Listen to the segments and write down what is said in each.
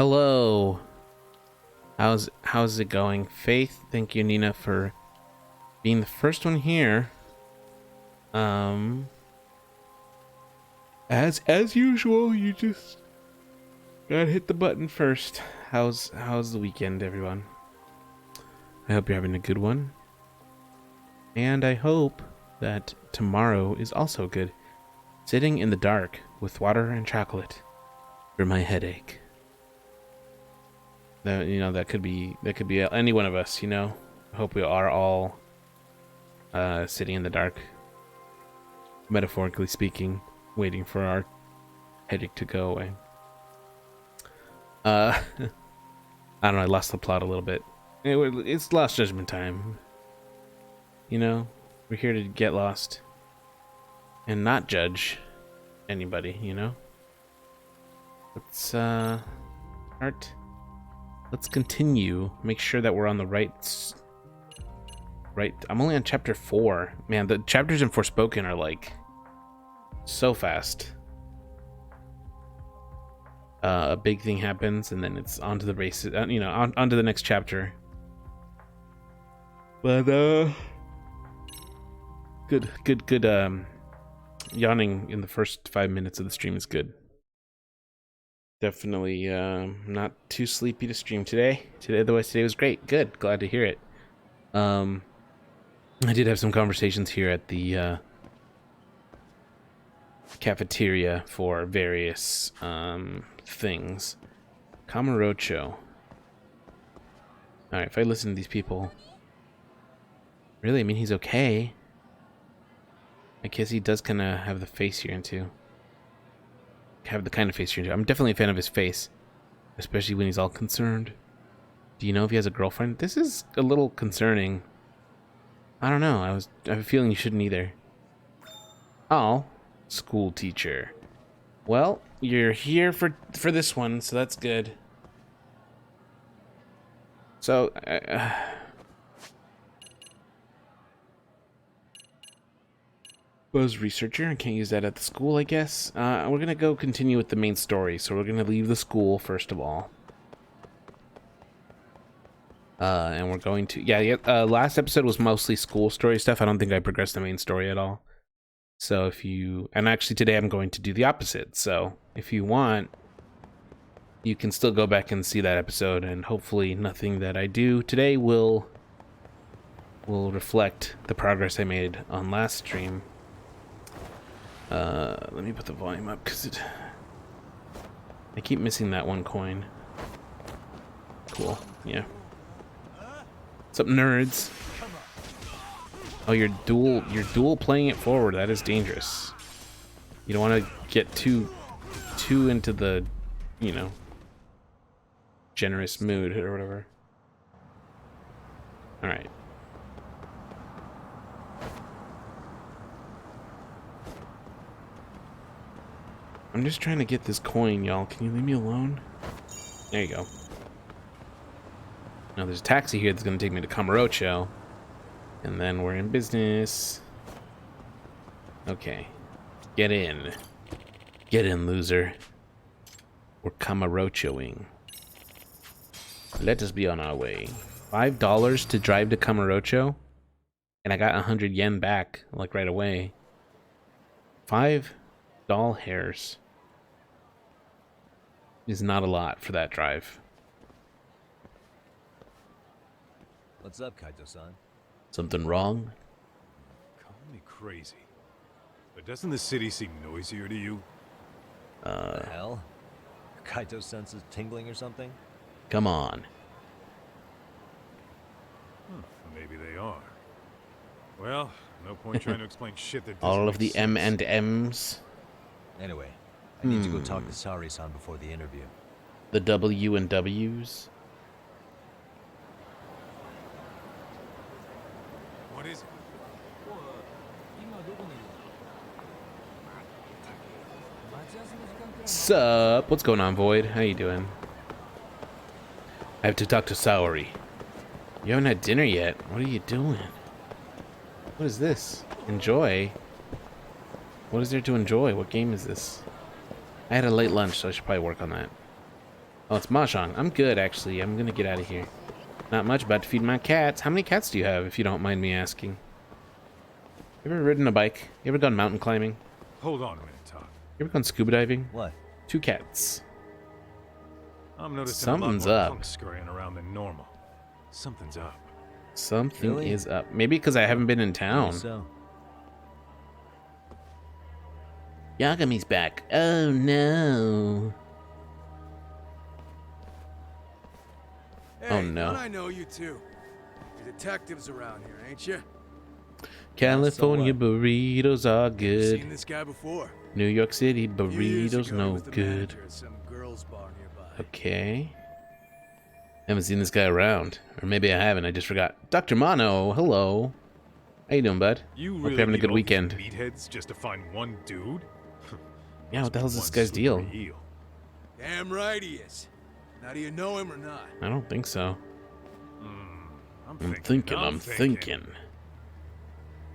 Hello. How's it going? Faith, thank you, Nina, for being the first one here. As usual, you just gotta hit the button first. How's the weekend, everyone? I hope you're having a good one. And I hope that tomorrow is also good. Sitting in the dark with water and chocolate for my headache. That could be any one of us, I hope we are all sitting in the dark, metaphorically speaking, waiting for our headache to go away. I don't know, I lost the plot a little bit. It's Lost Judgment time. We're here to get lost and not judge anybody, Let's start. Let's continue. Make sure that we're on the right. I'm only on chapter 4. Man, the chapters in Forspoken are like so fast. A big thing happens, and then it's onto the races. Onto the next chapter. But good. Yawning in the first 5 minutes of the stream is good. Definitely not too sleepy to stream today. Otherwise today was great. Good. Glad to hear it. I did have some conversations here at the cafeteria for various things. Kamurocho. Alright, if I listen to these people. Really, I mean, he's okay. I guess he does kind of have the face you're into. Have the kind of face you're into. I'm definitely a fan of his face. Especially when he's all concerned. Do you know if he has a girlfriend? This is a little concerning. I don't know. I have a feeling you shouldn't either. Oh, school teacher. Well, you're here for this one, so that's good. So, Buzz researcher. I can't use that at the school, I guess. We're gonna go continue with the main story, so we're gonna leave the school first of all. And we're going to last episode was mostly school story stuff. I don't think I progressed the main story at all. So and actually today I'm going to do the opposite. So if you want, you can still go back and see that episode, and hopefully nothing that I do today will reflect the progress I made on last stream. Let me put the volume up because I keep missing that one coin. Cool, yeah. What's up, nerds? Oh, you're dual playing it forward. That is dangerous. You don't want to get too into the, generous mood or whatever. All right. I'm just trying to get this coin, y'all. Can you leave me alone? There you go. Now there's a taxi here that's going to take me to Kamurocho. And then we're in business. Okay. Get in. Get in, loser. We're Kamurochoing. Let us be on our way. $5 to drive to Kamurocho? And I got 100 yen back, like, right away. 5 doll hairs is not a lot for that drive. What's up, Kaito-san? Something wrong? Call me crazy, but doesn't the city seem noisier to you? The hell? Kaito's senses tingling or something? Come on. Maybe they are. Well, no point trying to explain shit that doesn't All of make the M sense. and M's. Anyway, I need to go talk to Saori-san before the interview. The W and W's. What is it? Sup? What's going on, Void? How you doing? I have to talk to Saori. You haven't had dinner yet. What are you doing? What is this? Enjoy? What is there to enjoy? What game is this? I had a late lunch, so I should probably work on that. Oh, it's Mahjong. I'm good, actually. I'm gonna get out of here. Not much, about to feed my cats. How many cats do you have, if you don't mind me asking? You ever ridden a bike? You ever gone mountain climbing? Hold on a minute, Todd. You ever gone scuba diving? What? 2 cats. I'm noticing Something's a lot more up. punks scurrying around than normal. Something's up. Something Really? is up. Maybe because I haven't been in town. So, Yagami's back. Oh no. Hey, Oh, no. don't I know you too? You're detectives around here, ain't you? California what? burritos are Seen good. this guy before? New York City A few years burritos ago, he no was the good. manager at some girls' bar nearby. Okay. Haven't seen this guy around. Or maybe I haven't, I just forgot. Dr. Mono, hello. How you doing, bud? You Hope really you're having a need good all these weekend. meatheads just to find one dude? Yeah, what the hell's this One guy's deal? slippery eel. Damn right he is. Now, do you know him or not? I don't think so. I'm I'm thinking. thinking.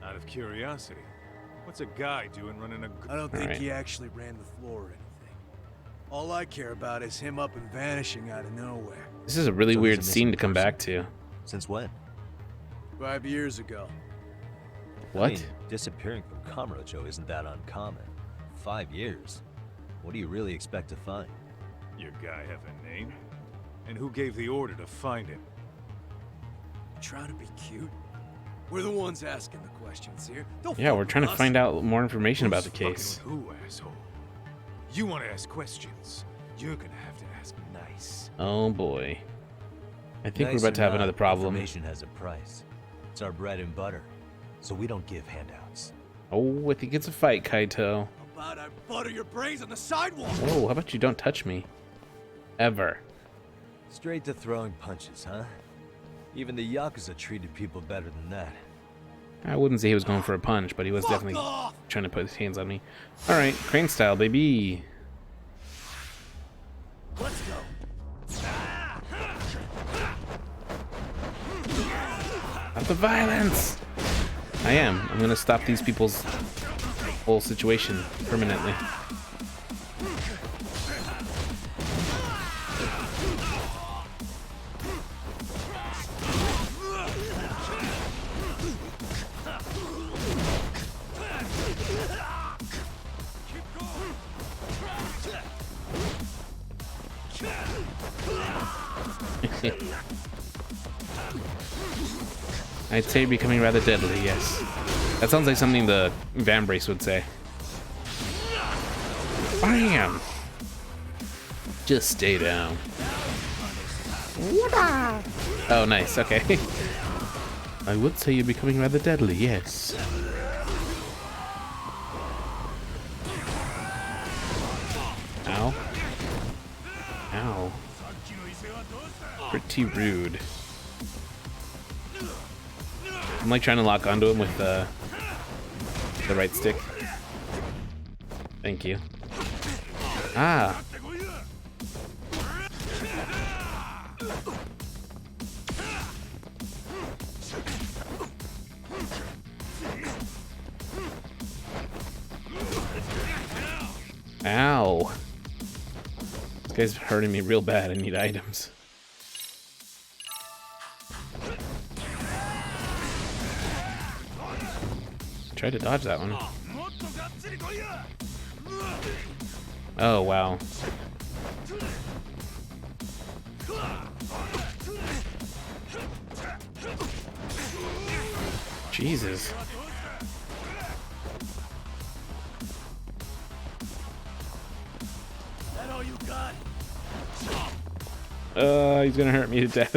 Out of curiosity, what's a guy doing running a... I don't think Alright. he actually ran the floor or anything. All I care about is him up and vanishing out of nowhere. This is a really So he's weird a scene to missing come person. back to. since when? 5 years ago. What? I mean, disappearing from Kamurocho isn't that uncommon. 5 years. What do you really expect to find? Your guy have a name? And who gave the order to find him? Trying to be cute? We're the ones asking the questions here. Don't Yeah, fuck we're with trying to us. find out more information about the Who's fucking case. with who, asshole? You want to ask questions? You're gonna have to ask nice. Oh boy. I think Nice we're or about to have not, another problem. Information has a price. It's our bread and butter. So we don't give handouts. Oh, I think it's a fight, Kaito. How about I butter your brains on the sidewalk? Whoa, how about you don't touch me? Ever. Straight to throwing punches, huh? Even the Yakuza treated people better than that. I wouldn't say he was going for a punch, but he was Fuck definitely off! trying to put his hands on me. Alright, crane style, baby. Let's go. Stop the violence! I am. I'm gonna stop these people's whole situation permanently. I'd say becoming rather deadly, yes. That sounds like something the Van Brace would say. Bam! Just stay down. Oh, nice, okay. I would say you're becoming rather deadly, yes. Ow. Ow. Pretty rude. I'm like trying to lock onto him with the right stick. Thank you. Ah. Ow. This guy's hurting me real bad. I need items. Tried to dodge that one. Oh, wow. Jesus. That all you got? He's gonna hurt me to death.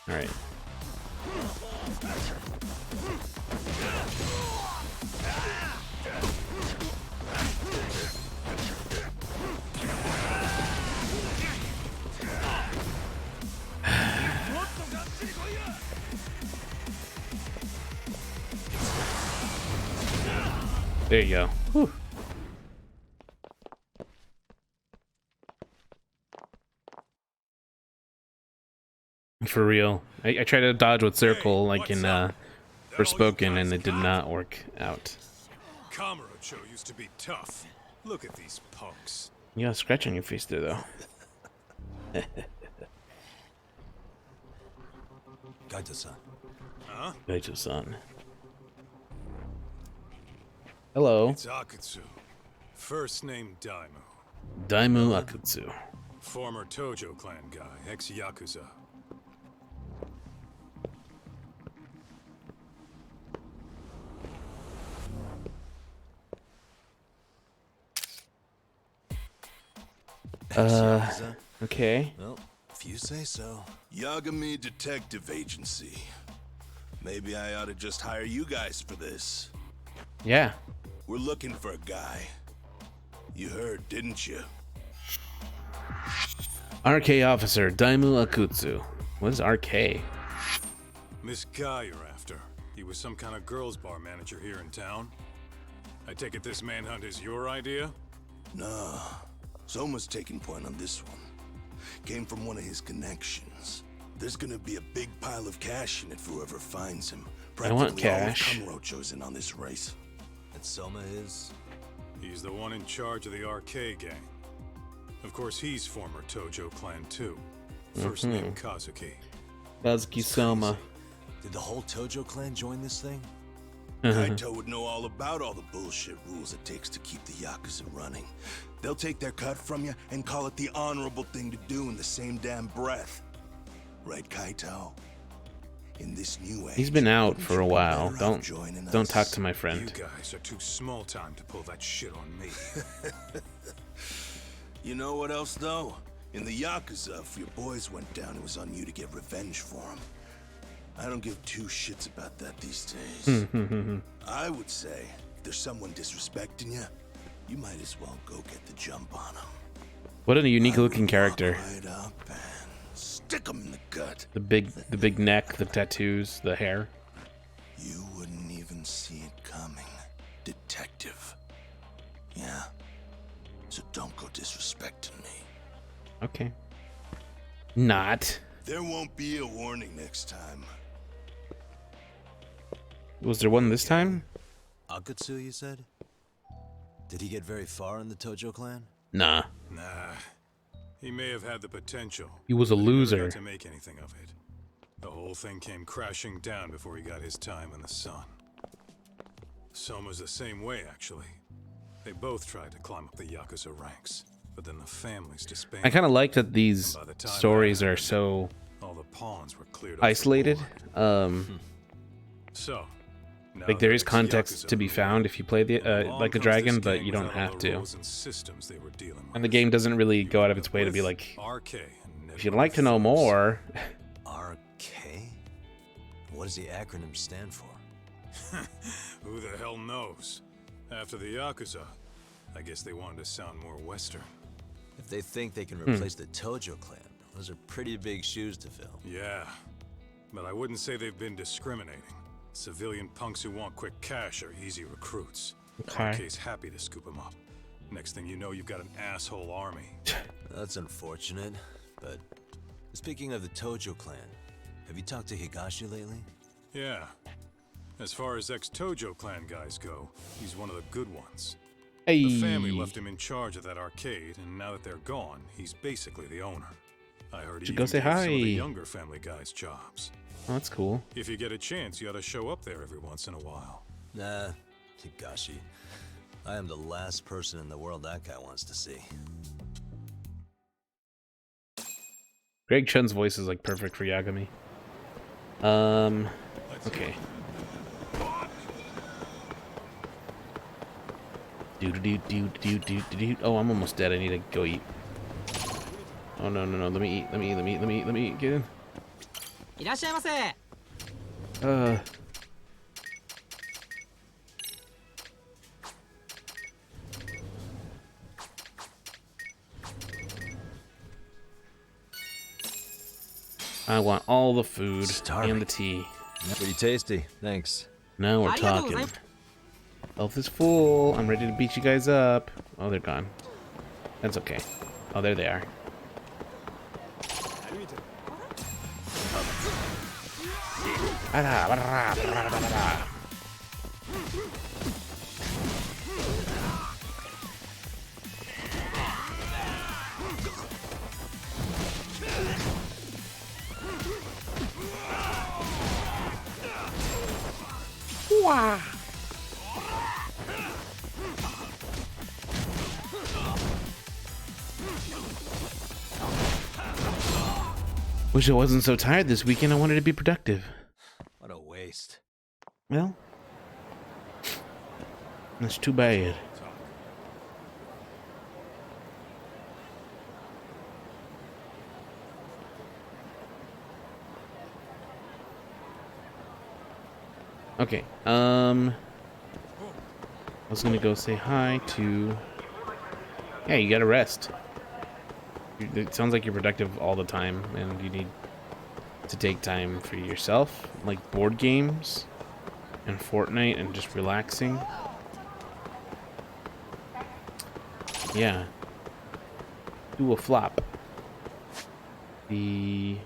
Alright. There you go. Whew. For real. I tried to dodge with circle like in Forspoken and it did not work out. Kamurocho used to be tough. Look at these punks. You got a scratch on your face there, though. Kaito-san. Huh? Kaito-san. Hello. It's Akutsu. First name Daimu. Daimu Akutsu. Former Tojo clan guy, ex-Yakuza. Yakuza? Okay. Well, if you say so. Yagami Detective Agency. Maybe I ought to just hire you guys for this. Yeah. We're looking for a guy. You heard, didn't you? RK officer Daimu Akutsu. What is RK? This guy you're after. He was some kind of girls' bar manager here in town. I take it this manhunt is your idea? Nah. Soma's taking point on this one. Came from one of his connections. There's gonna be a big pile of cash in it for whoever finds him. I want Practically all of cash. Kamurocho's in on this race. And Soma is? He's the one in charge of the RK gang. Of course, he's former Tojo clan too. First name Kazuki. Kazuki Soma. Did the whole Tojo clan join this thing? Kaito would know all about all the bullshit rules it takes to keep the Yakuza running. They'll take their cut from you and call it the honorable thing to do in the same damn breath. Right, Kaito? In this new age, He's been out wouldn't for you a be while. better off Don't joining talk us? to my You friend. guys are too small time to pull that shit on me. You know what else, though? In the Yakuza, if your boys went down, it was on you to get revenge for them. I don't give two shits about that these days. I would say, if there's someone disrespecting you, you might as well go get the jump on them. What a unique looking character. Right up and stick 'em in the gut. The big neck, the tattoos, the hair. You wouldn't even see it coming, detective. Yeah? So don't go disrespecting me. Okay. Not. There won't be a warning next time. Was there one this time? Akutsu, you said? Did he get very far in the Tojo clan? Nah. Nah. He may have had the potential. He was a but he never loser. got to make anything of it. The whole thing came crashing down before he got his time in the sun. Soma's the same way, actually. They both tried to climb up the Yakuza ranks, but then the families disbanded. I kind of like that these By the time stories that are happened, so all the pawns were cleared up. isolated. So, now Like there that is context ex-Yakuza to be moved found on, if you play the along like a comes dragon, this but gang you don't without all have the to. rules and systems they were dealing And the with. game doesn't really You go out of end its up way to be with like, RK and if you'd like to know Network more, RK? What does the acronym stand for? Force. Who the hell knows? After the Yakuza, I guess they wanted to sound more Western. If they think they can replace the Tojo clan, those are pretty big shoes to fill. Yeah, but I wouldn't say they've been discriminating. Civilian punks who want quick cash are easy recruits. Okay. RK's happy to scoop them up. Next thing you know, you've got an asshole army. That's unfortunate, but speaking of the Tojo clan, have you talked to Higashi lately? Yeah. As far as ex-Tojo clan guys go, he's one of the good ones. hey, The family left him in charge of that arcade, and now that they're gone, he's basically the owner. I heard he Should go even say gave some of the hi. younger family guys jobs. oh, that's cool. If you get a chance, you ought to show up there every once in a while. Nah, Higashi. I am the last person in the world that guy wants to see. Greg Chun's voice is like perfect for Yagami. Okay. Oh, I'm almost dead. I need to go eat. Oh no. Let me eat. Let me eat. Get in. いらっしゃいませ。 I want all the food Starving. and the tea. Pretty tasty, thanks. Now we're talking. Health is full. I'm ready to beat you guys up. Oh, they're gone. That's okay. Oh, there they are. Wah! Wish I wasn't so tired this weekend. I wanted to be productive. What a waste. Well, that's too bad. Okay, I was gonna go say hi to... Yeah, you gotta rest. It sounds like you're productive all the time, and you need to take time for yourself, like board games and Fortnite and just relaxing. Yeah. Do a flop. The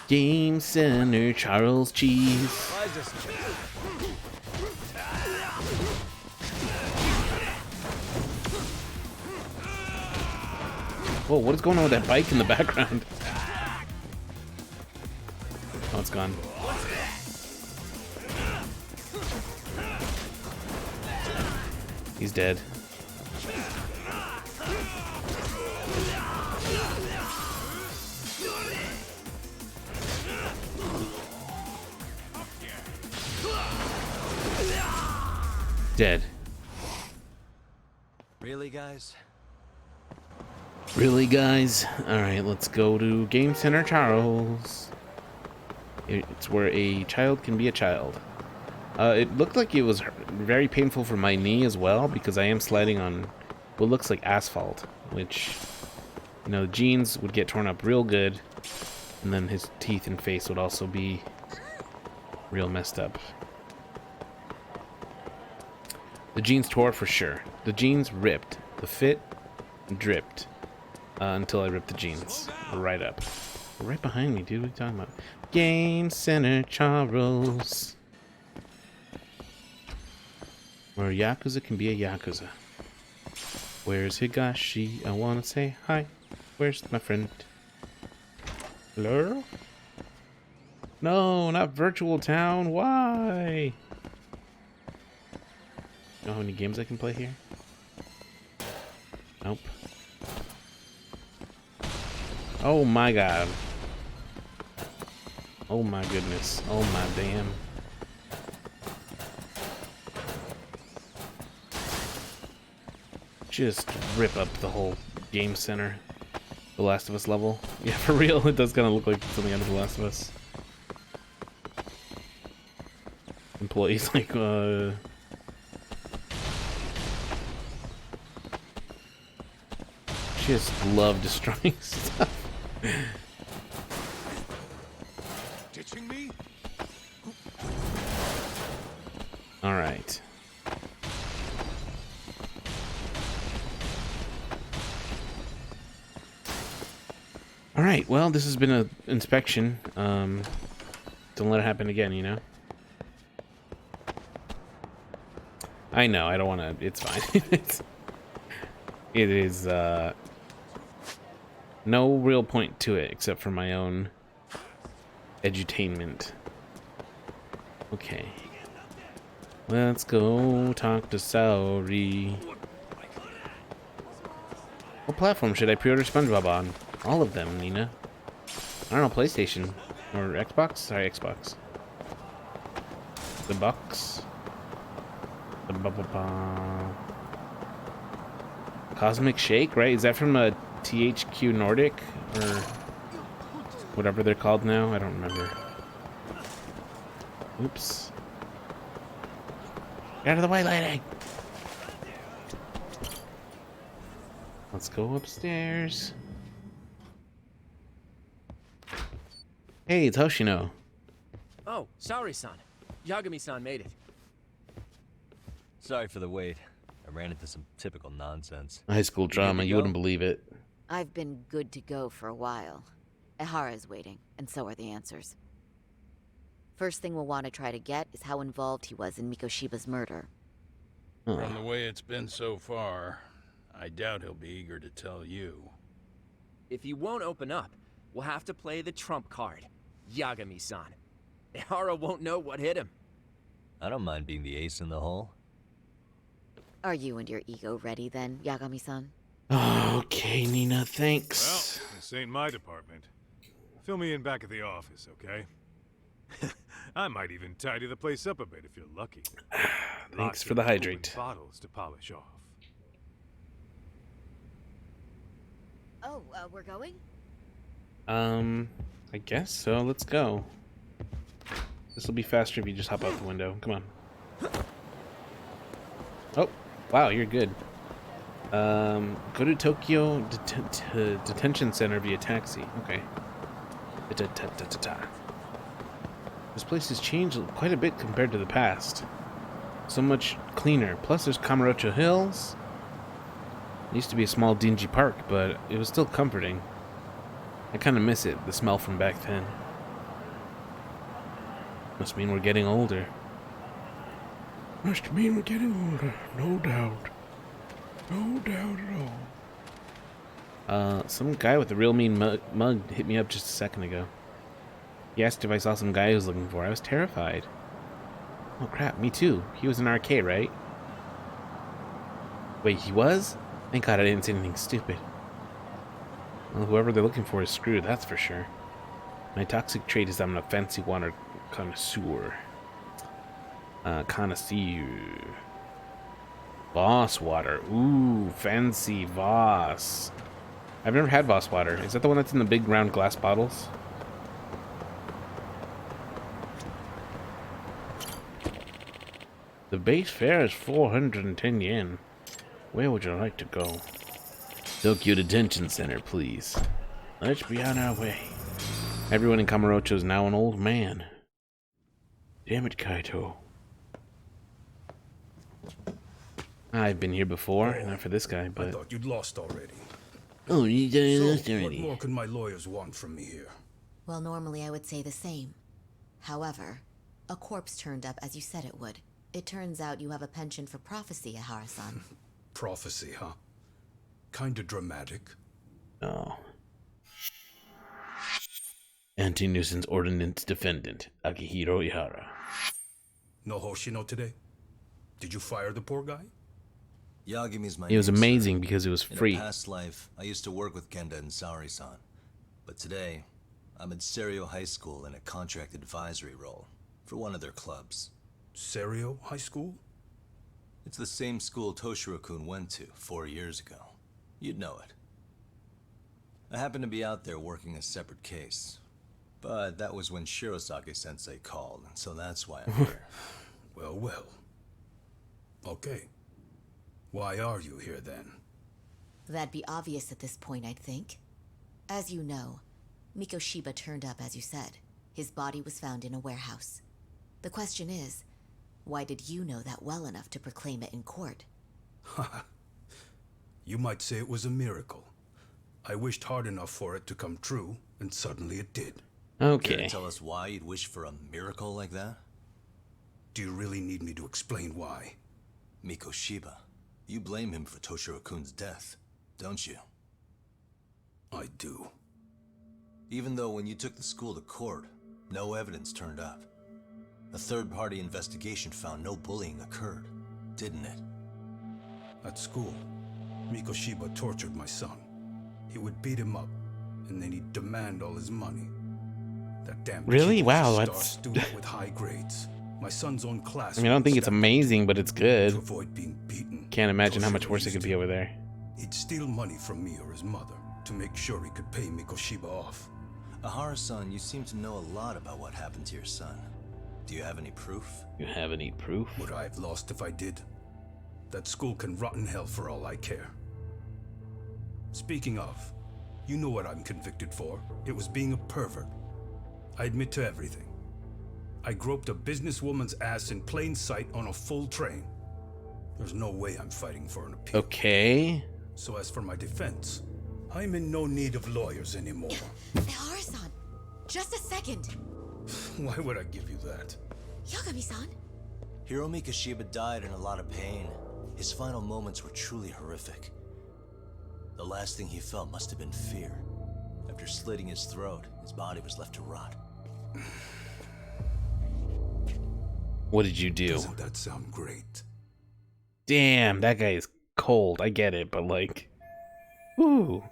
Game Center Charles Cheese. Why is this? Whoa, what is going on with that bike in the background? Oh, it's gone. He's dead. Dead. Really, guys? Really, guys? Alright, let's go to Game Center Charles. It's where a child can be a child. It looked like it was very painful for my knee as well, because I am sliding on what looks like asphalt, which, you know, the jeans would get torn up real good, and then his teeth and face would also be real messed up. The jeans tore for sure. The jeans ripped. The fit dripped. Until I ripped the jeans. Right up. Right behind me, dude. What are you talking about? Game Center Charles. Where Yakuza can be a Yakuza. Where's Higashi? I wanna say hi. Where's my friend? Hello? No, not Virtual Town. Why? You know how many games I can play here? Nope. Oh my god. Oh my goodness. Oh my damn. Just rip up the whole game center. The Last of Us level. Yeah, for real, it does kind of look like something out of The Last of Us. Employees like, just love destroying stuff. Ditching me? All right. All right. Well, this has been an inspection. Don't let it happen again, you know. I know. I don't want to. It's fine. It is. No real point to it except for my own edutainment. Okay. Let's go talk to Saori. What platform should I pre-order SpongeBob on? All of them, Nina. I don't know, PlayStation. Or Xbox? Sorry, Xbox. The box. The ba-ba-ba. Cosmic Shake, right? Is that from a THQ Nordic? Or whatever they're called now? I don't remember. Oops. Get out of the way, lady! Let's go upstairs. Hey, it's Hoshino. Oh, Saori-san. Yagami-san made it. Sorry for the wait. I ran into some typical nonsense. High school drama, you wouldn't believe it. I've been good to go for a while. Ehara's waiting, and so are the answers. First thing we'll want to try to get is how involved he was in Mikoshiba's murder. From the way it's been so far, I doubt he'll be eager to tell you. If he won't open up, we'll have to play the trump card. Yagami-san. Ehara won't know what hit him. I don't mind being the ace in the hole. Are you and your ego ready then, Yagami-san? Okay, Nina, Well, thanks. this ain't my department. Fill me in back at the office, okay? I might even tidy the place up a bit if you're lucky. Thanks Lots for of the open hydrate. bottles to polish off. Oh, we're going? I guess so. Let's go. This will be faster if you just hop out the window. Come on. Oh, wow, you're good. Go to Tokyo Detention Center via taxi. Okay. This place has changed quite a bit compared to the past. So much cleaner. Plus, there's Kamurocho Hills. It used to be a small, dingy park, but it was still comforting. I kind of miss it, the smell from back then. Must mean we're getting older. Must mean we're getting older, no doubt. No doubt at all. Some guy with a real mean mug hit me up just a second ago. He asked if I saw some guy he was looking for. I was terrified. Oh crap, me too. He was in RK, right? Wait, he was? Thank God I didn't say anything stupid. Well, whoever they're looking for is screwed, that's for sure. My toxic trait is I'm a fancy water connoisseur. Connoisseur. Voss water. Ooh, fancy Voss. I've never had Voss water. Is that the one that's in the big round glass bottles? The base fare is 410 yen. Where would you like to go? Tokyo Detention Center, please. Let's be on our way. Everyone in Kamurocho is now an old man. Damn it, Kaito. I've been here before, not for this guy, I but... thought you'd lost already. Oh, you lost So, what already. more can my lawyers want from me here? Well, normally I would say the same. However, a corpse turned up as you said it would. It turns out you have a penchant for prophecy, Ihara-san. Prophecy, huh? Kinda dramatic. Oh. Anti-nuisance ordinance defendant, Akihiro Ihara. No Hoshino today? Did you fire the poor guy? Yagami's my It was name, sir. amazing because it was free. In a past life, I used to work with Kenda and Saori-san. But today, I'm at Serio High School in a contract advisory role for one of their clubs. Serio High School? It's the same school Toshiro-kun went to 4 years ago. You'd know it. I happened to be out there working a separate case. But that was when Shirosake-sensei called, so that's why I'm here. Well, well. Okay. Why are you here then? That'd be obvious at this point, I'd think. As you know, Mikoshiba turned up as you said. His body was found in a warehouse. The question is, why did you know that well enough to proclaim it in court? You might say it was a miracle. I wished hard enough for it to come true, and suddenly it did. Care Okay. to tell us why you'd wish for a miracle like that? Do you really need me to explain why? Mikoshiba, you blame him for Toshiro-kun's death, don't you? I do. Even though when you took the school to court, no evidence turned up. A third-party investigation found no bullying occurred, didn't it? At school, Mikoshiba tortured my son. He would beat him up, and then he'd demand all his money. That damn Really? kid was Wow, a star that's- student with high grades. My son's own class. I mean, I don't think it's amazing, but it's good. To avoid being beaten. Can't imagine how much Toshiro worse it used could to- be over there. He'd steal money from me or his mother to make sure he could pay Mikoshiba off. Ahara-san, you seem to know a lot about what happened to your son. Do you have any proof? You have any proof? Would I have lost if I did? That school can rot in hell for all I care. Speaking of, you know what I'm convicted for. It was being a pervert. I admit to everything. I groped a businesswoman's ass in plain sight on a full train. There's no way I'm fighting for an appeal. Okay. So as for my defense, I'm in no need of lawyers anymore. Ihara-san, just a second. Why would I give you that? Yagami-san? Hiro Mikoshiba died in a lot of pain. His final moments were truly horrific. The last thing he felt must have been fear. After slitting his throat, his body was left to rot. What did you do? Doesn't that sound great? Damn, that guy is cold. I get it, but like, whoo.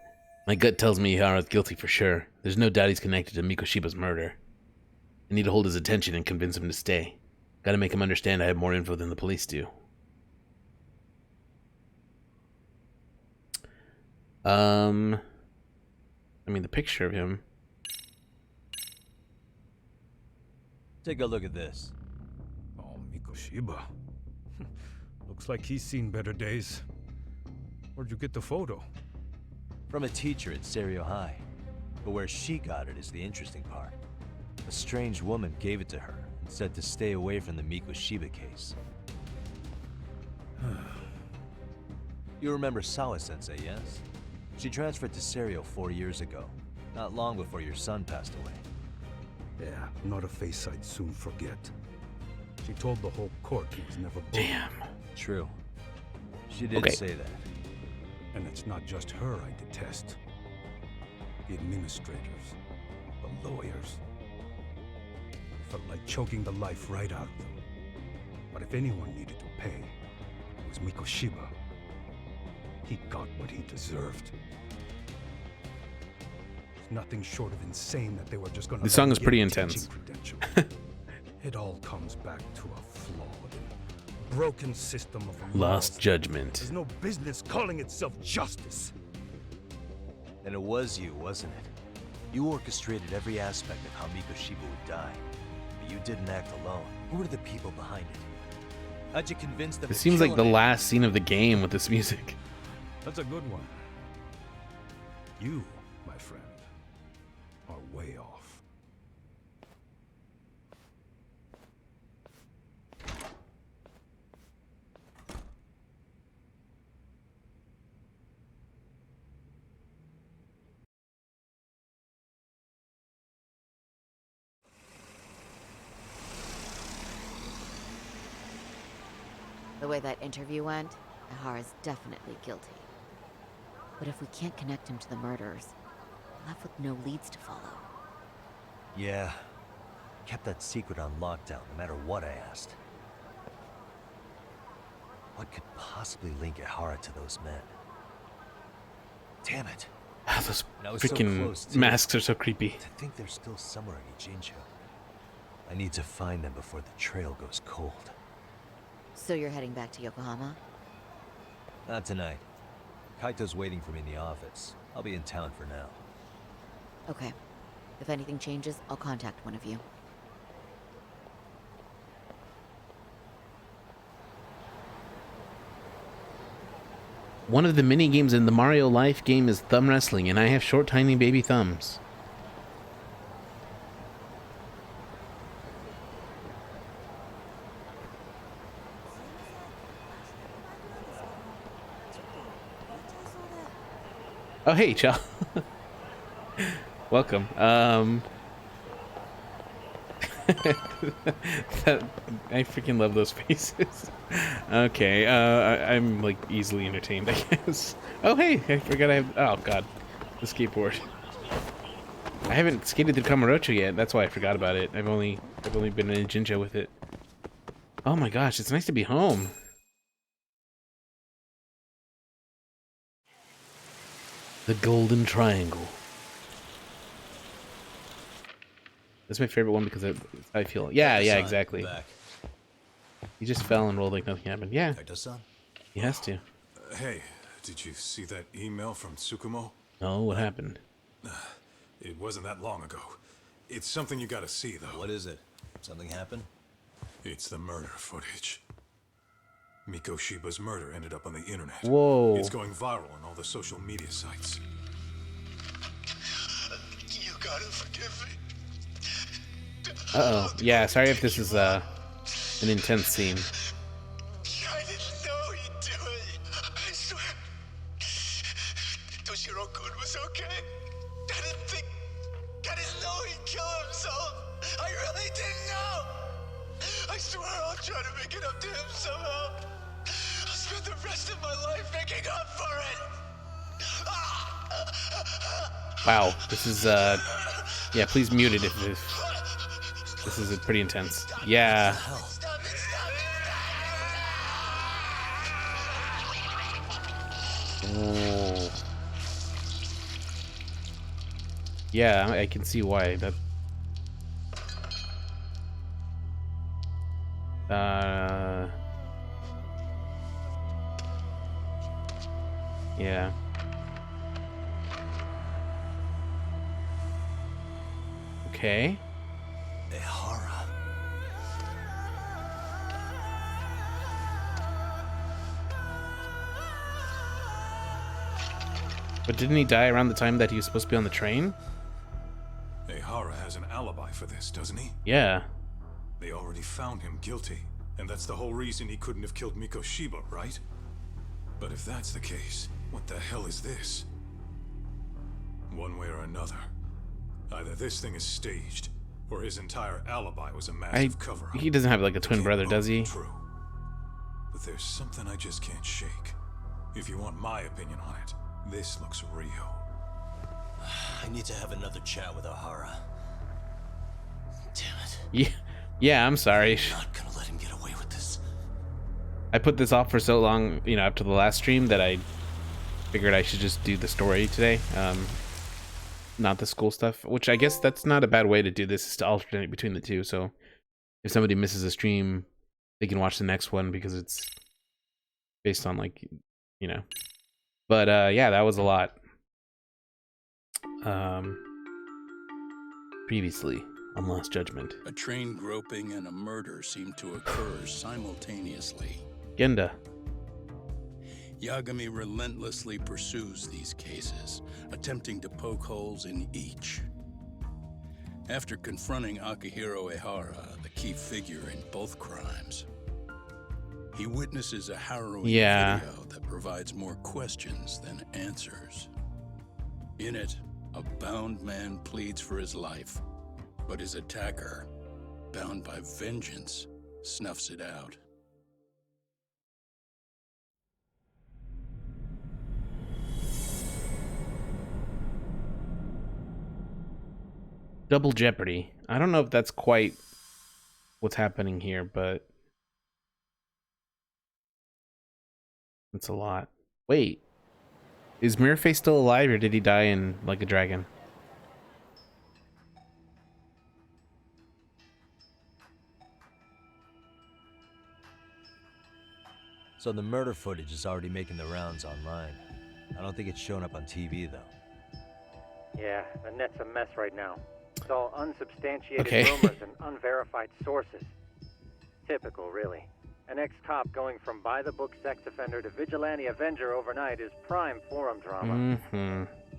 My gut tells me Ihara's guilty for sure. There's no doubt he's connected to Mikoshiba's murder. I need to hold his attention and convince him to stay. Gotta make him understand I have more info than the police do. I mean, the picture of him. Take a look at this. Oh, Mikoshiba. Looks like he's seen better days. Where'd you get the photo? From a teacher at Serio High. But where she got it is the interesting part. A strange woman gave it to her and said to stay away from the Mikoshiba case. You remember Sawa-sensei, yes? She transferred to Serio 4 years ago, not long before your son passed away. Yeah, not a face I'd soon forget. She told the whole court he was never born. Damn. True. She did say that. And it's not just her I detest. The administrators, the lawyers. I felt like choking the life right out of them. But if anyone needed to pay, it was Mikoshiba. He got what he deserved. It's nothing short of insane that they were just gonna. The song is pretty intense. It all comes back to a flawed and broken system of Lost judgment. There's no business calling itself justice. And it was you, wasn't it? You orchestrated every aspect of how Mikoshiba would die. But you didn't act alone. Who were the people behind it? How'd you convince them? It seems like the last scene of the game with this music. That's a good one. You, my friend, are way off. The way that interview went, Ihara's definitely guilty. But if we can't connect him to the murderers, we're left with no leads to follow. Yeah. Kept that secret on lockdown, no matter what I asked. What could possibly link Ihara to those men? Damn it. Those And I was freaking so close, too. masks are so creepy. To think they're still somewhere in Ijincho. I need to find them before the trail goes cold. So you're heading back to Yokohama? Not tonight. Kaito's waiting for me in the office. I'll be in town for now. Okay. If anything changes, I'll contact one of you. One of the mini games in the Mario Life game is thumb wrestling, and I have short, tiny baby thumbs. Oh, hey, Chow. Welcome. I freaking love those faces. Okay, I'm like easily entertained, I guess. Oh, hey, I forgot I have. Oh God, the skateboard. I haven't skated the Kamurocho yet. That's why I forgot about it. I've only been in Jinja with it. Oh my gosh, it's nice to be home. The Golden Triangle. That's my favorite one because I feel. Yeah, exactly. He just fell and rolled like nothing happened. Yeah. Kaito-san? He has to. Hey, did you see that email from Tsukumo? No, what happened? It wasn't that long ago. It's something you gotta see, though. What is it? Something happened? It's the murder footage. Mikoshiba's murder ended up on the internet. Whoa. It's going viral on all the social media sites. You gotta forgive me. Uh-oh. Yeah, sorry if this is an intense scene. I didn't know he'd do it. I swear. Toshiro-kun was okay. I didn't know he'd kill himself. I really didn't know. I swear I'll try to make it up to him somehow. I'll spend the rest of my life making up for it. Wow, this is yeah, please mute it if this is pretty intense. Yeah. Oh. Yeah, I can see why. That. Yeah. Okay. Ehara. But didn't he die around the time that he was supposed to be on the train? Ehara has an alibi for this, doesn't he? Yeah. They already found him guilty, and that's the whole reason he couldn't have killed Mikoshiba, right? But if that's the case, what the hell is this? One way or another, either this thing is staged, or his entire alibi was a massive cover-up. He doesn't have like a twin brother, does he? True. But there's something I just can't shake. If you want my opinion on it, this looks real. I need to have another chat with Ehara. Damn it. Yeah. Yeah, I'm sorry. I'm not gonna let him get away with this. I put this off for so long, you know, after the last stream that I figured I should just do the story today. Not the school stuff, which I guess that's not a bad way to do this, is to alternate between the two. So if somebody misses a stream, they can watch the next one because it's based on, like, you know. But yeah, that was a lot. Previously on Lost Judgment. A train groping and a murder seem to occur simultaneously. Genda. Yagami relentlessly pursues these cases, attempting to poke holes in each. After confronting Akihiro Ehara, the key figure in both crimes, he witnesses a harrowing video that provides more questions than answers. In it, a bound man pleads for his life, but his attacker, bound by vengeance, snuffs it out. Double Jeopardy. I don't know if that's quite what's happening here, but it's a lot. Wait, is Mirrorface still alive, or did he die in Like a Dragon? So the murder footage is already making the rounds online. I don't think it's showing up on TV, though. Yeah, the net's a mess right now. It's all unsubstantiated Okay. rumors and unverified sources. Typical, really. An ex-cop going from by-the-book sex offender to vigilante avenger overnight is prime forum drama.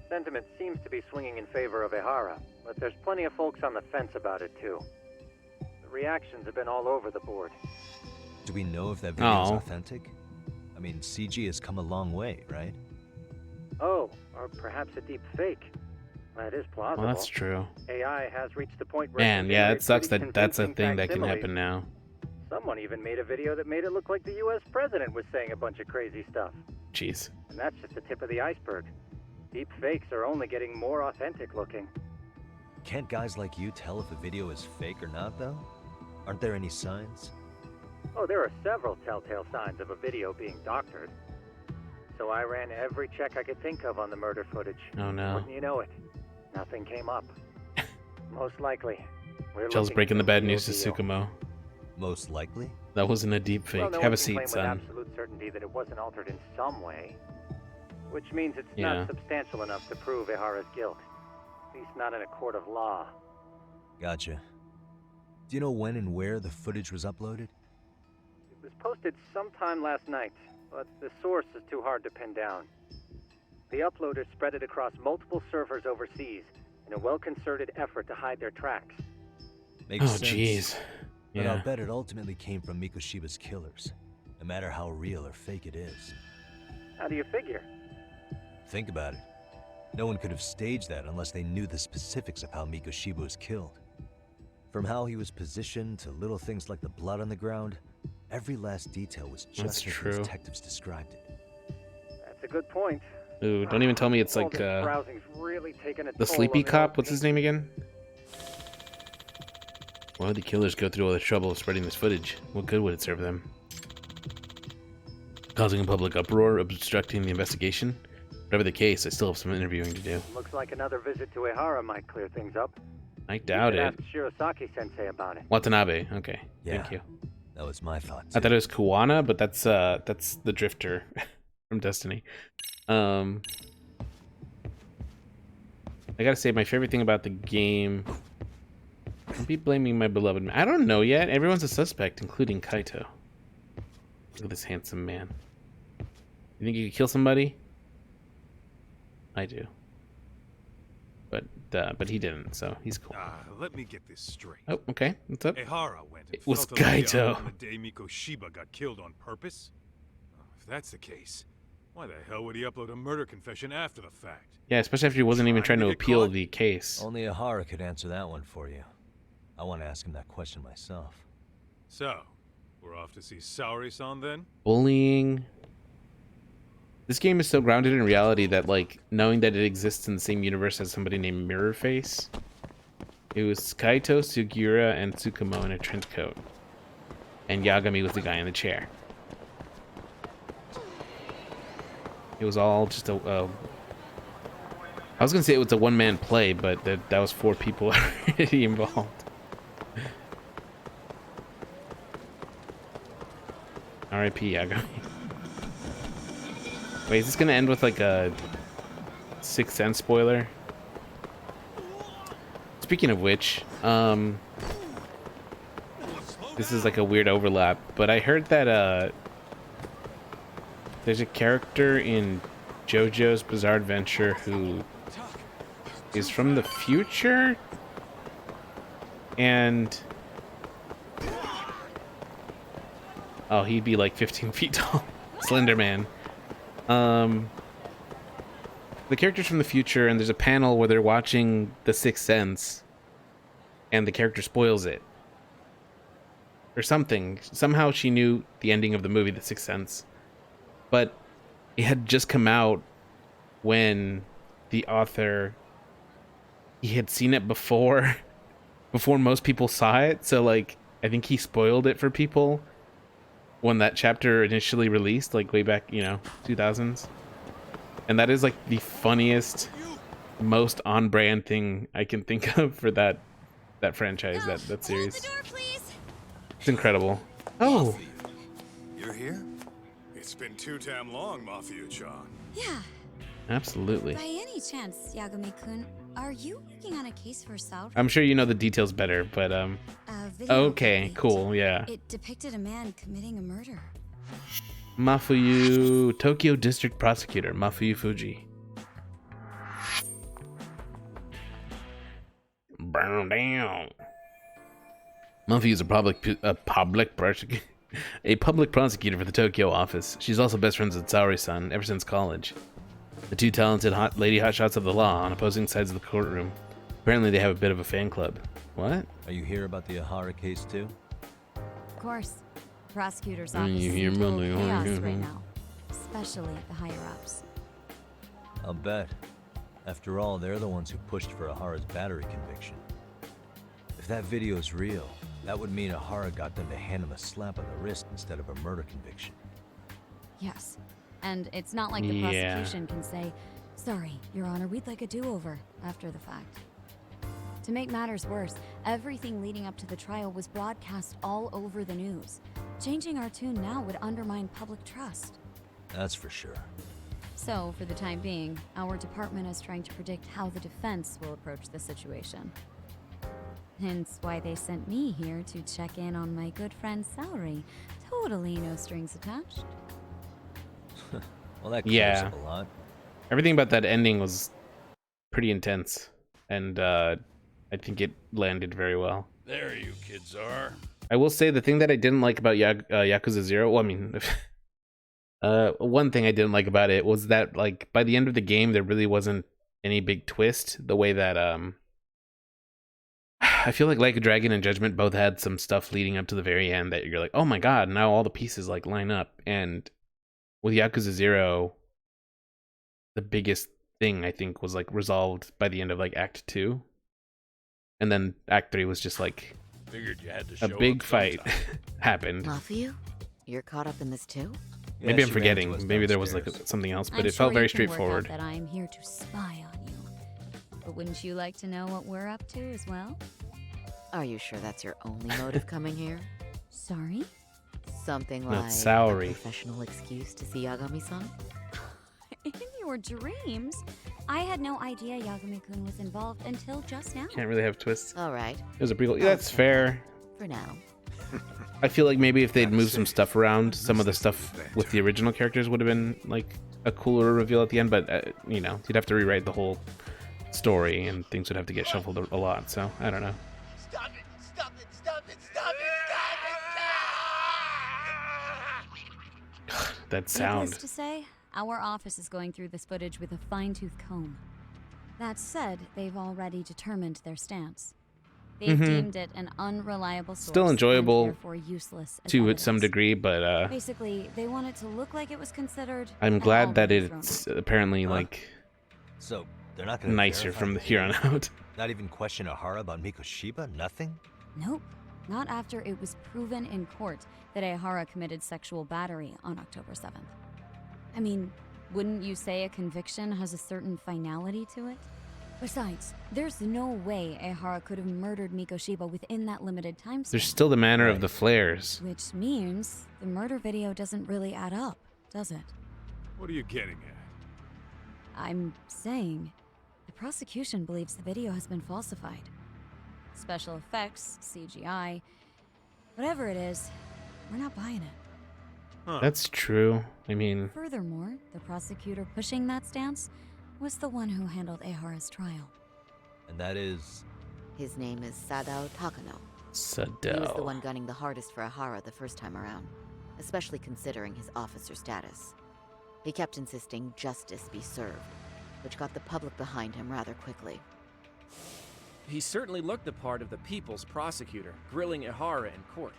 Sentiment seems to be swinging in favor of Ehara, but there's plenty of folks on the fence about it, too. The reactions have been all over the board. Do we know if that video is authentic? I mean, CG has come a long way, right? Oh, or perhaps a deep fake. That is plausible. Well, that's true. AI has reached the point where... Man, yeah, it sucks that that's a thing that can happen now. Someone even made a video that made it look like the U.S. president was saying a bunch of crazy stuff. Jeez. And that's just the tip of the iceberg. Deep fakes are only getting more authentic looking. Can't guys like you tell if a video is fake or not, though? Aren't there any signs? Oh, there are several telltale signs of a video being doctored. So I ran every check I could think of on the murder footage. Oh no. Wouldn't you know it? Nothing came up. Most likely. Chell's breaking the bad news to Tsukumo. Most likely? That wasn't a deep fake. Well, no Have one a can seat, claim son. with absolute certainty that it wasn't altered in some way. Which means it's Yeah. not substantial enough to prove Ehara's guilt. At least not in a court of law. Gotcha. Do you know when and where the footage was uploaded? It was posted sometime last night, but the source is too hard to pin down. The uploaders spread it across multiple servers overseas in a well-concerted effort to hide their tracks. Makes Oh, sense. jeez. But Yeah. I'll bet it ultimately came from Mikoshiba's killers, no matter how real or fake it is. How do you figure? Think about it. No one could have staged that unless they knew the specifics of how Mikoshiba was killed. From how he was positioned to little things like the blood on the ground, every last detail was just That's as true. the detectives described it. That's a good point. Ooh, don't even tell me it's All like this browsing's really taken a the toll sleepy on the cop. old What's his name again? Why would the killers go through all the trouble of spreading this footage? What good would it serve them? causing a public uproar, obstructing the investigation. Whatever the case, I still have some interviewing to do. Looks like another visit to Ehara might clear things up. I doubt You it. should ask Shirosaki-sensei about it. Watanabe. Okay, Yeah, thank you. that was my thought. I thought it was Kuwana, but that's the Drifter from Destiny. I gotta say, my favorite thing about the game. Don't be blaming my beloved man. I don't know yet. Everyone's a suspect, including Kaito. Look at this handsome man. You think you could kill somebody? I do. But he didn't, so he's cool. Let me get this straight. Oh, okay. What's up? Ehara went and It was felt a way Kaito. on the day Mikoshiba got killed on purpose? If that's the case, why the hell would he upload a murder confession after the fact? Yeah, especially after he wasn't even trying to get appeal caught? the case. Only Ehara could answer that one for you. I want to ask him that question myself. So, we're off to see Saori-san then? Bullying. This game is so grounded in reality that, like, knowing that it exists in the same universe as somebody named Mirrorface. It was Kaito, Sugiura, and Tsukumo in a trench coat. And Yagami was the guy in the chair. It was all just I was gonna say it was a one-man play, but that was 4 people already involved. R.I.P. Yagami. Wait, is this gonna end with like a Sixth Sense spoiler? Speaking of which, this is like a weird overlap, but I heard that there's a character in JoJo's Bizarre Adventure who is from the future, and oh, he'd be like 15 feet tall. Slender Man. The character's from the future, and there's a panel where they're watching The Sixth Sense, and the character spoils it. Or something. Somehow she knew the ending of the movie, The Sixth Sense. But it had just come out when the author, he had seen it before most people saw it. So, like, I think he spoiled it for people when that chapter initially released, like way back, 2000s. And that is like the funniest, most on-brand thing I can think of for that franchise, that series. Door, please. It's incredible. Oh, You're here? It's been too damn long, Mafia-chan. Yeah. absolutely. By any chance, Yagami-kun, are you working on a case for Saori? I'm sure you know the details better, but Video okay, leaked. cool, yeah. It depicted a man committing a murder. Mafuyu, Tokyo District Prosecutor, Mafuyu Fuji. Burn down. Mafuyu is a public prosecutor for the Tokyo office. She's also best friends with Saori-san ever since college. The two talented lady hotshots of the law on opposing sides of the courtroom. Apparently they have a bit of a fan club. What? Are you here about the Ehara case too? Of course. Prosecutor's Mm, office you is hear in total me? chaos Mhm. right now. Especially at the higher-ups. I'll bet. After all, they're the ones who pushed for Ahara's battery conviction. If that video is real, that would mean Ahara got them to hand him a slap on the wrist instead of a murder conviction. Yes. And it's not like the Yeah. prosecution can say, sorry, Your Honor, we'd like a do-over after the fact. To make matters worse, everything leading up to the trial was broadcast all over the news. Changing our tune now would undermine public trust. That's for sure. So, for the time being, our department is trying to predict how the defense will approach the situation. Hence why they sent me here to check in on my good friend Saori. Totally no strings attached. Well, that clears Yeah. up a lot. Everything about that ending was pretty intense, and I think it landed very well. There you kids are. I will say the thing that I didn't like about Yakuza 0, well, I mean, one thing I didn't like about it was that, like, by the end of the game, there really wasn't any big twist. The way that, I feel like a Dragon and Judgment both had some stuff leading up to the very end that you're like, oh my god, now all the pieces, like, line up. And with Yakuza 0, the biggest thing, I think, was, like, resolved by the end of, like, Act 2. And then Act 3 was just, like, Figured you had to show a big up fight sometime. happened. Mafuyu, you're caught up in this too? Yeah, Maybe I'm she ran into forgetting. us Maybe there was like downstairs. something else, but I'm it felt sure very you can work out straightforward. that I'm here to spy on you. But wouldn't you like to know what we're up to as well? Are you sure that's your only motive coming here? Sorry? Something No, like it's a Saori. professional excuse to see Yagami-san? In your dreams? I had no idea Yagami-kun was involved until just now. Can't really have twists. All right. It was a prequel. Yeah, I'll that's accept fair. that For now. I feel like maybe if they'd moved some stuff around, some of the stuff with the original characters would have been like a cooler reveal at the end. But you know, you'd have to rewrite the whole story, and things would have to get shuffled a lot. So I don't know. Stop it! Stop it! Stop it! Stop it! Stop it! That sound. Needless to say, our office is going through this footage with a fine-tooth comb. That said, they've already determined their stance. They've deemed it an unreliable source. Still enjoyable and therefore useless as to some evidence. degree, but Basically, they want it to look like it was considered. I'm and glad that already thrown it's out. apparently like So they're not gonna nicer verify from the here on video? out. Not even question Ahara about Mikoshiba? Nothing? Nope. Not after it was proven in court that Ehara committed sexual battery on October 7th. I mean, wouldn't you say a conviction has a certain finality to it? Besides, there's no way Ehara could have murdered Mikoshiba within that limited time span. There's still the manner of the flares. Which means the murder video doesn't really add up, does it? What are you getting at? I'm saying the prosecution believes the video has been falsified. Special effects, CGI, whatever it is, we're not buying it. That's true. I mean, Furthermore, the prosecutor pushing that stance was the one who handled Ehara's trial. And that is... His name is Sadao Takano. He was the one gunning the hardest for Ahara the first time around, especially considering his officer status. He kept insisting justice be served, which got the public behind him rather quickly. He certainly looked the part of the people's prosecutor, grilling Ehara in court.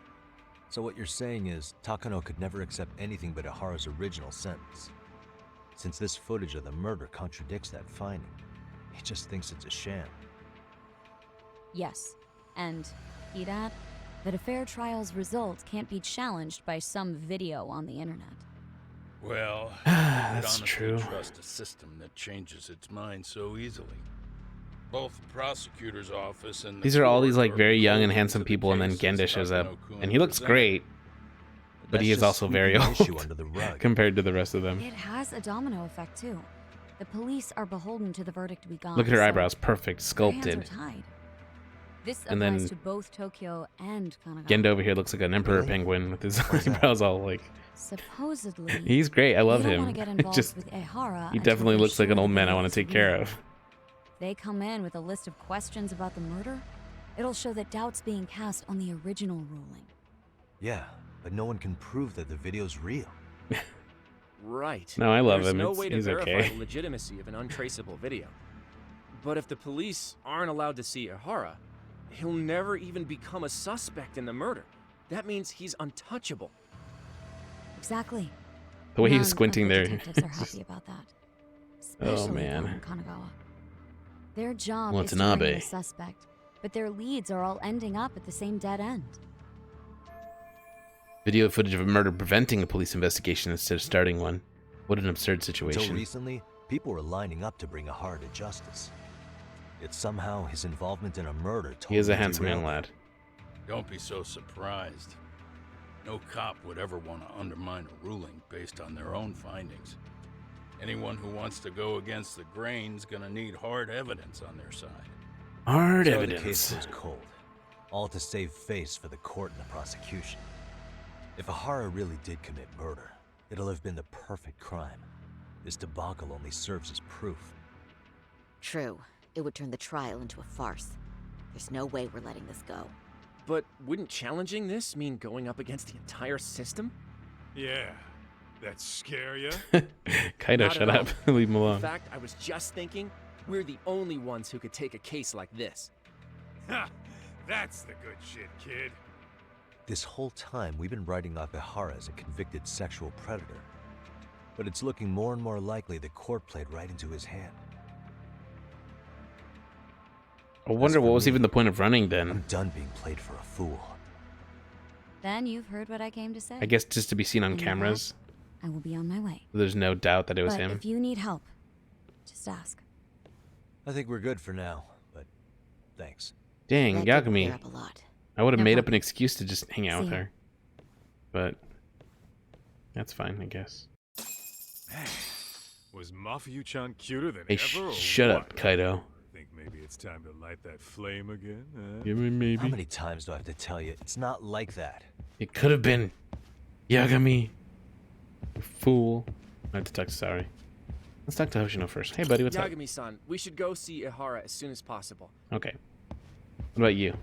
So what you're saying is, Takano could never accept anything but Ahara's original sentence. Since this footage of the murder contradicts that finding, he just thinks it's a sham. Yes, and he'd add that a fair trial's result can't be challenged by some video on the internet. Well, That's I true. trust a system that changes its mind so easily. Both the prosecutor's office and the these are all these court like very young and beholden handsome to the people, and then cases Genda shows up, Takano-kun and he looks presented. great, but he That's is just also very sweeping the issue old under the rug. compared to the rest of them. It has a domino effect, too. The police are beholden to the verdict we got. Look at her so eyebrows, perfect, their hands sculpted. are tied. This And applies then to both Tokyo and Kanagawa. Genda over here looks like an emperor Really? penguin with his Why's that? eyebrows all like. Supposedly, He's great. I love they don't him. wanna get It involved just with Ehara he until definitely they're looks like sure an old the man I video want is to take care real. of. They come in with a list of questions about the murder. It'll show that doubt's being cast on the original ruling. Yeah, but no one can prove that the video's real. Right. No, I love There's him. no It's- way to he's verify okay. the legitimacy of an untraceable video. But if the police aren't allowed to see Ehara, he'll never even become a suspect in the murder. That means he's untouchable. Exactly. The way he None was squinting of the there. detectives are happy about that. Especially man. Gon and Kanagawa. Their job is to Watanabe. bring in a suspect, but their leads are all ending up at the same dead end. Video footage of a murder preventing a police investigation instead of starting one. What an absurd Until situation. recently, people were lining up to bring Ahara to justice. Yet somehow his involvement in a murder told He is a him to handsome young rail- lad. Don't be so surprised. No cop would ever want to undermine a ruling based on their own findings. Anyone who wants to go against the grain's gonna need hard evidence on their side. Hard So evidence. the case goes cold, all to save face for the court and the prosecution. If Ahara really did commit murder, it'll have been the perfect crime. This debacle only serves as proof. True. It would turn the trial into a farce. There's no way we're letting this go. But wouldn't challenging this mean going up against the entire system? Yeah, that scare you? Kaido, Not shut at up. all. Leave him In alone. fact, I was just thinking, we're the only ones who could take a case like this. Ha! That's the good shit, kid. This whole time, we've been writing off Ehara as a convicted sexual predator. But it's looking more and more likely the court played right into his hand. I wonder As what for was me, even the point of running then. I'm done being played for a fool. Then you've heard what I came to say. I guess just to be seen on And with cameras. I will be on my way. There's no doubt that it was But him. if you need help, just ask. I think we're good for now, but thanks. Dang, That did clear Yagami. up a lot. I would have No made up problem. an excuse to just hang out with See ya. her. But that's fine, I guess. Was Mafuyu-chan cuter than Hey, ever, or shut up, what? Kaido. Think maybe it's time to light that flame again, huh? Give me maybe. How many times do I have to tell you? It's not like that. It could have been Yagami. You fool. I have to talk to Saori. Let's talk to Hoshino first. Hey, buddy, what's up? Yagami-san, we should go see Ihara as soon as possible. Okay. What about you?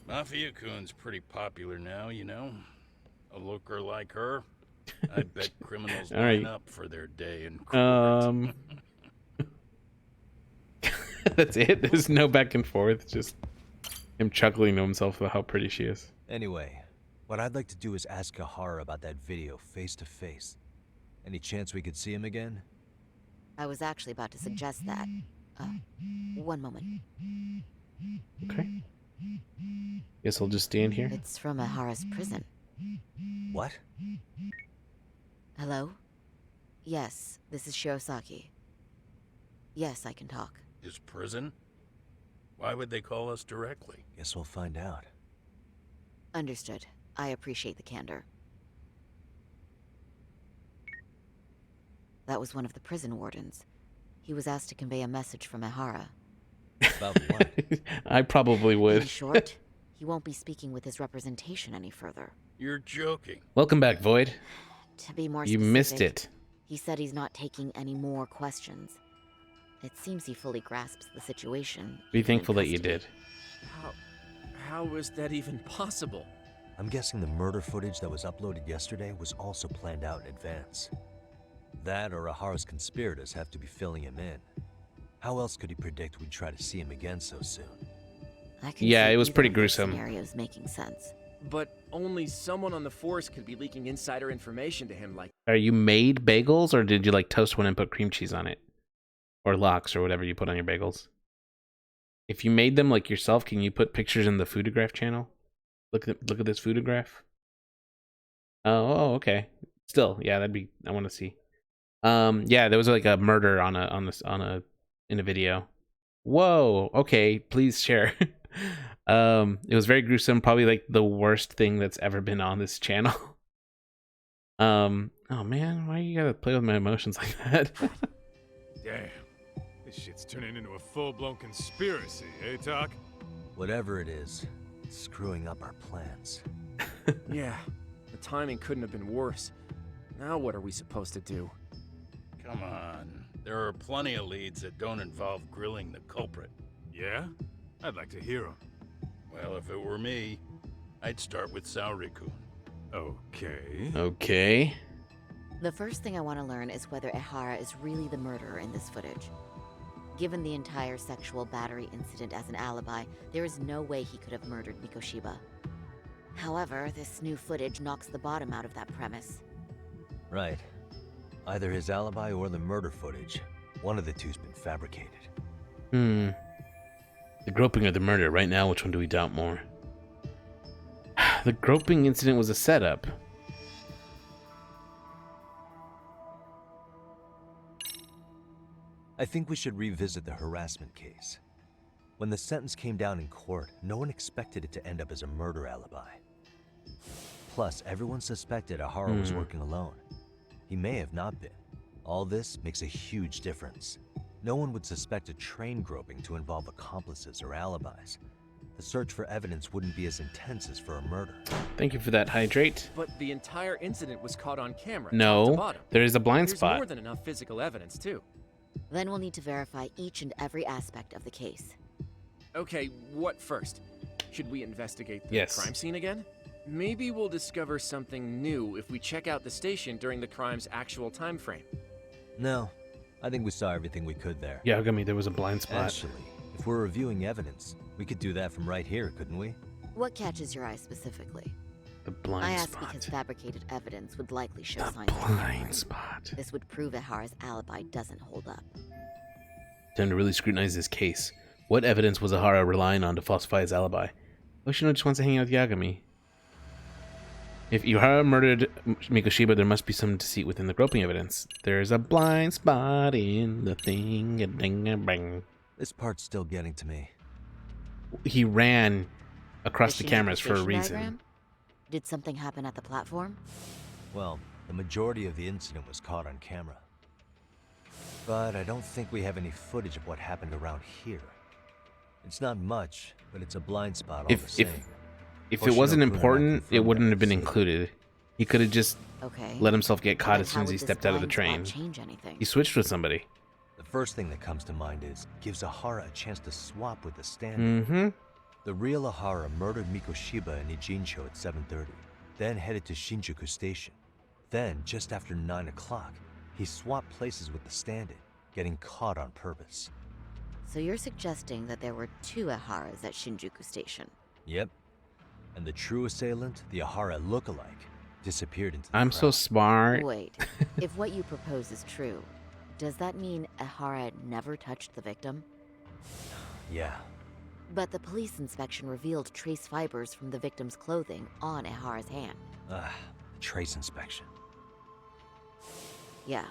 Mafia-kun's pretty popular now, you know. A looker like her, I bet criminals All right. line up for their day in court. That's it? There's no back and forth, just him chuckling to himself about how pretty she is. Anyway, what I'd like to do is ask Ihara about that video face to face. Any chance we could see him again? I was actually about to suggest that. One moment. Okay. Guess I'll just stand here. It's from Ihara's prison. What? Hello? Yes, this is Shirosaki. Yes, I can talk. His prison? Why would they call us directly? Guess we'll find out. Understood. I appreciate the candor. That was one of the prison wardens. He was asked to convey a message from Ihara. About what? I probably would. In short, he won't be speaking with his representation any further. You're joking. Welcome back, Void. To be more You specific, missed it. he said he's not taking any more questions. It seems he fully grasps the situation. Be even in thankful that you custody. did. How is that even possible? I'm guessing the murder footage that was uploaded yesterday was also planned out in advance. That or Ihara's conspirators have to be filling him in. How else could he predict we'd try to see him again so soon? I can Yeah, see it was either pretty of those gruesome. Scenarios making sense. But only someone on the force could be leaking insider information to him like... Are you made bagels, or did you like toast one and put cream cheese on it? Or lox, or whatever you put on your bagels? If you made them like yourself, can you put pictures in the Foodograph channel? Look at this Foodograph. Oh, okay. Still, yeah, that'd be. I want to see. Yeah, there was like a murder in a video. Whoa. Okay, please share. It was very gruesome. Probably like the worst thing that's ever been on this channel. Oh man, why you gotta play with my emotions like that? Damn. This shit's turning into a full-blown conspiracy, eh, Talk? Whatever it is, it's screwing up our plans. Yeah, the timing couldn't have been worse. Now what are we supposed to do? Come on. There are plenty of leads that don't involve grilling the culprit. Yeah? I'd like to hear them. Well, if it were me, I'd start with Saori-kun. Okay. Okay. The first thing I want to learn is whether Ihara is really the murderer in this footage. Given the entire sexual battery incident as an alibi, there is no way he could have murdered Mikoshiba. However, this new footage knocks the bottom out of that premise. Right. Either his alibi or the murder footage. One of the two's been fabricated. The groping or the murder? Right now, which one do we doubt more? The groping incident was a setup. I think we should revisit the harassment case. When the sentence came down in court, no one expected it to end up as a murder alibi. Plus, everyone suspected Ihara was working alone. He may have not been. All this makes a huge difference. No one would suspect a train groping to involve accomplices or alibis. The search for evidence wouldn't be as intense as for a murder. Thank you for that, Hydrate. But the entire incident was caught on camera, top to No, bottom. there is a blind There's spot. more than enough physical evidence, too. Then we'll need to verify each and every aspect of the case. Okay, what first? Should we investigate the Yes. crime scene again? Maybe we'll discover something new if we check out the station during the crime's actual time frame. No, I think we saw everything we could there. Yeah, Yagami, there was a blind spot. Actually, if we're reviewing evidence, we could do that from right here, couldn't we? What catches your eye specifically? The blind I ask spot. because fabricated evidence would likely show The signs of blind tampering. spot. This would prove Ihara's alibi doesn't hold up. Time to really scrutinize this case. What evidence was Ihara relying on to falsify his alibi? Hoshino just wants to hang out with Yagami. If Ihara murdered Mikoshiba, there must be some deceit within the groping evidence. There's a blind spot in the thing. A ding a bang. This part's still getting to me. He ran across the Shinjuku cameras for a station reason. diagram? Did something happen at the platform? Well, the majority of the incident was caught on camera. But I don't think we have any footage of what happened around here. It's not much, but it's a blind spot all the same. If it wasn't Hoshino-kun and I important, it confirmed wouldn't have been that. included. He could have just Okay. let himself get caught Then as soon how as he would this stepped out of the blind spot train. change anything? He switched with somebody. The first thing that comes to mind is gives Ahara a chance to swap with the stand-in. Mm-hmm. The real Ahara murdered Mikoshiba and Ijincho at 7:30, then headed to Shinjuku Station. Then, just after 9 o'clock, he swapped places with the stand-in, getting caught on purpose. So you're suggesting that there were two Aharas at Shinjuku Station? Yep. And the true assailant, the Ahara lookalike, disappeared into the I'm crowd. so smart. Wait, if what you propose is true, does that mean Ahara never touched the victim? Yeah. But the police inspection revealed trace fibers from the victim's clothing on Ahara's hand. Trace inspection. Yeah,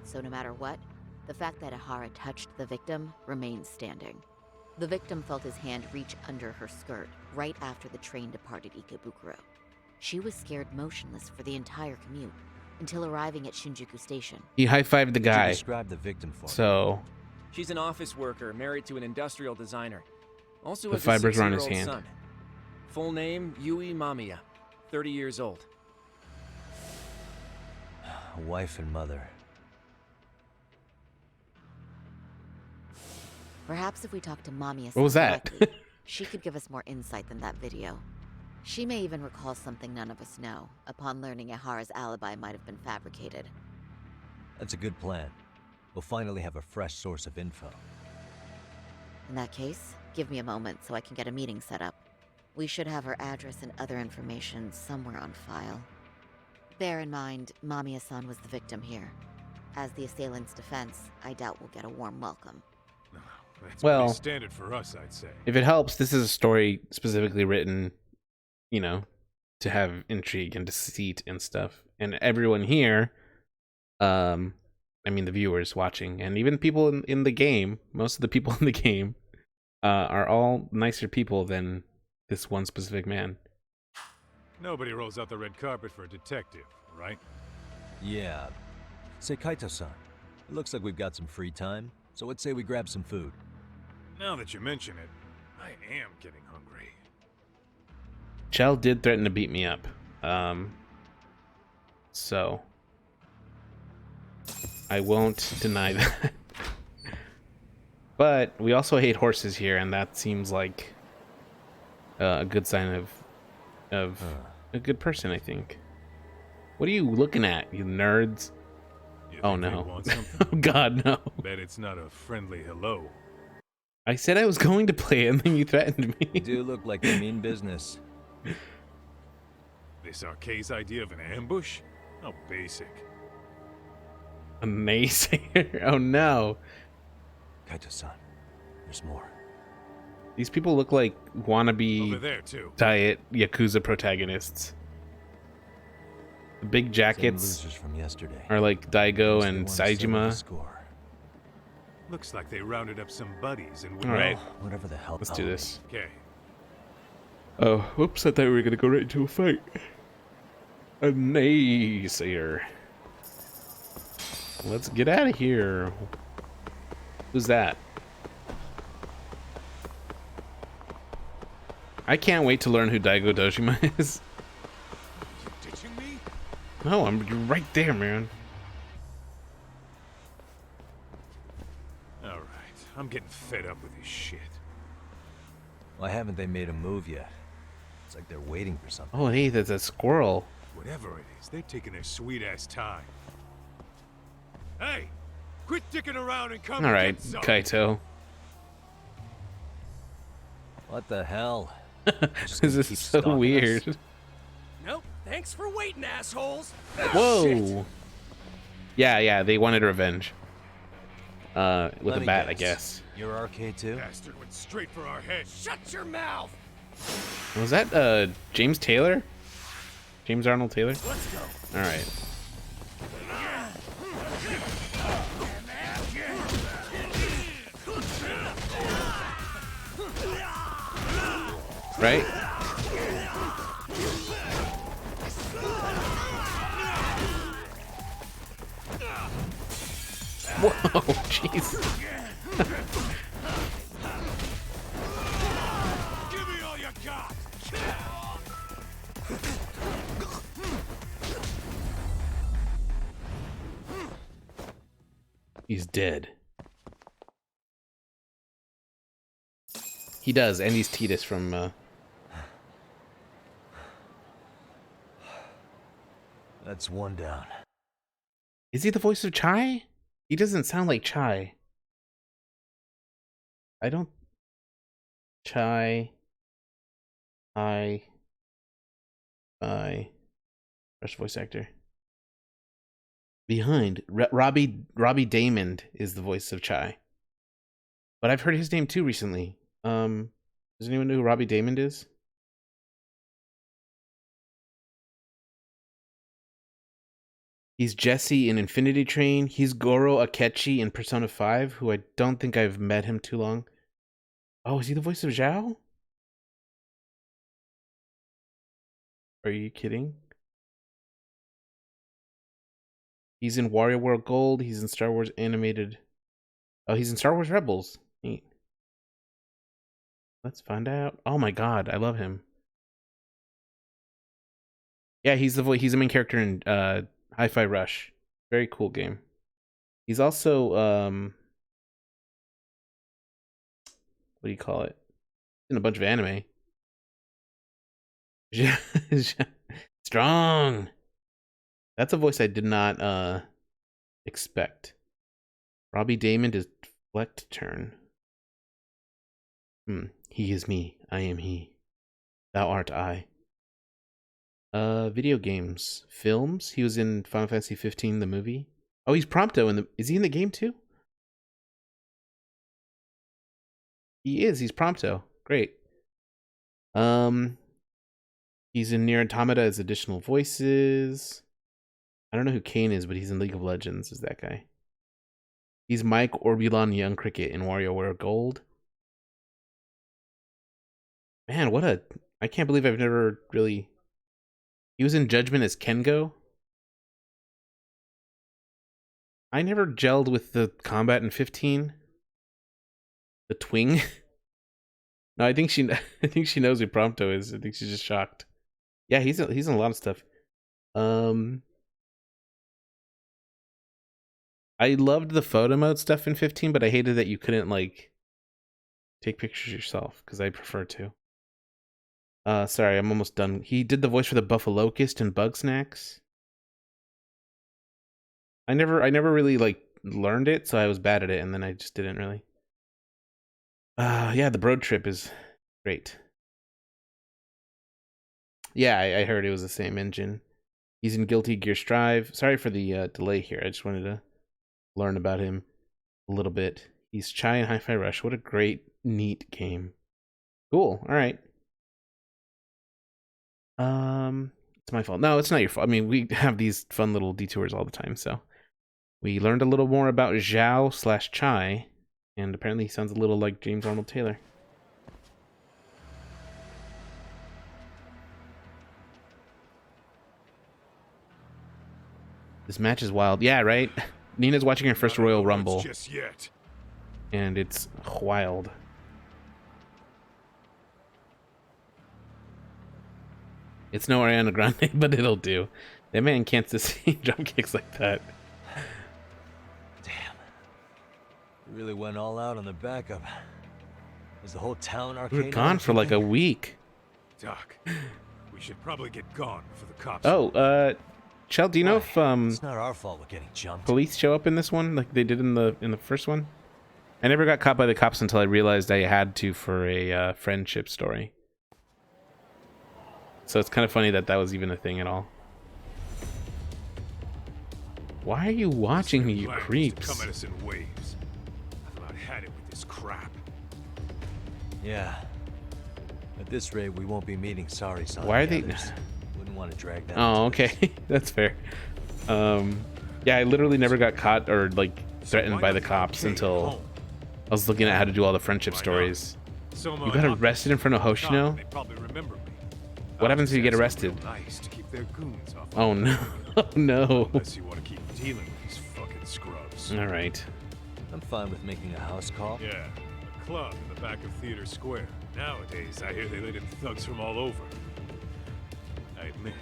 so no matter what, the fact that Ahara touched the victim remains standing. The victim felt his hand reach under her skirt right after the train departed Ikebukuro. She was scared motionless for the entire commute until arriving at Shinjuku Station. He high-fived the Could you guy. describe the victim for me? So She's an office worker married to an industrial designer. Also The has fibers a are on his 6-year-old hand. son. Full name, Yui Mamiya, 30 years old. Wife and mother. Perhaps if we talk to Mamiya What was that? directly, she could give us more insight than that video. She may even recall something none of us know, upon learning Ahara's alibi might have been fabricated. That's a good plan. We'll finally have a fresh source of info. In that case, give me a moment so I can get a meeting set up. We should have her address and other information somewhere on file. Bear in mind, Mamiya-san was the victim here. As the assailant's defense, I doubt we'll get a warm welcome. That's Well, pretty standard for us, I'd say. if it helps, this is a story specifically written, you know, to have intrigue and deceit and stuff. And everyone here, I mean the viewers watching, and even people in the game, most of the people in the game, are all nicer people than this one specific man. Nobody rolls out the red carpet for a detective, right? Yeah. Say, Kaito-san, it looks like we've got some free time, so let's say we grab some food. Now that you mention it, I am getting hungry. Chell did threaten to beat me up. So I won't deny that. But we also hate horses here, and that seems like a good sign of a good person, I think. What are you looking at, you nerds? You Oh think they no. want something? Oh god, no. Bet it's not a friendly hello. I said I was going to play and then you threatened You me. do look like they mean business. This Arcade's idea of an ambush? How basic. A naysayer. Oh no. Kaito-san, there's more. These people look like Over wannabe there, too. diet Yakuza protagonists. The big Same jackets losers from yesterday. are like Daigo Guess they and wanna settle the Saejima. score. Looks like they rounded up some buddies and... All right, Whatever the hell. let's do this. Okay. Oh, whoops, I thought we were gonna go right into a fight. A naysayer. Let's get out of here. Who's that? I can't wait to learn who Daigo Dojima is. You ditching me? No, you're right there, man. All right. I'm getting fed up with this shit. Why haven't they made a move yet? It's like they're waiting for something. Oh, hey, there's a squirrel. Whatever it is, they're taking their sweet-ass time. Hey! Quit dicking around and come All and right, get some. Kaito. What the hell? This is so weird. Nope. Thanks for waiting, assholes. Whoa. Yeah, they wanted revenge. With Let a me bat, I guess. You're Arcade too? Bastard went straight for our head. Shut your mouth. Was that James Taylor? James Arnold Taylor? Let's go. Alright. Right? Whoa, jeez. Give me all you got. He's dead. He does, and he's Titus from, That's one down. Is he the voice of Chai? He doesn't sound like Chai. I don't... Chai... Fresh voice actor. Behind. Robbie Damond is the voice of Chai. But I've heard his name too recently. Does anyone know who Robbie Damond is? He's Jesse in Infinity Train. He's Goro Akechi in Persona 5, who I don't think I've met him too long. Oh, is he the voice of Zhao? Are you kidding? He's in Wario World Gold. He's in Star Wars Animated. Oh, he's in Star Wars Rebels. Neat. Let's find out. Oh my god, I love him. Yeah, he's the voice. He's the main character in Hi-Fi Rush. Very cool game. He's also what do you call it? In a bunch of anime. Strong. That's a voice I did not expect. Robbie Damond is Flecturn. He is me. I am he. Thou art I. Video games. Films. He was in Final Fantasy 15, the movie. Oh, he's Prompto in the... Is he in the game too? He is. He's Prompto. Great. He's in Nier Automata as additional voices. I don't know who Kane is, but he's in League of Legends as that guy. He's Mike Orbulon Young Cricket in WarioWare Gold. Man, what a... I can't believe I've never really... He was in Judgment as Kengo. I never gelled with the combat in 15. The twing. No, I think she knows who Prompto is. I think she's just shocked. Yeah, he's in a lot of stuff. I loved the photo mode stuff in 15, but I hated that you couldn't like take pictures yourself because I prefer to. Sorry, I'm almost done. He did the voice for the Buffalocust and Bug Snacks. I never really like learned it, so I was bad at it, and then I just didn't really. Yeah, the Broad Trip is great. Yeah, I heard it was the same engine. He's in Guilty Gear Strive. Sorry for the delay here. I just wanted to learn about him a little bit. He's Chai in Hi-Fi Rush. What a great, neat game. Cool. All right. It's my fault. No, it's not your fault. I mean, we have these fun little detours all the time, so we learned a little more about Zhao / Chai, and apparently he sounds a little like James Arnold Taylor. This match is wild. Yeah, right? Nina's watching her first Royal Rumble. Just yet. And it's wild. It's no Ariana Grande, but it'll do. That man can't sustain drop kicks like that. Damn. You really went all out on the backup. Was the whole town arcade? We were gone for like a week. Doc, we should probably get gone before the cops. Oh, Chell, do you know if It's not our fault we're getting jumped. police show up in this one like they did in the first one? I never got caught by the cops until I realized I had to for a friendship story. So it's kind of funny that that was even a thing at all. Why are you watching me, you creeps? Come at us in waves. I've about had it with this crap. Yeah. At this rate, we won't be meeting sorry signs. Why are they? Wouldn't want want to drag them. Oh, okay. That's fair. Yeah, I literally never got caught or like threatened by the cops until I was looking at how to do all the friendship stories. You got arrested in front of Hoshino? What happens if you get arrested? Oh no. Oh no. Unless you want to keep dealing with these fucking scrubs. All right. I'm fine with making a house call. Yeah, a club in the back of Theater Square. Nowadays, I hear they let in thugs from all over. I admit,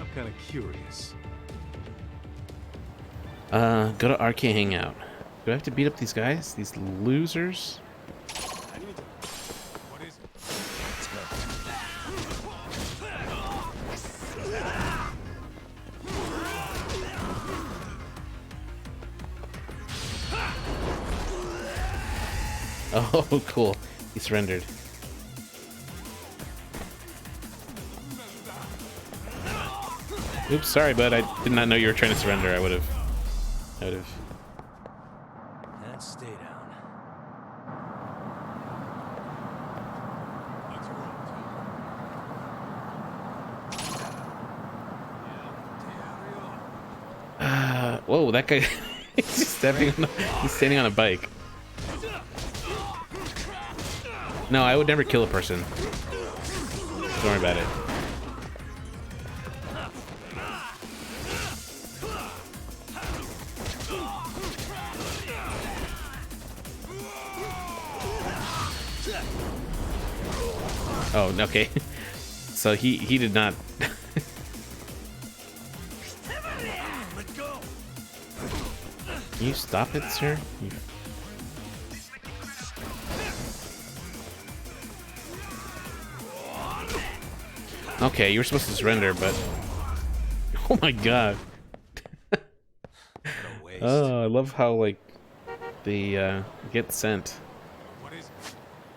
I'm kind of curious. Go to Arcade Hangout. Do I have to beat up these guys? These losers? What is it? Oh, cool. He surrendered. Oops, sorry, bud. I did not know you were trying to surrender. I would have. And stay down. Whoa, that guy. He's just stepping on he's standing on a bike. No, I would never kill a person. Don't worry about it. Oh, okay. So he did not. Can you stop it, sir? Okay, you were supposed to surrender, but oh my god. Oh, I love how like they get sent.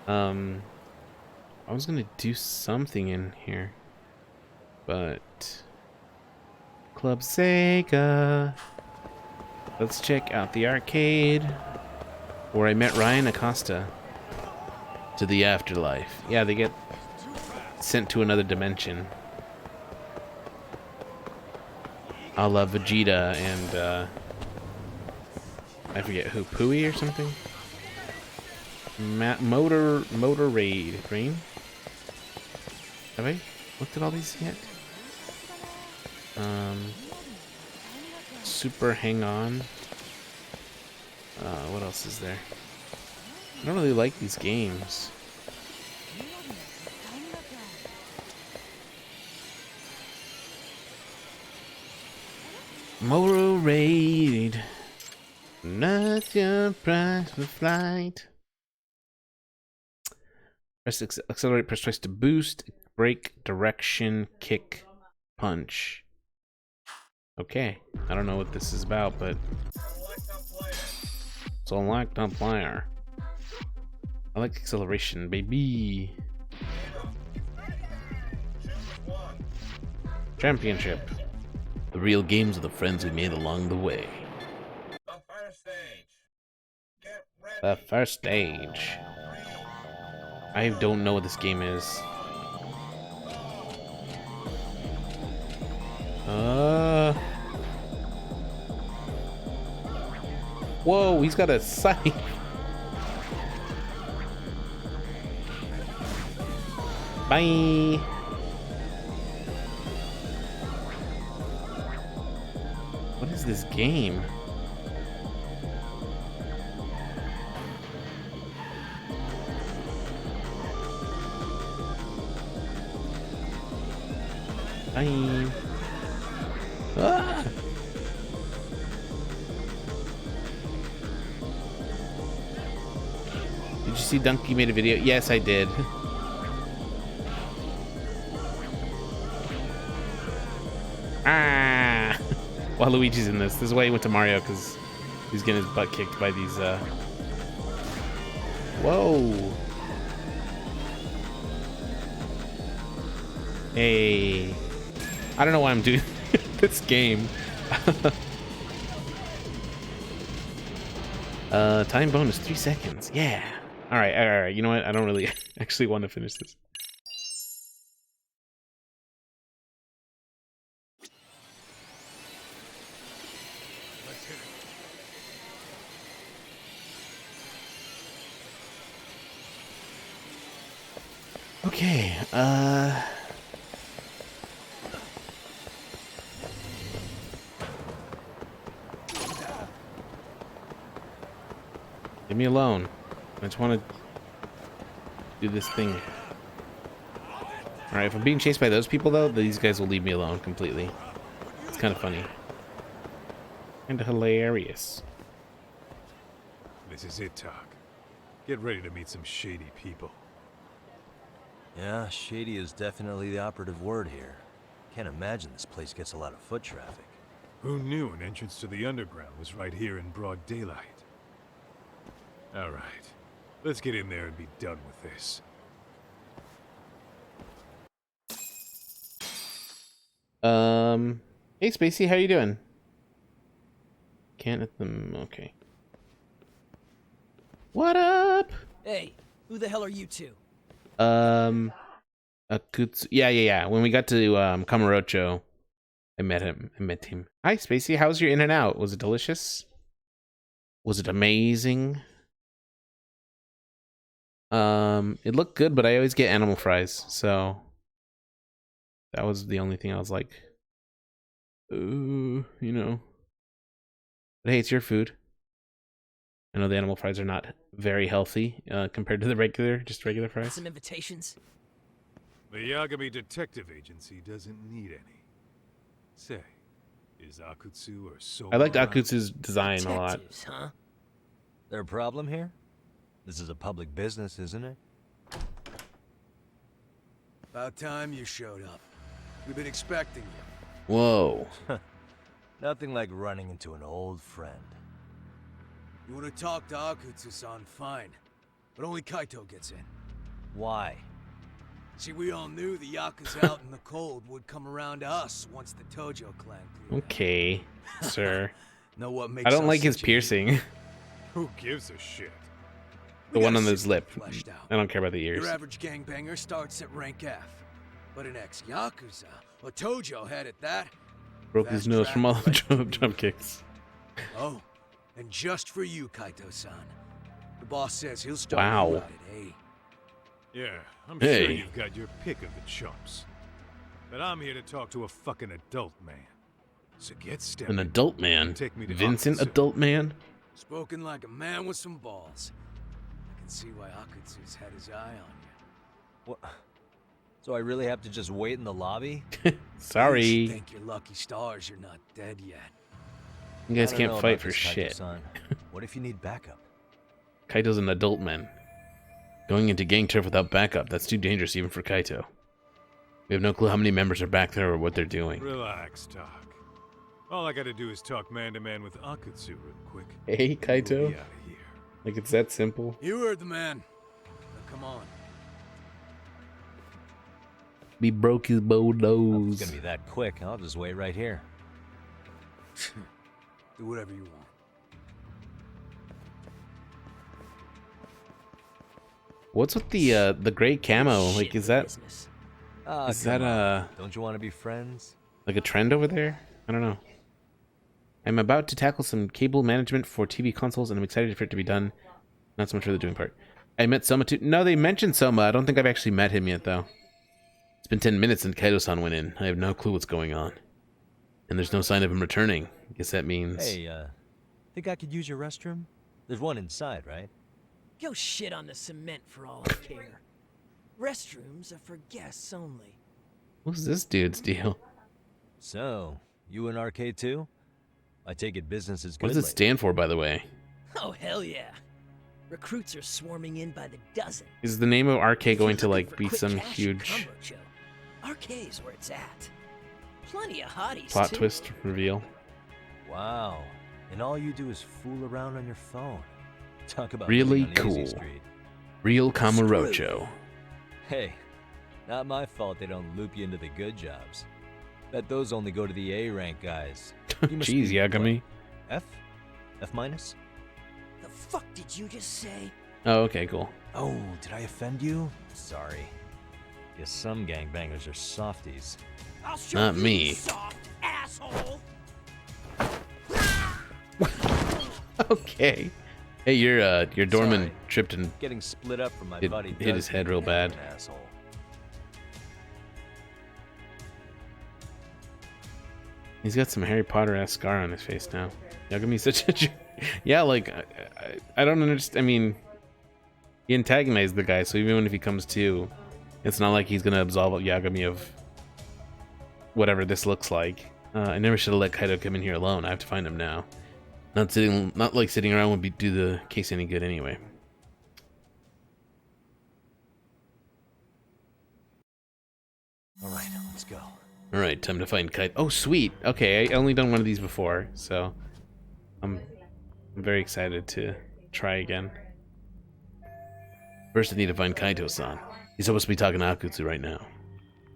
I was gonna do something in here, but Club Sega. Let's check out the arcade where I met Ryan Acosta. To the afterlife. Yeah, they get sent to another dimension. A la Vegeta and I forget who, Pooey or something. Motor Raid, Rain. Have I looked at all these yet? Super Hang On. What else is there? I don't really like these games. Motor Raid. Not your price for flight. Press accelerate, press twice to boost, brake, direction, kick, punch. Okay, I don't know what this is about, but it's a locked up player. I like acceleration, baby. Championship. The real games of the friends we made along the way. The first stage. I don't know what this game is. Whoa, he's got a scythe. Bye. What is this game? Bye. Ah! Did you see Donkey made a video? Yes, I did. Ah! While Luigi's in this is why he went to Mario, because he's getting his butt kicked by these. Whoa! Hey, I don't know why I'm doing this game. Time bonus 3 seconds. Yeah. All right. You know what? I don't really actually want to finish this. Okay, leave me alone. I just want to do this thing. Alright, if I'm being chased by those people, though, these guys will leave me alone completely. It's kind of funny. And hilarious. This is it, Talk. Get ready to meet some shady people. Yeah, shady is definitely the operative word here. Can't imagine this place gets a lot of foot traffic. Who knew an entrance to the underground was right here in broad daylight? All right, let's get in there and be done with this. Hey Spacey, how you doing? Can't at them. Okay. What up? Hey, who the hell are you two? Akutsu. Yeah. When we got to Kamurocho, I met him. Hi Spacey, how's your in and out? Was it delicious? Was it amazing? It looked good, but I always get animal fries, so that was the only thing I was like, ooh, you know. But hey, it's your food. I know the animal fries are not very healthy compared to the regular fries. Some invitations? The Yagami Detective Agency doesn't need any. Say, is Akutsu or Soma? I liked Akutsu's design a lot. Detectives, huh? There a problem here? This is a public business, isn't it? About time you showed up. We've been expecting you. Whoa. Nothing like running into an old friend. You want to talk to Akutsu-san, fine. But only Kaito gets in. Why? See, we all knew the Yakuza out in the cold would come around to us once the Tojo clan cleared out. Okay, sir. Know what makes I don't us like his such a piercing. Who gives a shit? The We one got on a his system lip. fleshed out. I don't care about the ears. Your average gangbanger starts at rank F. But an ex-Yakuza, or Tojo head at that. Broke his fast nose track from all the right to jump kicks. Oh, and just for you, Kaito-san. The boss says he'll start Wow. you out at A. Yeah, I'm Hey. sure you've got your pick of the chumps. But I'm here to talk to a fucking adult man. So get stepping. An adult man. Take me to Vincent, Akutsu. adult man. Spoken like a man with some balls. I can see why Akutsu's had his eye on you. What? So I really have to just wait in the lobby? Sorry. You think your lucky stars you're not dead yet. You guys I don't can't know fight about for this, shit. Kaito-san. What if you need backup? Kaito's an adult man. Going into gang turf without backup, that's too dangerous even for Kaito. We have no clue how many members are back there or what they're doing. Relax, Doc. All I gotta do is talk man-to-man with Akutsu real quick. Hey, We'll Kaito. be outta here. Like, it's that simple. You heard the man. Now come on. Be broke his If it's nose. gonna be that quick, I'll just wait right here. Do whatever you want. What's with the gray camo? Like, Shit is that business. Ah, is come that on. Don't you want to be friends? like a trend over there? I don't know. I'm about to tackle some cable management for TV consoles, and I'm excited for it to be done. Not so much for the doing part. I met Soma too. No, they mentioned Soma. I don't think I've actually met him yet, though. It's been 10 minutes since Kaito-san went in. I have no clue what's going on. And there's no sign of him returning. I guess that means... Hey, think I could use your restroom? There's one inside, right? Go shit on the cement for all I care. Restrooms are for guests only. What's this dude's deal? So, you in arcade too? I take it business is good What does it lately. stand for, by the way? Oh, hell yeah. Recruits are swarming in by the dozen. Is the name of RK If you're going to, looking like, for be quick some cash in huge Kamurocho, Arcade's where it's at. Plenty of hotties, plot too. twist reveal? Wow. And all you do is fool around on your phone. Talk about Really living on Easy cool. Street. Real Kamurocho. Hey, not my fault they don't loop you into the good jobs. Bet those only go to the A rank guys. You must Jeez, be, Yagami. what, F? F minus? The fuck did you just say? Oh, okay, cool. Oh, did I offend you? Sorry. Guess some gangbangers are softies. I'll show Not you, me. soft asshole. Okay. Hey, your doorman Sorry. tripped and Getting split up from my It buddy hit his does head make real me an bad. asshole. He's got some Harry Potter-esque scar on his face now. Yagami's such a jerk. Yeah, like, I don't understand. I mean, he antagonized the guy, so even if he comes to, it's not like he's gonna absolve Yagami of whatever this looks like. I never should have let Kaido come in here alone. I have to find him now. Not like sitting around would do the case any good anyway. All right, let's go. All right, time to find Kaido. Oh, sweet. Okay, I only done one of these before, so I'm very excited to try again. First, I need to find Kaito-san. He's supposed to be talking to Akutsu right now.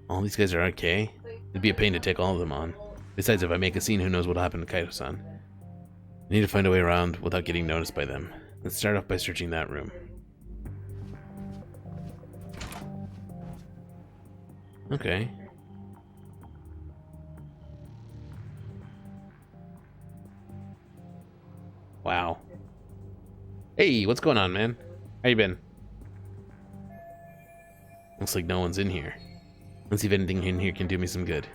All these guys are okay. It'd be a pain to take all of them on. Besides, if I make a scene, who knows what'll happen to Kaito-san. I need to find a way around without getting noticed by them. Let's start off by searching that room. Okay. Wow. Hey, what's going on, man? How you been? Looks like no one's in here. Let's see if anything in here can do me some good.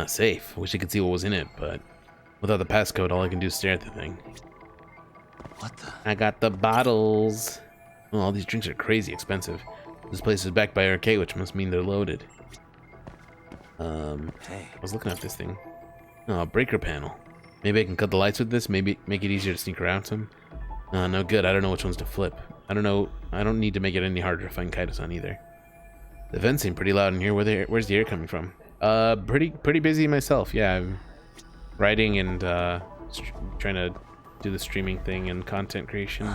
Safe. Wish I could see what was in it, but without the passcode, all I can do is stare at the thing. What the? I got the bottles. Oh, all these drinks are crazy expensive. This place is backed by RK, which must mean they're loaded. Hey. I was looking at this thing. Oh, a breaker panel. Maybe I can cut the lights with this, maybe make it easier to sneak around some. No good, I don't know which ones to flip. I don't know, I don't need to make it any harder to find Kaito-san either. The vents seem pretty loud in here. Where's the air coming from? Pretty busy myself, yeah. I'm writing and trying to do the streaming thing and content creation.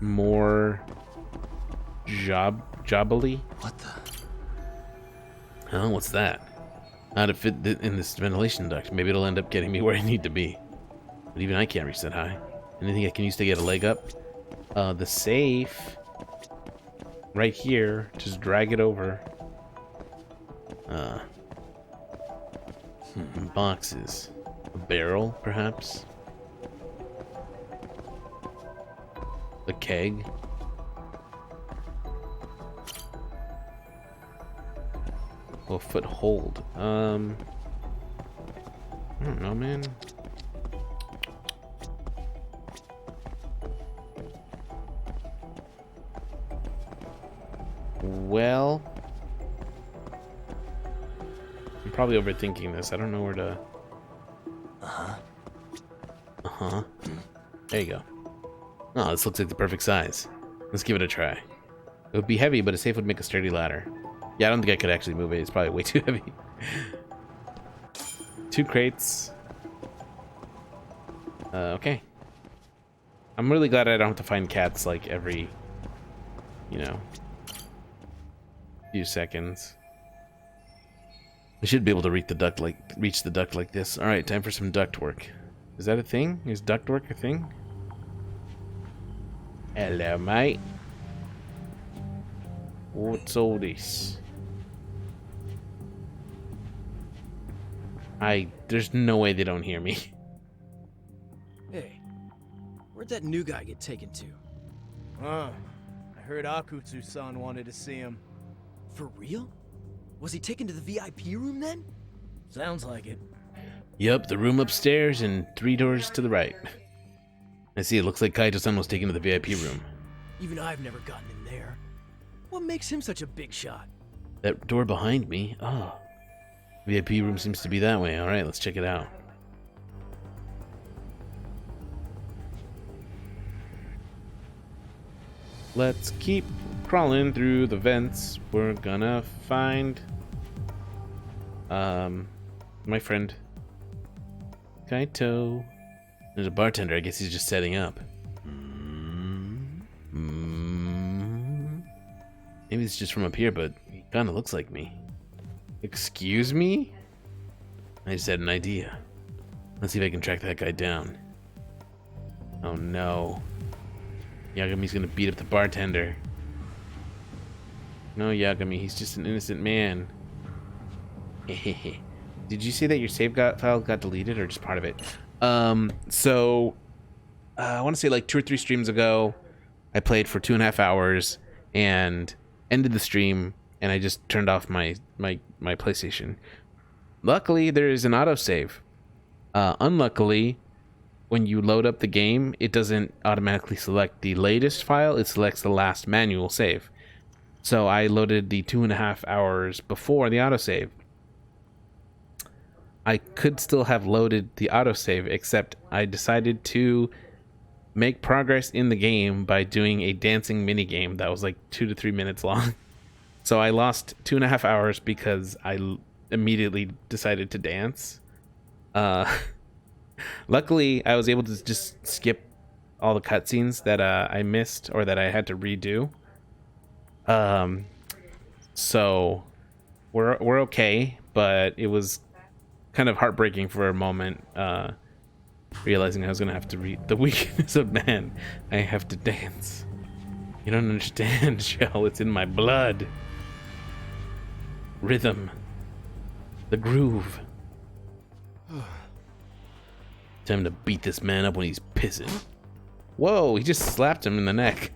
More jobbily. What the? Oh, what's that? How to fit in this ventilation duct. Maybe it'll end up getting me where I need to be. But even I can't reach that high. Anything I can use to get a leg up? The safe. Right here. Just drag it over. Boxes. A barrel, perhaps? A keg. 12-foot hold. I don't know, man. Well, I'm probably overthinking this. I don't know where to. There you go. Oh, this looks like the perfect size. Let's give it a try. It would be heavy, but a safe would make a sturdy ladder. Yeah, I don't think I could actually move it. It's probably way too heavy. 2 crates. Okay. I'm really glad I don't have to find cats like every, few seconds. I should be able to reach the duct like this. All right, time for some duct work. Is that a thing? Is duct work a thing? Hello, mate. What's all this? There's no way they don't hear me. Hey, where'd that new guy get taken to? I heard Akutsu-san wanted to see him. For real? Was he taken to the VIP room then? Sounds like it. Yup, the room upstairs and 3 doors to the right. I see, it looks like Kaito-san was taken to the VIP room. Even I've never gotten in there. What makes him such a big shot? That door behind me? Oh. VIP room seems to be that way. Alright, let's check it out. Let's keep crawling through the vents. We're gonna find my friend Kaito. There's a bartender. I guess he's just setting up. Maybe it's just from up here, but he kind of looks like me. Excuse me? I just had an idea. Let's see if I can track that guy down. Oh no. Yagami's gonna beat up the bartender. No, Yagami, he's just an innocent man. Did you say that your save file got deleted, or just part of it? I want to say like 2 or 3 streams ago, I played for 2.5 hours and ended the stream and I just turned off my PlayStation. Luckily, there is an autosave. Unluckily, when you load up the game, it doesn't automatically select the latest file, it selects the last manual save. So I loaded the 2.5 hours before the autosave. I could still have loaded the autosave, except I decided to make progress in the game by doing a dancing minigame that was like 2 to 3 minutes long. So I lost 2.5 hours because I immediately decided to dance. Luckily, I was able to just skip all the cutscenes that I missed or that I had to redo. So we're okay, but it was kind of heartbreaking for a moment, realizing I was gonna have to read the weakness of man. I have to dance. You don't understand, Shell. It's in my blood. Rhythm. The groove. Time to beat this man up when he's pissing. Whoa, he just slapped him in the neck.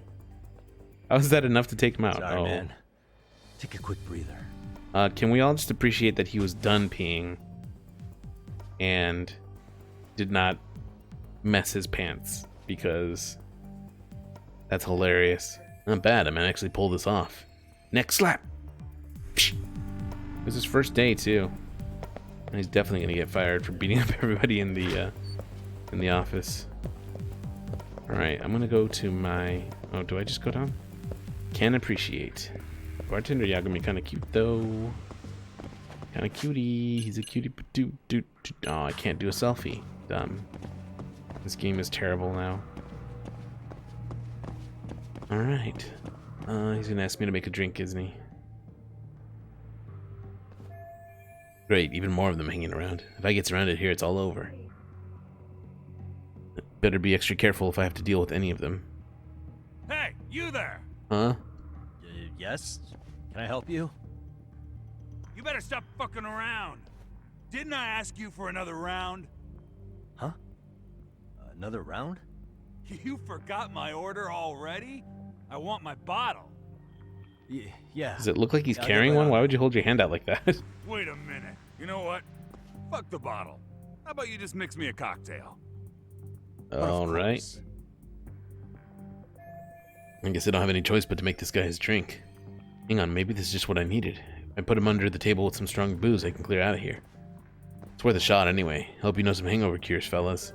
How is that enough to take him out? Sorry, man. Take a quick breather. Can we all just appreciate that he was done peeing and did not mess his pants? Because that's hilarious. Not bad. I might actually pull this off. Next slap. It was his first day too, and he's definitely gonna get fired for beating up everybody in the office. All right, I'm gonna go to my. Oh, do I just go down? Can appreciate. Bartender Yagami kind of cute though. Kind of cutie. He's a cutie. Oh, I can't do a selfie. Dumb. This game is terrible now. All right. He's gonna ask me to make a drink, isn't he? Great, even more of them hanging around. If I get surrounded here, it's all over. Better be extra careful if I have to deal with any of them. Hey, you there! Huh? Yes? Can I help you? You better stop fucking around. Didn't I ask you for another round? Huh? Another round? You forgot my order already? I want my bottle. Yeah. Does it look like he's carrying one? Why would you hold your hand out like that? Wait a minute. You know what? Fuck the bottle. How about you just mix me a cocktail? All right. I guess I don't have any choice but to make this guy his drink. Hang on, maybe this is just what I needed. I put him under the table with some strong booze, I can clear out of here. It's worth a shot anyway. Hope you know some hangover cures, fellas.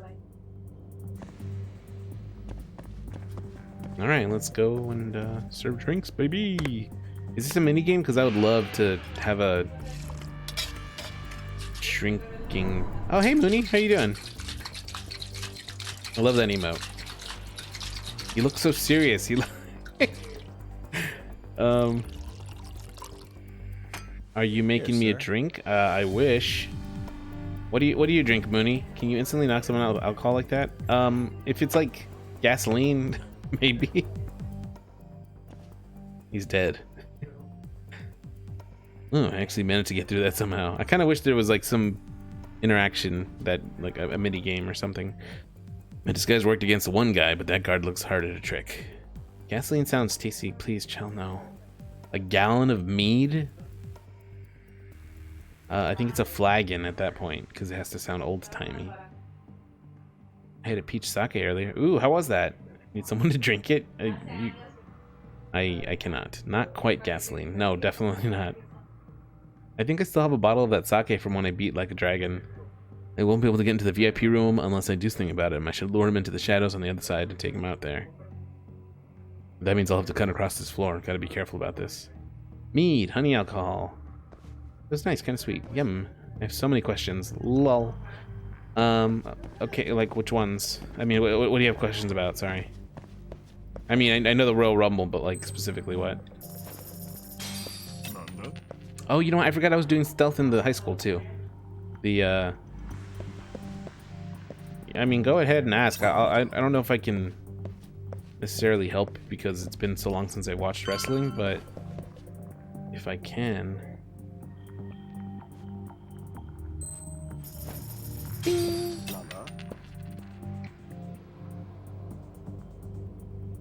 Alright, let's go and serve drinks, baby! Is this a minigame? Because I would love to have a shrinking... Oh, hey Mooney, how you doing? I love that emote. He looks so serious. He Are you making me a drink? I wish. What do you drink, Mooney? Can you instantly knock someone out with alcohol like that? If it's like gasoline, maybe. He's dead. Oh, I actually managed to get through that somehow. I kind of wish there was like some interaction, that like a mini game or something. My disguise worked against the one guy, but that guard looks harder to trick. Gasoline sounds tasty. Please, Chell, no. A gallon of mead? I think it's a flagon at that point, because it has to sound old-timey. I had a peach sake earlier. Ooh, how was that? Need someone to drink it? I cannot. Not quite gasoline. No, definitely not. I think I still have a bottle of that sake from when I beat like a dragon. I won't be able to get into the VIP room unless I do something about him. I should lure him into the shadows on the other side and take him out there. That means I'll have to cut across this floor. Gotta be careful about this. Mead, honey alcohol. That's nice, kind of sweet. Yum. I have so many questions. Lol. Okay, like which ones? I mean, what do you have questions about? Sorry. I mean, I know the Royal Rumble, but like specifically what? Oh, you know what? I forgot I was doing stealth in the high school too. The I mean, go ahead and ask. I don't know if I can necessarily help because it's been so long since I watched wrestling, but if I can.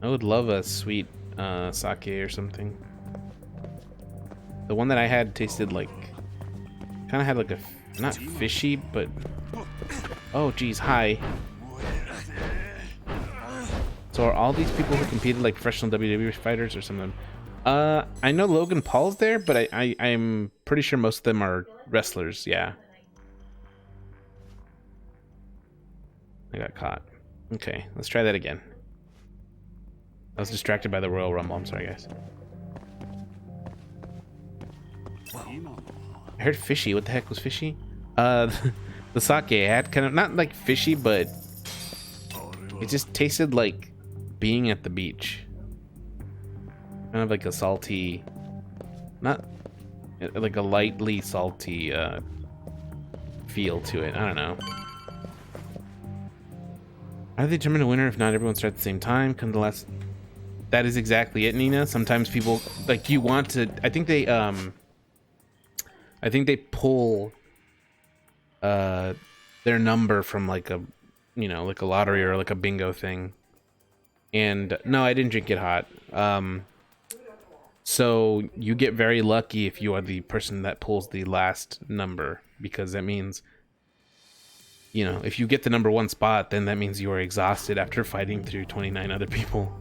I would love a sweet sake or something. The one that I had tasted like, kind of had like a, not fishy, but, oh geez, hi. So are all these people who competed like professional WWE fighters or some of them? I know Logan Paul's there, but I'm pretty sure most of them are wrestlers, yeah. I got caught. Okay, let's try that again. I was distracted by the Royal Rumble, I'm sorry guys. I heard fishy. What the heck was fishy? The sake I had kind of not like fishy, but it just tasted like being at the beach. Kind of like a salty, not like a lightly salty feel to it. I don't know. How do they determine a winner if not everyone starts at the same time? Come to the last. That is exactly it, Nina. Sometimes people like you want to. I think they pull their number from like a, you know, like a lottery or like a bingo thing. And no, I didn't drink it hot. So you get very lucky if you are the person that pulls the last number, because that means, you know, if you get the number 1 spot, then that means you are exhausted after fighting through 29 other people.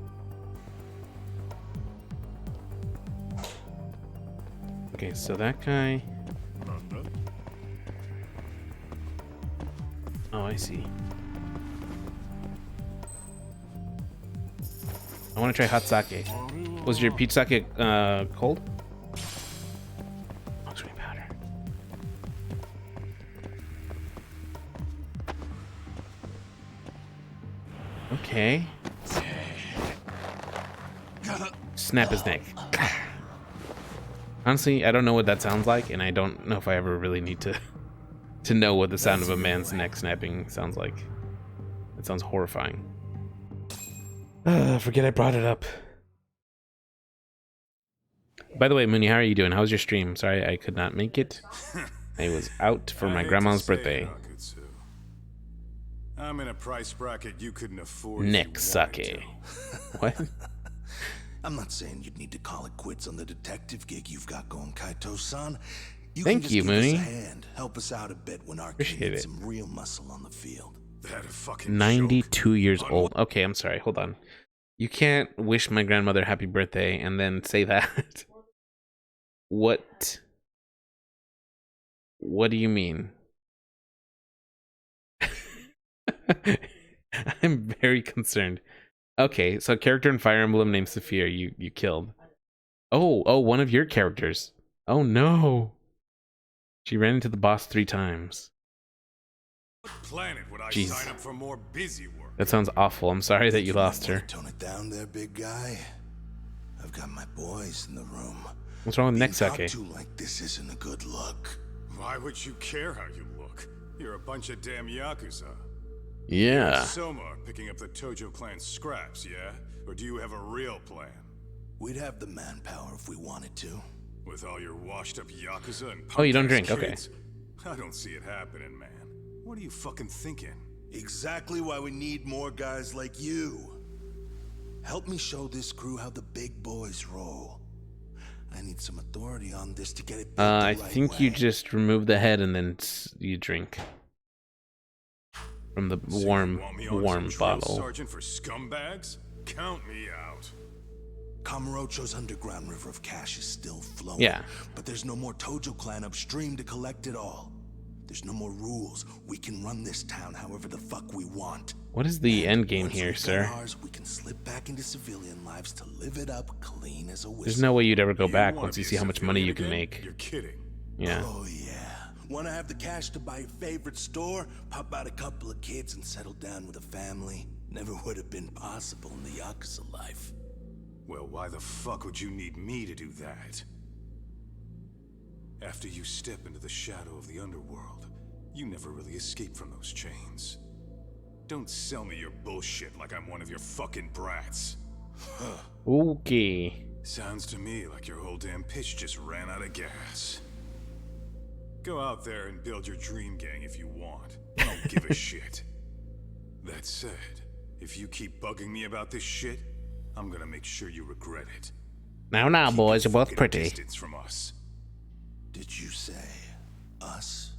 Okay, so that guy. Oh, I see. I want to try hot sake. Was your peach sake cold? Oh, sweet powder. Okay. Snap his neck. Honestly, I don't know what that sounds like, and I don't know if I ever really need to know what the sound of a man's neck snapping sounds like. It sounds horrifying. Forget I brought it up. By the way, Mooney, how are you doing? How was your stream? Sorry I could not make it. I was out for my grandma's birthday. I'm in a price bracket you couldn't afford. Neck sake. What? I'm not saying you'd need to call it quits on the detective gig you've got going, Kaito-san. Thank you, Mooney. Give us a hand, help us out a bit when our kid needs some real muscle on the field. That a fucking 92 years old. Okay, I'm sorry. Hold on. You can't wish my grandmother happy birthday and then say that. What do you mean? I'm very concerned. Okay, so character in Fire Emblem named Saphir you killed. Oh, one of your characters. Oh no. She ran into the boss 3 times. What planet would I Jeez. sign up for more busy work? That sounds awful. I'm sorry that you lost her. Tone it down there, big guy. I've got my boys in the room. What's wrong with neck sake? Talked to like this isn't a good look. Why would you care how you look? You're a bunch of damn Yakuza. Yeah. Soma are picking up the Tojo clan scraps, yeah? Or do you have a real plan? We'd have the manpower if we wanted to. With all your washed up Yakuza and Oh, you don't punk-ass drink, okay. kids? I don't see it happening, man. What are you fucking thinking? Exactly why we need more guys like you. Help me show this crew how the big boys roll. I need some authority on this to get it built I the right think way. you just remove the head and then you drink from the So you warm want me on some drill bottle. sergeant for scumbags? Count me out. Kamurocho's underground river of cash is still flowing. Yeah. But there's no more Tojo clan upstream to collect it all. There's no more rules. We can run this town however the fuck we want. What is the end game Once here, we've sir? got ours, we can slip back into civilian lives to live it up clean as a whistle. There's no way you'd ever go back wanna once be you a see how much money civilian you can again? make. You're kidding. Yeah. Oh yeah. Wanna have the cash to buy your favorite store, pop out a couple of kids and settle down with a family? Never would have been possible in the Yakuza life. Well, why the fuck would you need me to do that? After you step into the shadow of the underworld, you never really escape from those chains. Don't sell me your bullshit like I'm one of your fucking brats. Okay. Sounds to me like your whole damn pitch just ran out of gas. Go out there and build your dream gang if you want. I don't give a shit. That said, if you keep bugging me about this shit, I'm gonna make sure you regret it. Now, Keep boys, your you're both fucking pretty. distance from us. Did you say us?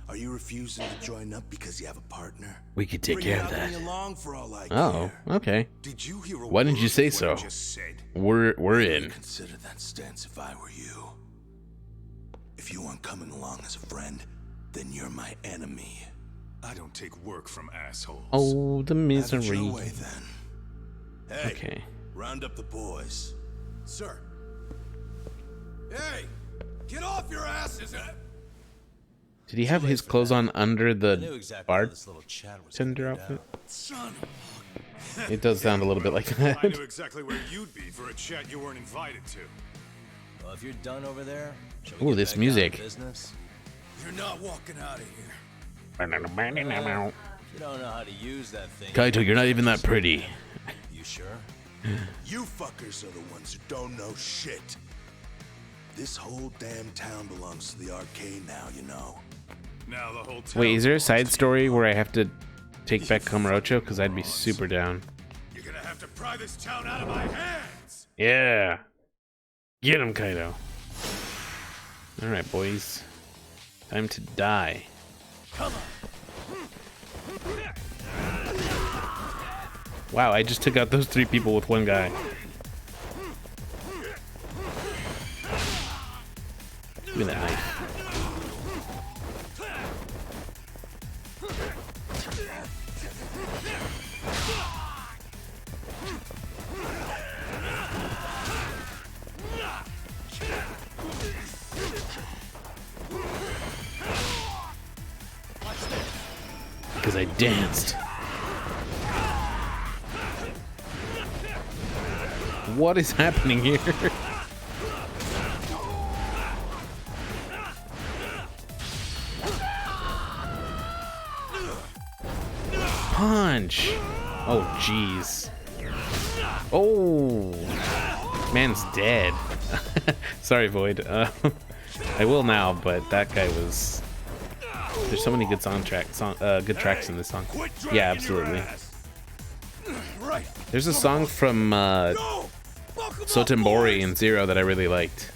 Are you refusing to join up because you have a partner? We could take care of that. Along for all I Oh, care. okay. Did you hear a Why didn't you word say of what so? I just said? We're I in. would consider that stance if I were you. If you aren't coming along as a friend, then you're my enemy. I don't take work from assholes. Oh, the Have it misery. your way, then. Hey, Okay. round up the boys. Sir. Hey, get off your asses! Did he have his clothes on under I knew the exactly how bar this little chat was tender gonna go outfit? down. Son of It does sound a little bit like that. I knew exactly where you'd be for a chat you weren't invited to. Well, if you're done over there, shall we Ooh, get this back down to music. business? You're not walking out of here. If you don't know how to use that thing. Kaito, you're not even that pretty. You sure? You fuckers are the ones who don't know shit. This whole damn town belongs to the arcade now, you know. Now the whole town Wait, is there a side belongs to story you. where I have to take back Kamurocho? Because I'd be super down. You're gonna have to pry this town out of my hands. Yeah. Get him, Kaito. Alright, boys. Time to die. Wow, I just took out those 3 people with 1 guy. Give me that knife. Because I danced. What is happening here? Punch! Oh, jeez. Oh! Man's dead. Sorry, Void. I will now, but that guy was... There's so many good good tracks in this song. Yeah, absolutely. There's a song from Sotenbori and Zero that I really liked.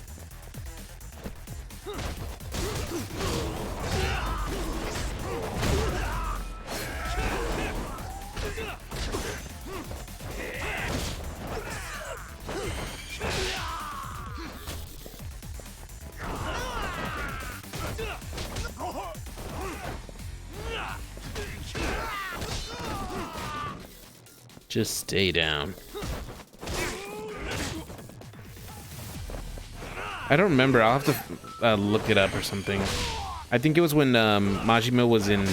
Just stay down. I don't remember. I'll have to look it up or something. I think it was when Majima was in...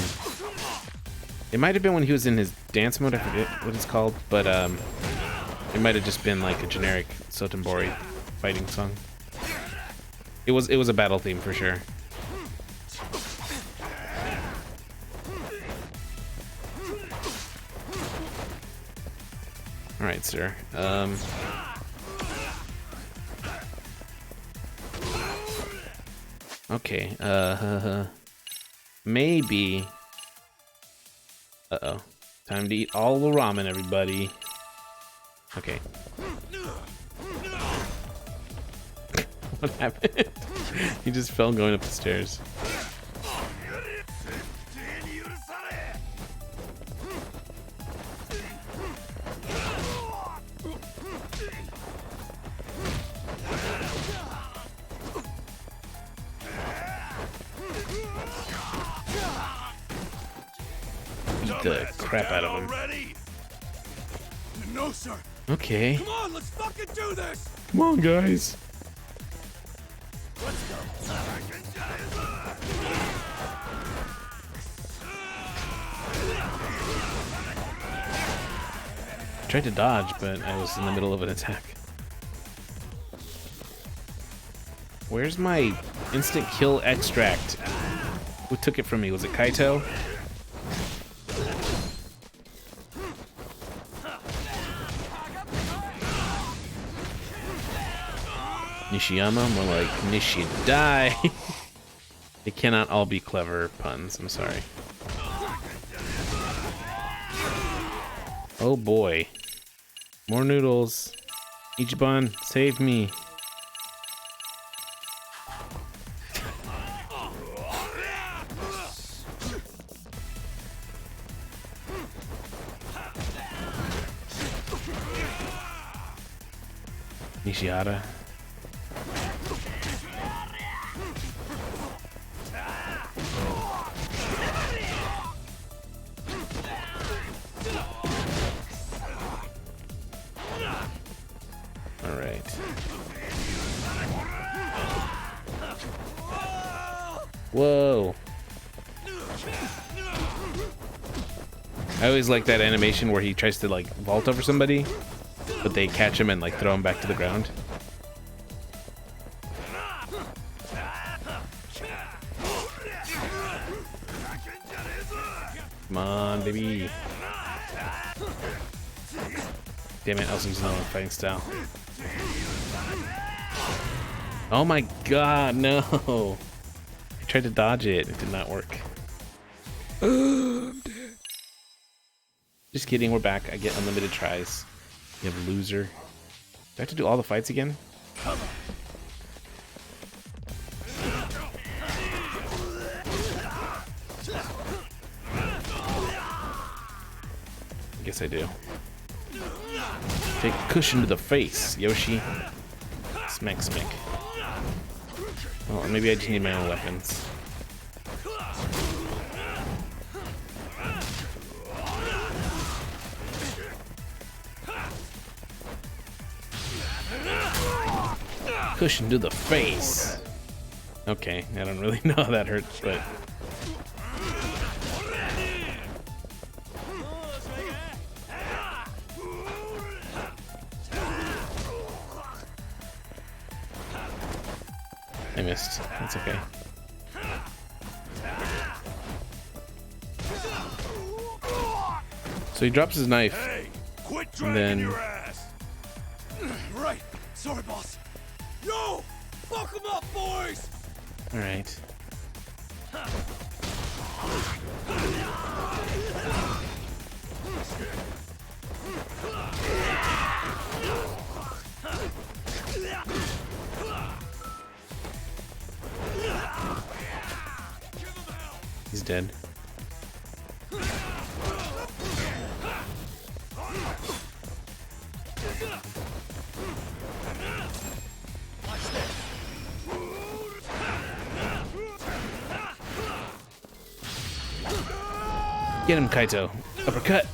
It might have been when he was in his dance mode. I forget what it's called. But it might have just been like a generic Sotenbori fighting song. It was a battle theme for sure. Alright, sir. Okay, maybe... Uh-oh. Time to eat all the ramen, everybody. Okay. What happened? He just fell going up the stairs. Beat the crap out of him. No, sir. Okay. Come on, let's fucking do this. Come on, guys. Let's go. I tried to dodge, but I was in the middle of an attack. Where's my instant kill extract? Who took it from me? Was it Kaito? Nishiyama? More like Nishidai. They cannot all be clever puns, I'm sorry. Oh boy. More noodles. Ichiban, save me. Nishihara. All right. Whoa. I always like that animation where he tries to like vault over somebody, but they catch him and like throw him back to the ground. Come on, baby. Damn it, I was using another fighting style. Oh my god, no. I tried to dodge it. It did not work. Just kidding, we're back. I get unlimited tries. You have loser. Do I have to do all the fights again? I guess I do. Take a cushion to the face, Yoshi. Smack, smack. Oh, maybe I just need my own weapons. Cushion to the face. Okay, I don't really know how that hurts, but... I missed. That's okay. So he drops his knife, and then... Right. Sorry, boss. Yo! Fuck him up, boys! Alright. He's dead. Get him, Kaito. Uppercut.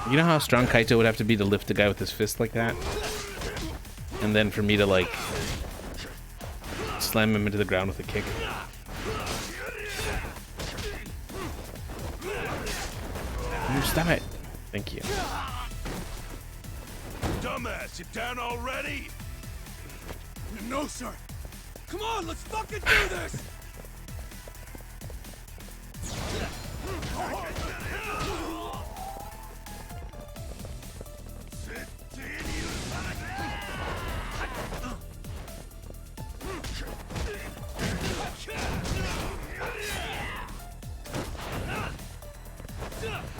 You know how strong Kaito would have to be to lift a guy with his fist like that? And then for me to, like, slam him into the ground with a kick. Stop it. Thank you. Dumbass, you down already? No, sir. Come on, let's fucking do this!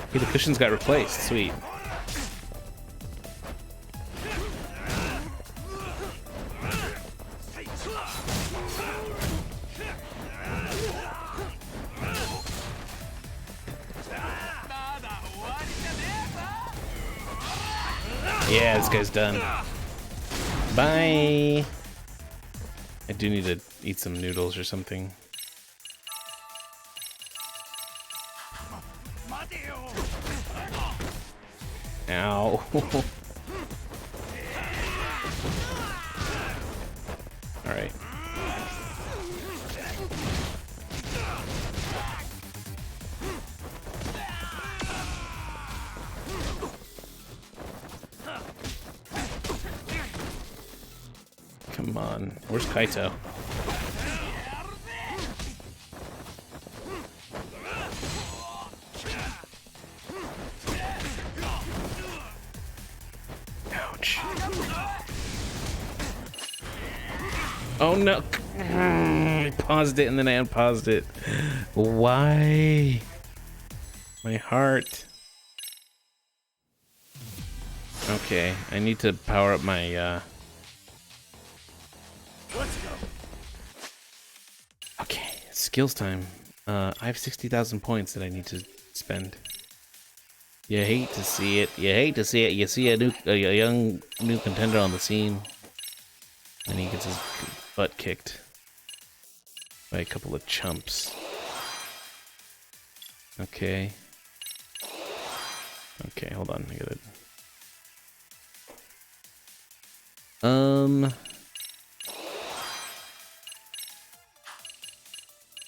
Okay, the cushions got replaced. Sweet. Yeah, this guy's done. Bye. I do need to eat some noodles or something. Ow. All right. Come on. Where's Kaito? Ouch. Oh no. I paused it and then I unpaused it. Why? My heart. Okay, I need to power up my Let's go. Okay, skills time. I have 60,000 points that I need to spend. You hate to see it. You hate to see it. You see a young new contender on the scene, and he gets his butt kicked by a couple of chumps. Okay. Okay, hold on. I got it.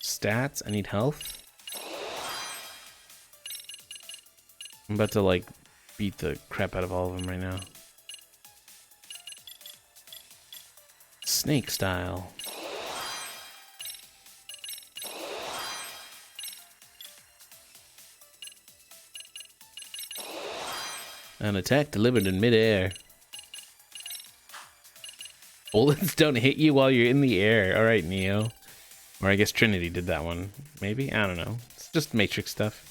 Stats. I need health. I'm about to like beat the crap out of all of them right now. Snake style. An attack delivered in midair. Bullets don't hit you while you're in the air. Alright, Neo. Or I guess Trinity did that one. Maybe? I don't know. It's just Matrix stuff.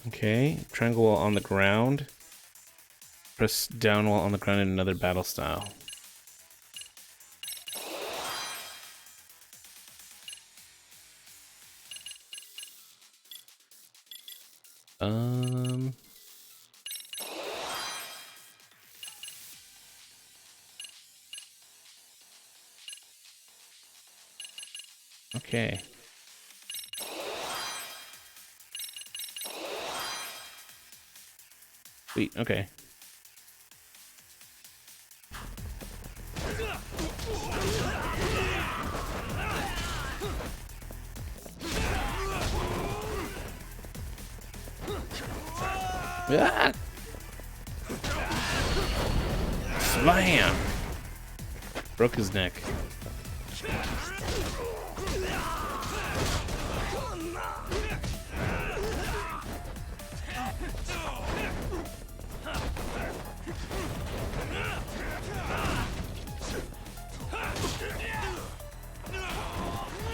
Okay. Triangle while on the ground. Press down while on the ground in another battle style. Okay. Sweet, okay. Ah! Slam! Broke his neck.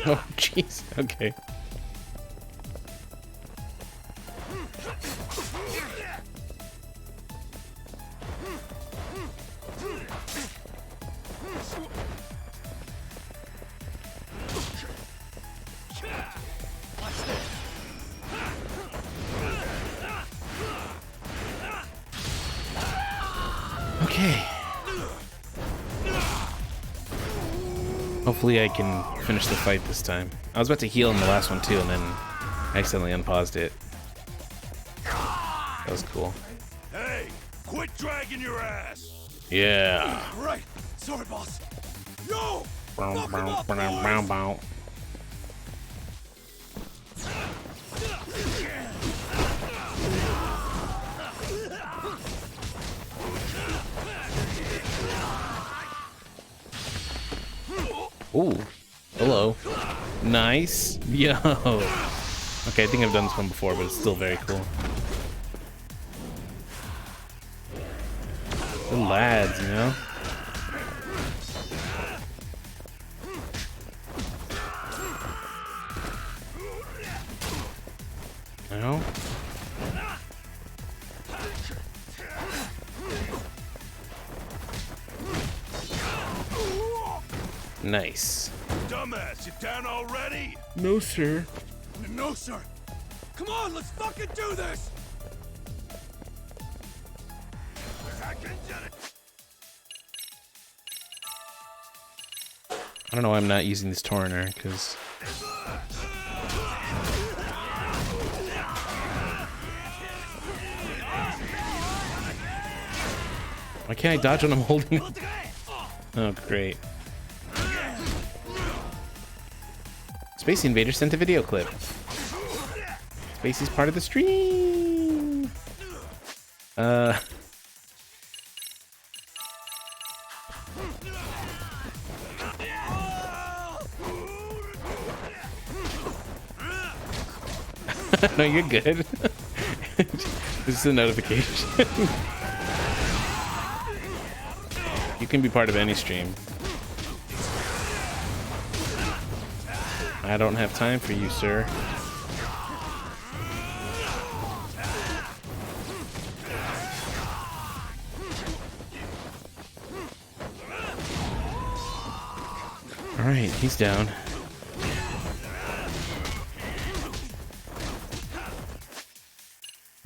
Oh, jeez. Okay. Okay. Hopefully I can finish the fight this time. I was about to heal in the last one too, and then I accidentally unpaused it. That was cool. Hey, quit dragging your ass. Yeah. Right. Sorry, boss. Yo! Bow, Fuck him bow, up, bow, boys! bow, bow. Ooh. Hello. Nice. Yo. Okay, I think I've done this one before, but it's still very cool. The lads, you know? No? Nice. Dumbass, you down already? No, sir. No, sir. Come on, let's fucking do this. I don't know why I'm not using this Torrenter, because... Why can't I dodge when I'm holding it? Oh, great. Space Invader sent a video clip. Spacey's part of the stream. No, you're good. This is a notification. You can be part of any stream. I don't have time for you, sir. Alright, he's down.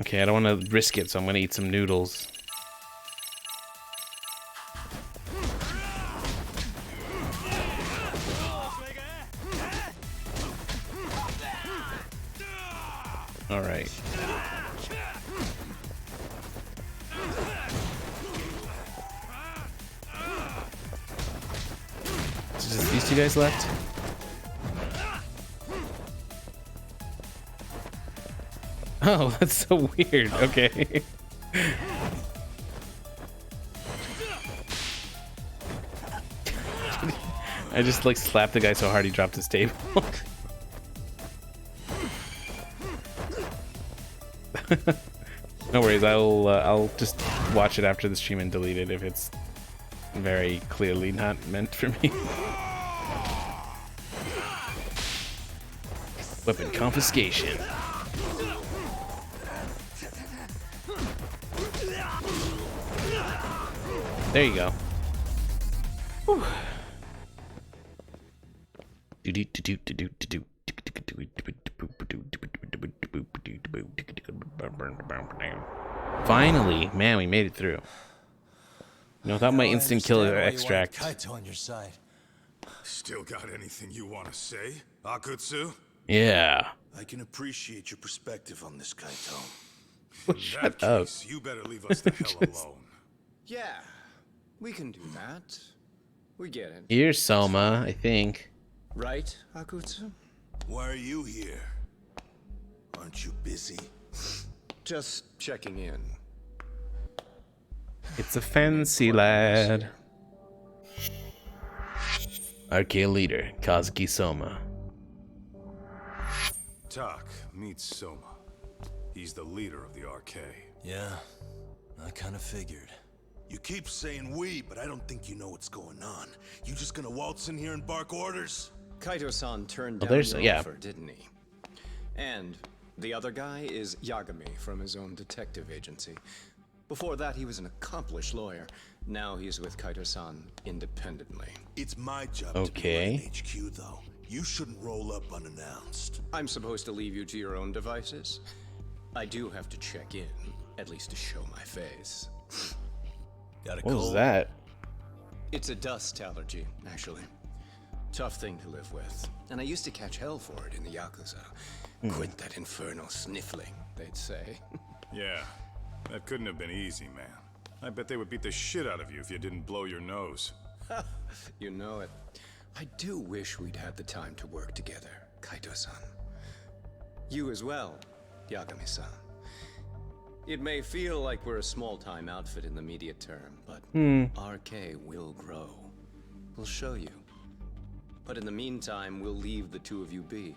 Okay, I don't want to risk it, so I'm going to eat some noodles. Alright. Just these two guys left? Oh, that's so weird. Okay. I just like slapped the guy so hard he dropped his table. No worries, I'll just watch it after the stream and delete it if it's very clearly not meant for me. Weapon confiscation. There you go. Whew. Finally, man, we made it through. You know, without my instant killer extract. Kaito on your side. Still got anything you want to say, Akutsu? Yeah. I can appreciate your perspective on this, Kaito. Shut up. Case, you better leave us the hell alone. Yeah, we can do that. We get it. Here's Soma, I think. Right, Akutsu? Why are you here? Aren't you busy? Just checking in. It's a fancy lad. Arcade leader, Kazuki Soma. Tak meets Soma. He's the leader of the RK. Yeah, I kind of figured. You keep saying we, but I don't think you know what's going on. You just gonna waltz in here and bark orders? Kaito-san turned Well, down there's- your yeah. offer, didn't he? And the other guy is Yagami from his own detective agency. Before that, he was an accomplished lawyer. Now he's with Kaito-san independently. It's my job Okay. to be running HQ, though. You shouldn't roll up unannounced. I'm supposed to leave you to your own devices? I do have to check in, at least to show my face. Got a What was cold? that? It's a dust allergy, actually. Tough thing to live with. And I used to catch hell for it in the Yakuza. Quit that infernal sniffling, they'd say. Yeah, that couldn't have been easy, man. I bet they would beat the shit out of you if you didn't blow your nose. You know it. I do wish we'd had the time to work together, Kaito-san. You as well, Yagami-san. It may feel like we're a small-time outfit in the immediate term, but RK will grow. We'll show you. But in the meantime, we'll leave the two of you be.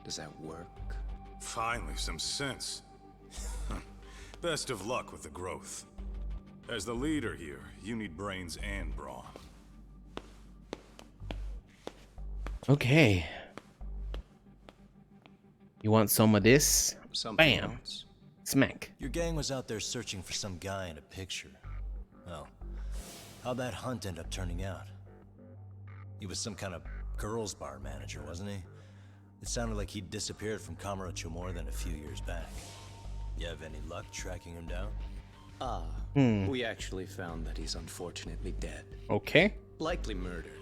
Does that work? Finally, some sense. Best of luck with the growth. As the leader here, you need brains and brawn. Okay. You want some of this? Something Bam. else? Smack. Your gang was out there searching for some guy in a picture. Oh, how'd that hunt end up turning out? He was some kind of girls' bar manager, wasn't he? It sounded like he'd disappeared from Kamurocho more than a few years back. You have any luck tracking him down? We actually found that he's unfortunately dead. Okay. Likely murdered.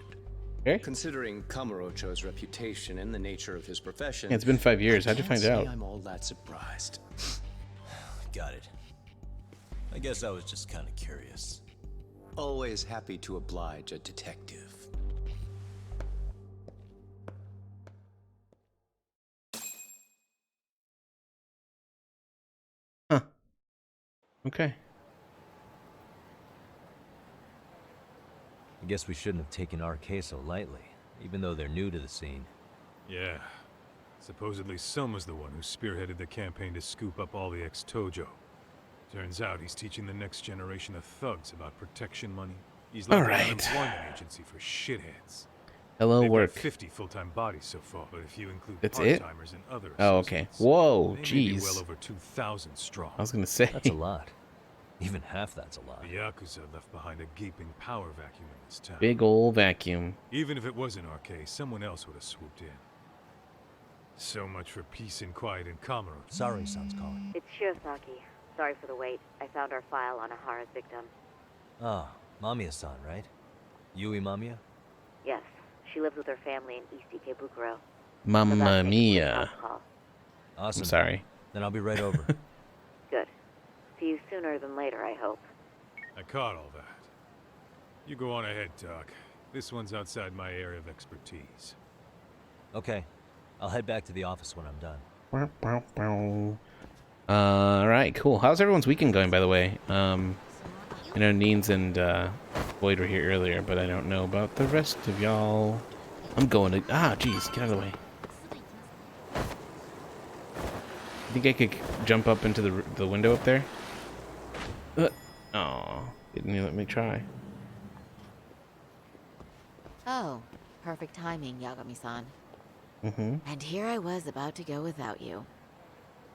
Okay. Considering Kamurocho's reputation and the nature of his profession, Yeah, it's been 5 years. How'd you can't find say out? I'm all that surprised. Got it. I guess I was just kind of curious. Always happy to oblige a detective. Huh. Okay. I guess we shouldn't have taken RK so lightly, even though they're new to the scene. Yeah. Supposedly Soma's the one who spearheaded the campaign to scoop up all the ex-Tojo. Turns out he's teaching the next generation of thugs about protection money. He's like All an right. unemployment agency for shitheads. Hello, They've work. got 50 full-time bodies so far, but if you include That's it? part-timers and other Oh, okay. associates, Whoa, they may be jeez. well over 2,000 strong. I was gonna say. That's a lot. Even half that's a lot. The Yakuza left behind a gaping power vacuum in this town. Big ol' vacuum. Even if it wasn't our case, someone else would have swooped in. So much for peace and quiet in Kamurocho. Sorry, son's calling. It's Shirosaki. Sorry for the wait. I found our file on Ahara's victim. Ah, Mamiya-san, right? Yui Mamiya? Yes, she lives with her family in East Ikebukuro. Mamma mia. Awesome. I'm sorry. Then I'll be right over. Good. See you sooner than later, I hope. I caught all that. You go on ahead, Doc. This one's outside my area of expertise. Okay. I'll head back to the office when I'm done. Alright, cool. How's everyone's weekend going, by the way? I know Neens and Boyd were here earlier, but I don't know about the rest of y'all. I'm going to... Ah, jeez, get out of the way. Think I could jump up into the window up there? Aw, didn't you let me try? Oh, perfect timing, Yagami-san. Mm-hmm. And here I was about to go without you.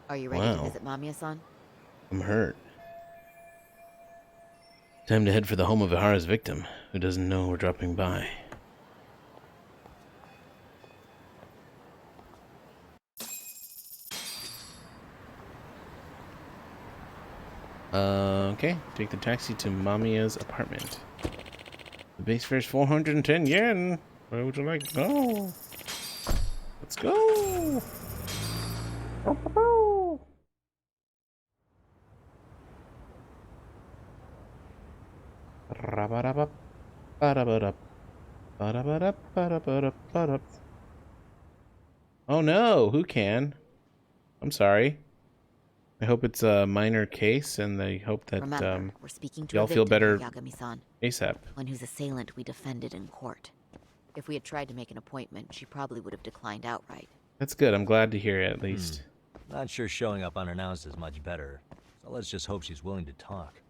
Are you ready to visit Mamiya-san? I'm hurt. Time to head for the home of Ihara's victim, who doesn't know we're dropping by. Okay, take the taxi to Mamiya's apartment. The base fare is 410 yen. Where would you like to go? Let's go! Oh no, who can? I'm sorry. I hope it's a minor case, and I hope that Remember, we're speaking to y'all a feel victim, better Yagami-san. ASAP. One whose assailant we defended in court. If we had tried to make an appointment, she probably would have declined outright. That's good. I'm glad to hear it, at least. Not sure showing up unannounced is much better. So let's just hope she's willing to talk.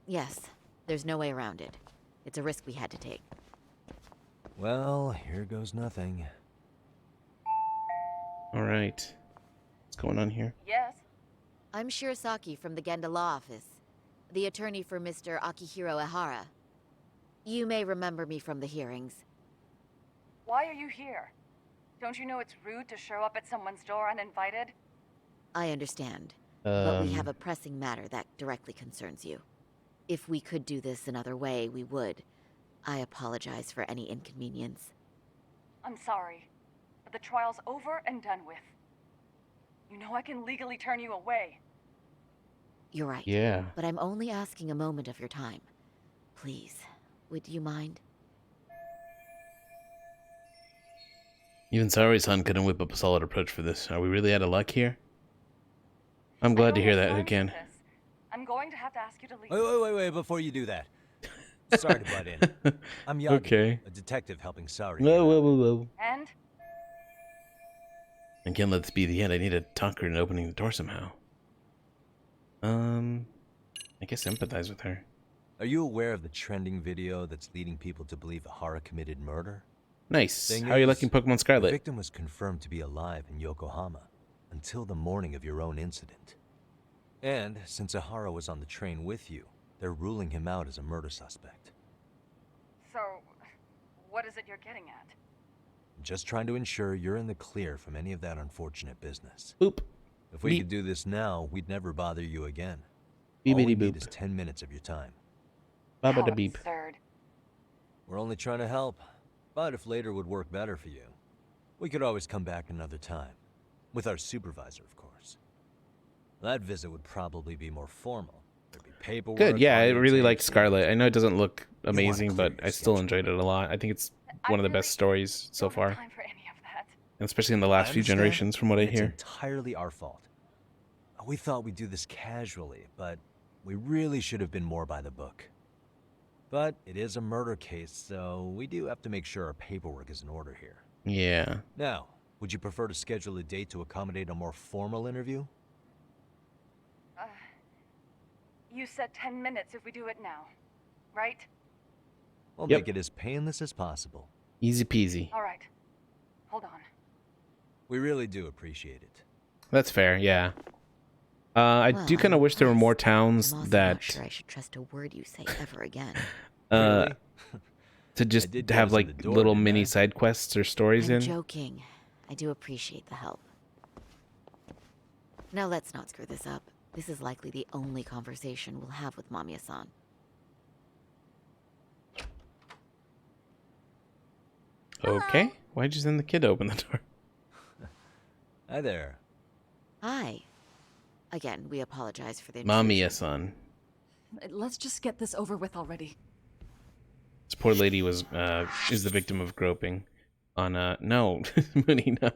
Yes, there's no way around it. It's a risk we had to take. Well, here goes nothing. All right. What's going on here? Yes? I'm Shirosaki from the Genda Law Office, the attorney for Mr. Akihiro Ihara. You may remember me from the hearings. Why are you here? Don't you know it's rude to show up at someone's door uninvited? I understand, but we have a pressing matter that directly concerns you. If we could do this another way, we would. I apologize for any inconvenience. I'm sorry, but the trial's over and done with. You know I can legally turn you away. You're right. Yeah. But I'm only asking a moment of your time. Please, would you mind? Even Saori-san couldn't whip up a solid approach for this. Are we really out of luck here? I'm glad to hear that, who can. I'm going to have to ask you to leave. Wait, before you do that. Sorry to butt in. I'm Yagi, Okay. a detective helping Saori. Whoa. And? I can't let this be the end. I need to talk her into opening the door somehow. I guess empathize with her. Are you aware of the trending video that's leading people to believe Ihara committed murder? Nice. How are you liking Pokemon Scarlet? The victim was confirmed to be alive in Yokohama until the morning of your own incident. And since Ihara was on the train with you, they're ruling him out as a murder suspect. So, what is it you're getting at? Just trying to ensure you're in the clear from any of that unfortunate business. Oop. If we could do this now, we'd never bother you again. Beepity All we boop. need is 10 minutes of your time. How Baba da beep. absurd. We're only trying to help. But if later would work better for you, we could always come back another time. With our supervisor, of course. That visit would probably be more formal. There'd be paperwork. Good, yeah, I really audience liked tapes, Scarlet. I know it doesn't look want amazing, to but clear I your still schedule. enjoyed it a lot. I think it's one of the best stories so Don't have far. time for any of that. And especially in the last few understand. generations, from what I It's hear. entirely our fault. We thought we'd do this casually, but we really should have been more by the book. But it is a murder case, so we do have to make sure our paperwork is in order here. Yeah. Now, would you prefer to schedule a date to accommodate a more formal interview? You said 10 minutes if we do it now, right? We'll Yep. make it as painless as possible. Easy peasy. All right. Hold on. We really do appreciate it. That's fair, yeah. I do kind of wish there were more I'm towns also not that sure I should trust a word you say ever again. to just did have notice in like the door, little didn't mini I? side quests or stories I'm in. joking. I do appreciate the help. Now let's not screw this up. This is likely the only conversation we'll have with Mamiya-san. Okay, why'd you send the kid to open the door? Hi there. Hi. Again, we apologize for the intrusion. Mamiya-san. Let's just get this over with already. This poor lady was is the victim of groping on no Mooney, no.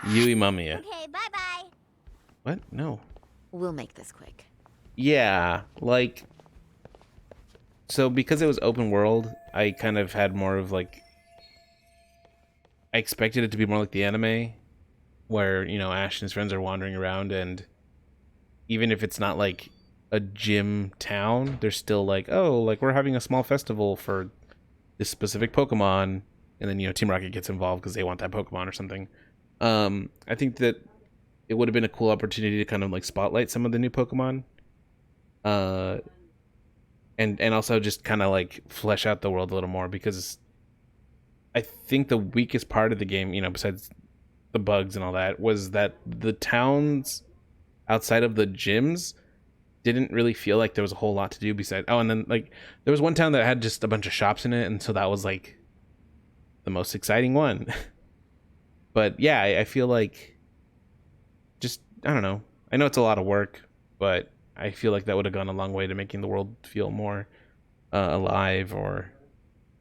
Yui Mamiya. Okay, bye-bye. What? No. We'll make this quick. Yeah, like, so because it was open world, I kind of had more of like, I expected it to be more like the anime, where, you know, Ash and his friends are wandering around, and even if it's not like a gym town, they're still like, oh, like we're having a small festival for this specific Pokemon, and then, you know, Team Rocket gets involved because they want that Pokemon or something. I think that it would have been a cool opportunity to kind of like spotlight some of the new Pokemon, and also just kind of like flesh out the world a little more, because I think the weakest part of the game, you know, besides the bugs and all that, was that the towns outside of the gyms didn't really feel like there was a whole lot to do besides, oh, and then like there was one town that had just a bunch of shops in it, and so that was like the most exciting one. But yeah, I feel like, just, I don't know, I know it's a lot of work, but I feel like that would have gone a long way to making the world feel more alive, or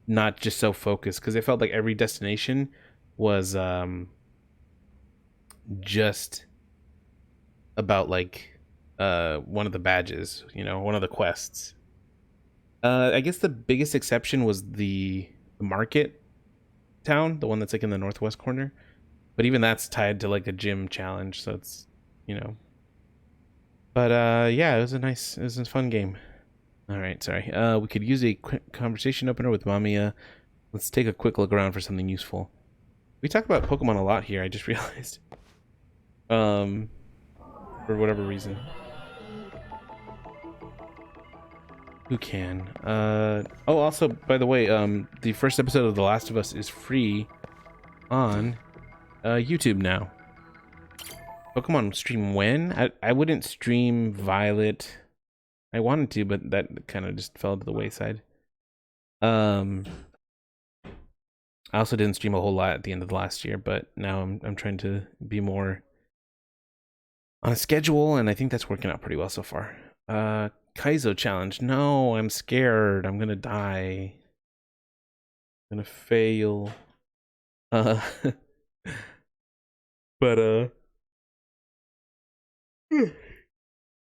not just so focused, because it felt like every destination was just about like one of the badges, you know, one of the quests. I guess the biggest exception was the market town, the one that's like in the northwest corner, but even that's tied to like a gym challenge, so it's, you know. But yeah, it was a fun game. All right, sorry. We could use a quick conversation opener with Mamiya. Let's take a quick look around for something useful. We talk about Pokemon a lot here, I just realized. For whatever reason. Who can? Oh, also, by the way, the first episode of The Last of Us is free on YouTube now. Pokemon stream when? I wouldn't stream Violet. I wanted to, but that kind of just fell to the wayside. I also didn't stream a whole lot at the end of last year, but now I'm trying to be more on a schedule, and I think that's working out pretty well so far. Kaizo challenge. No, I'm scared. I'm gonna die. I'm gonna fail. But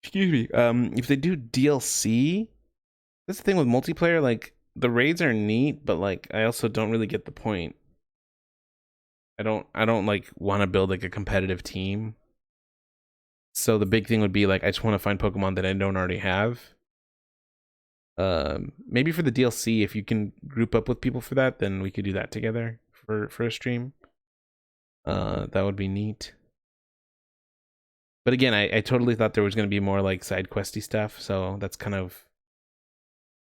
excuse me. If they do DLC, that's the thing with multiplayer. Like, the raids are neat, but like I also don't really get the point. I don't like want to build like a competitive team. So the big thing would be like, I just want to find Pokemon that I don't already have. Maybe for the DLC, if you can group up with people for that, then we could do that together for a stream. That would be neat. But again, I totally thought there was going to be more like side questy stuff, so that's kind of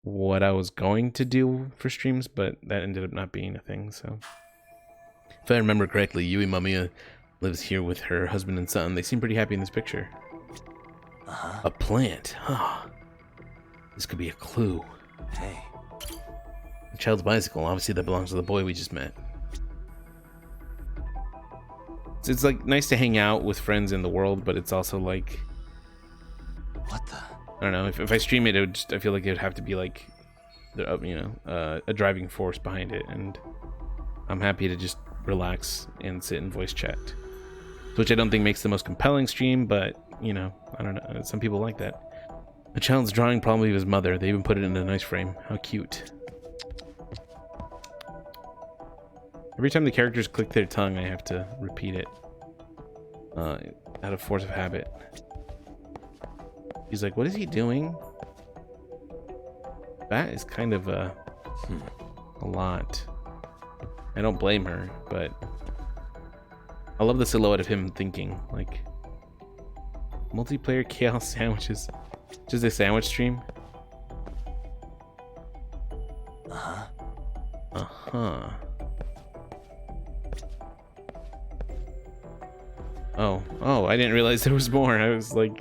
what I was going to do for streams, but that ended up not being a thing. So if I remember correctly, Yui Mamiya lives here with her husband and son. They seem pretty happy in this picture. A plant, huh? This could be a clue. Hey. A child's bicycle. Obviously that belongs to the boy we just met. So it's like nice to hang out with friends in the world, but it's also like, What the? I don't know, if I stream it, would just, I feel like it would have to be like, you know, a driving force behind it, and I'm happy to just relax and sit and voice chat, which I don't think makes the most compelling stream, but, you know, I don't know, some people like that. A child's drawing probably of his mother. They even put it in a nice frame. How cute. Every time the characters click their tongue, I have to repeat it. Out of force of habit. He's like, what is he doing? That is kind of a lot. I don't blame her, but I love the silhouette of him thinking. Like, Multiplayer kale sandwiches. Just a sandwich stream? Uh-huh. Uh-huh. Oh, I didn't realize there was more. I was like,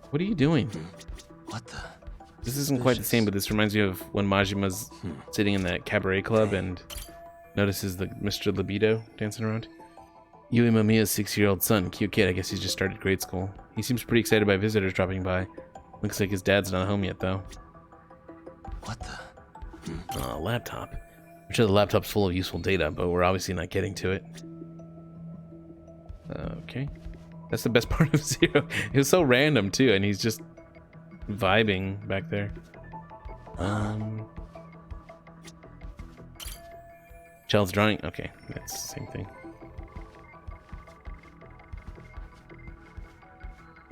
what are you doing? What the? This isn't quite the same, but this reminds me of when Majima's sitting in that cabaret club and notices the Mr. Libido dancing around. Yui Mamiya's 6-year-old son. Cute kid. I guess he's just started grade school. He seems pretty excited by visitors dropping by. Looks like his dad's not home yet, though. What the? Laptop. I'm sure the laptop's full of useful data, but we're obviously not getting to it. Okay. That's the best part of Zero. It was so random, too, and he's just vibing back there. Child's drawing. Okay, that's the same thing.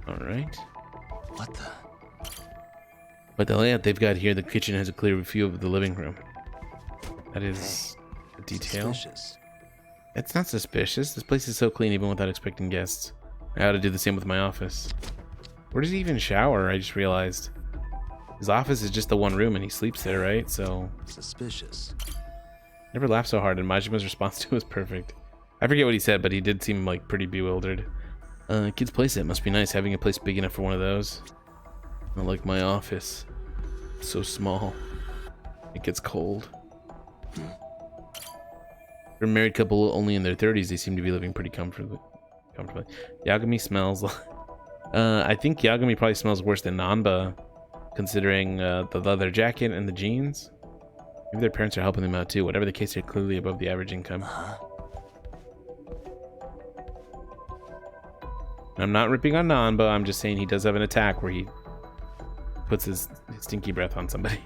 Alright. What the? But the layout they've got here, the kitchen has a clear view of the living room. That is a detail. Suspicious. It's not suspicious. This place is so clean even without expecting guests. I ought to do the same with my office. Where does he even shower? I just realized. His office is just the one room and he sleeps there, right? So... Suspicious. Never laughed so hard, and Majima's response to it was perfect. I forget what he said, but he did seem like pretty bewildered. Kid's playset must be nice, having a place big enough for one of those. Not like my office. It's so small. It gets cold. For a married couple only in their 30s, they seem to be living pretty comfortably. Yagami smells... I think Yagami probably smells worse than Nanba, considering the leather jacket and the jeans. Maybe their parents are helping them out too. Whatever the case, they're clearly above the average income. I'm not ripping on Nanba, I'm just saying he does have an attack where he puts his stinky breath on somebody.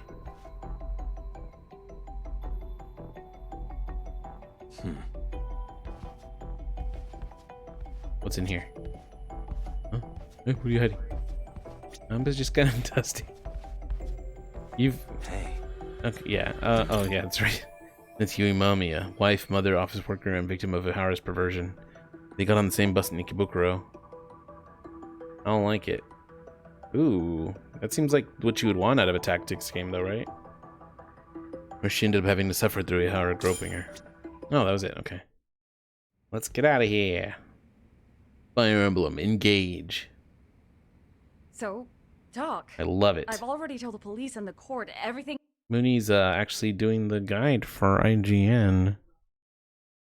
What's in here? Huh? Hey, what are you hiding? Nanba's just kind of dusty. You've... Hey. Okay, yeah. Oh, yeah, that's right. That's Yui Mamiya, wife, mother, office worker, and victim of Ihara's perversion. They got on the same bus in Ikebukuro. I don't like it. Ooh, that seems like what you would want out of a tactics game, though, right? Where she ended up having to suffer through Ihara groping her. Oh, that was it. Okay. Let's get out of here. Fire Emblem, engage. So, talk. I love it. I've already told the police and the court everything. Mooney's actually doing the guide for IGN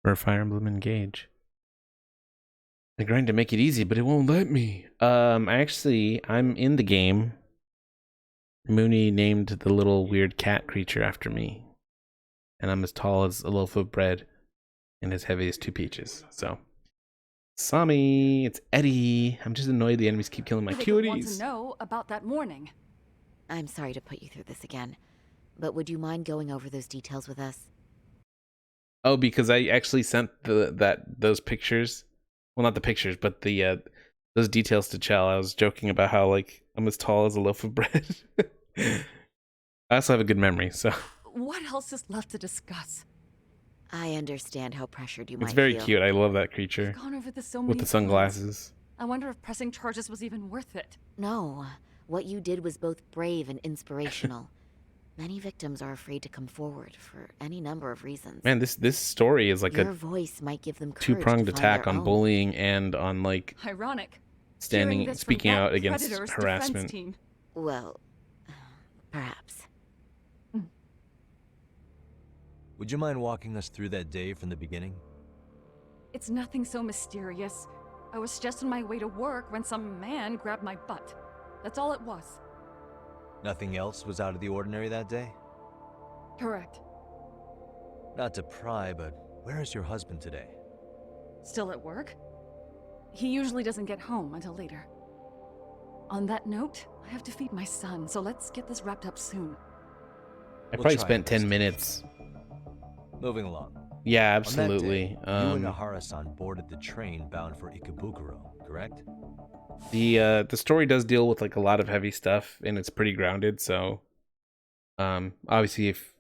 for Fire Emblem Engage. I grind to make it easy, but it won't let me. I'm in the game. Mooney named the little weird cat creature after me. And I'm as tall as a loaf of bread and as heavy as 2 peaches. So, Sammy, it's Eddie. I'm just annoyed the enemies keep killing my They want to cuties. know about that morning. I'm sorry to put you through this again, but would you mind going over those details with us? Oh, because I actually sent those pictures. Well, not the pictures, but the those details to Chell. I was joking about how like I'm as tall as a loaf of bread. I also have a good memory, so What else is left to discuss? I understand how pressured you might it's very feel. cute. I love that creature We've gone over this so many with the sunglasses. times. I wonder if pressing charges was even worth it. No, what you did was both brave and inspirational. Many victims are afraid to come forward for any number of reasons. Man, this story is like Your a voice might give them courage two-pronged to find attack their on own. bullying and on like Ironic. standing, Hearing this speaking from that out against Predator's harassment. defense team. Well, perhaps. Would you mind walking us through that day from the beginning? It's nothing so mysterious. I was just on my way to work when some man grabbed my butt. That's all it was. Nothing else was out of the ordinary that day? Correct. Not to pry, but where is your husband today? Still at work? He usually doesn't get home until later. On that note, I have to feed my son, so let's get this wrapped up soon. I probably spent 10 minutes. Moving along. Yeah, On that day, absolutely. you and Ahara-san boarded the train bound for Ikebukuro, correct? The story does deal with like a lot of heavy stuff, and it's pretty grounded. So, obviously, if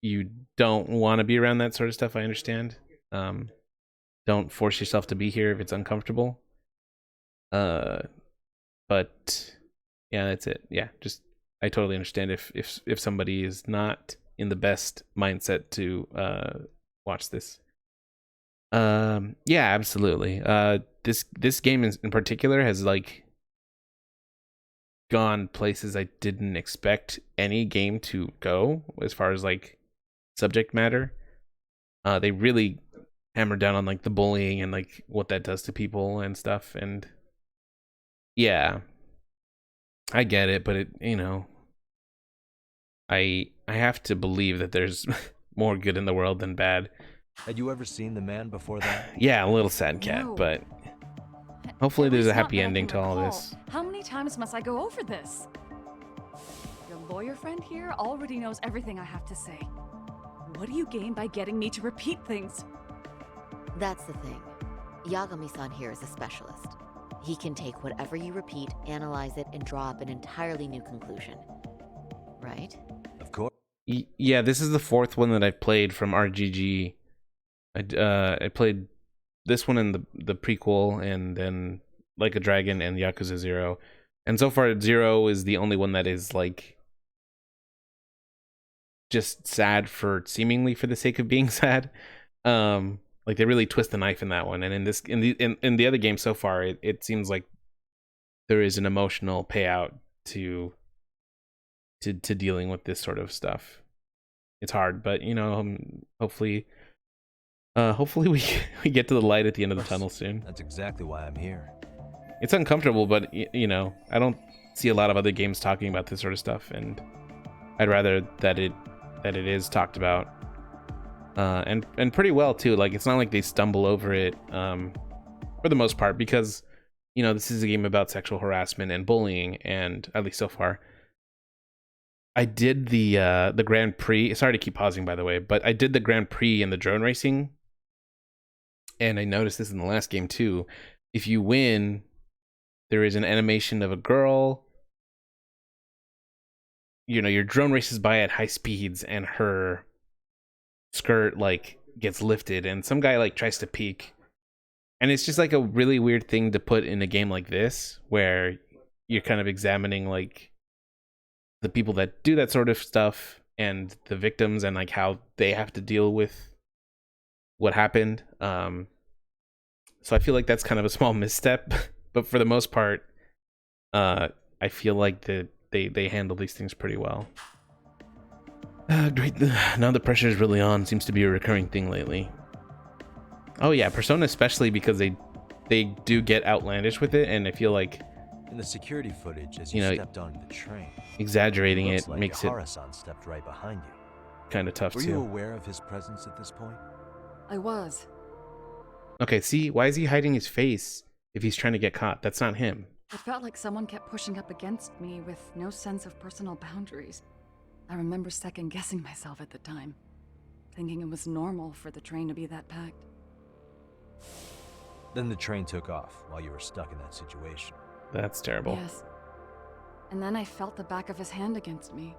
you don't want to be around that sort of stuff, I understand. Don't force yourself to be here if it's uncomfortable. But yeah, that's it. Yeah, just I totally understand if somebody is not in the best mindset to watch this. Yeah, absolutely. This game in particular has like gone places I didn't expect any game to go as far as like subject matter. They really hammered down on like the bullying and like what that does to people and stuff. And yeah, I get it, but I have to believe that there's more good in the world than bad. Had you ever seen the man before that? Yeah, a little sad cat, No. but hopefully At there's a least not happy that I ending can to all recall. this. How many times must I go over this? Your lawyer friend here already knows everything I have to say. What do you gain by getting me to repeat things? That's the thing. Yagami-san here is a specialist. He can take whatever you repeat, analyze it, and draw up an entirely new conclusion. Right? Of course. Yeah, this is the fourth one that I've played from RGG. I played this one in the prequel, and then Like a Dragon and Yakuza 0. And so far 0 is the only one that is like just sad for seemingly for the sake of being sad. Like they really twist the knife in that one, and in the other game so far, it seems like there is an emotional payout to dealing with this sort of stuff. It's hard, but hopefully we get to the light at the end of the tunnel soon. That's exactly why I'm here. It's uncomfortable, but I don't see a lot of other games talking about this sort of stuff, and I'd rather that it is talked about, and pretty well too. Like it's not like they stumble over it, for the most part, because this is a game about sexual harassment and bullying, and at least so far. I did the Grand Prix. Sorry to keep pausing, by the way, but I did the Grand Prix in the drone racing, and I noticed this in the last game too. If you win, there is an animation of a girl. Your drone races by at high speeds, and her skirt like gets lifted, and some guy like tries to peek, and it's just like a really weird thing to put in a game like this, where you're kind of examining like the people that do that sort of stuff and the victims, and like how they have to deal with what happened. So I feel like that's kind of a small misstep, but for the most part, I feel like they handle these things pretty well. Great. Now the pressure is really on. Seems to be a recurring thing lately. Oh yeah, Persona especially, because they do get outlandish with it, and I feel like in the security footage as you stepped onto the train, exaggerating it it like makes it Ihara-san stepped right behind you. Kind of tough Were too. you aware of his presence at this point? I was. Okay, see, why is he hiding his face if he's trying to get caught? That's not him. It felt like someone kept pushing up against me with no sense of personal boundaries. I remember second-guessing myself at the time, thinking it was normal for the train to be that packed. Then the train took off while you were stuck in that situation. That's terrible. Yes. And then I felt the back of his hand against me.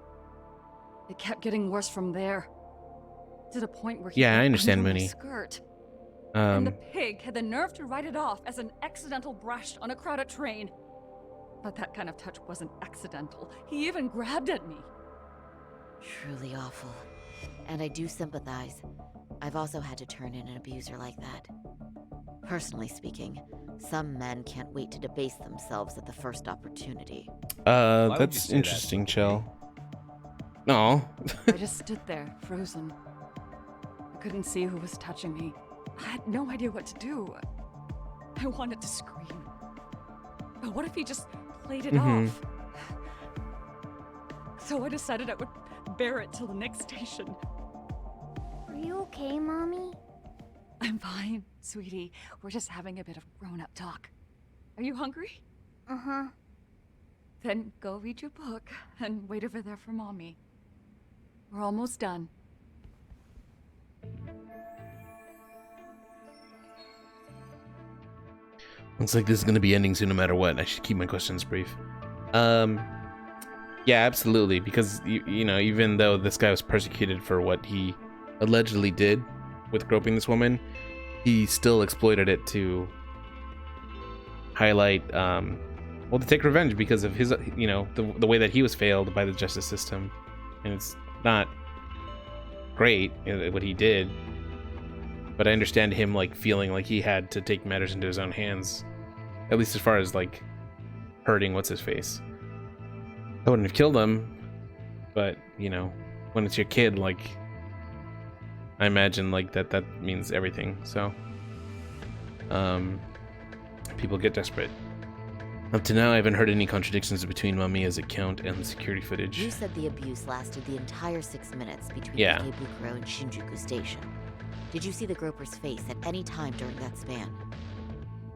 It kept getting worse from there, to the point where he Yeah, I got understand, under my Mooney. skirt. And the pig had the nerve to write it off as an accidental brush on a crowded train. But that kind of touch wasn't accidental. He even grabbed at me. Truly awful. And I do sympathize. I've also had to turn in an abuser like that. Personally speaking, some men can't wait to debase themselves at the first opportunity. That's interesting, Chell. No. I just stood there, frozen. I couldn't see who was touching me. I had no idea what to do. I wanted to scream. But what if he just played it off? So I decided I would bear it till the next station. Are you okay, Mommy? I'm fine, sweetie. We're just having a bit of grown-up talk. Are you hungry? Uh-huh. Then go read your book and wait over there for Mommy. We're almost done. Looks like this is going to be ending soon no matter what. I should keep my questions brief. Yeah, absolutely, because even though this guy was persecuted for what he allegedly did with groping this woman, he still exploited it to highlight, well, to take revenge because of his, you know, the way that he was failed by the justice system, and it's not great what he did. But I understand him like feeling like he had to take matters into his own hands, at least as far as like hurting what's his face. I wouldn't have killed him, but you know, when it's your kid, like I imagine like that means everything. So people get desperate. Up to now, I haven't heard any contradictions between Mamiya's account and the security footage. You said the abuse lasted the entire 6 minutes between Ikebukuro and Shinjuku Station. Did you see the groper's face at any time during that span?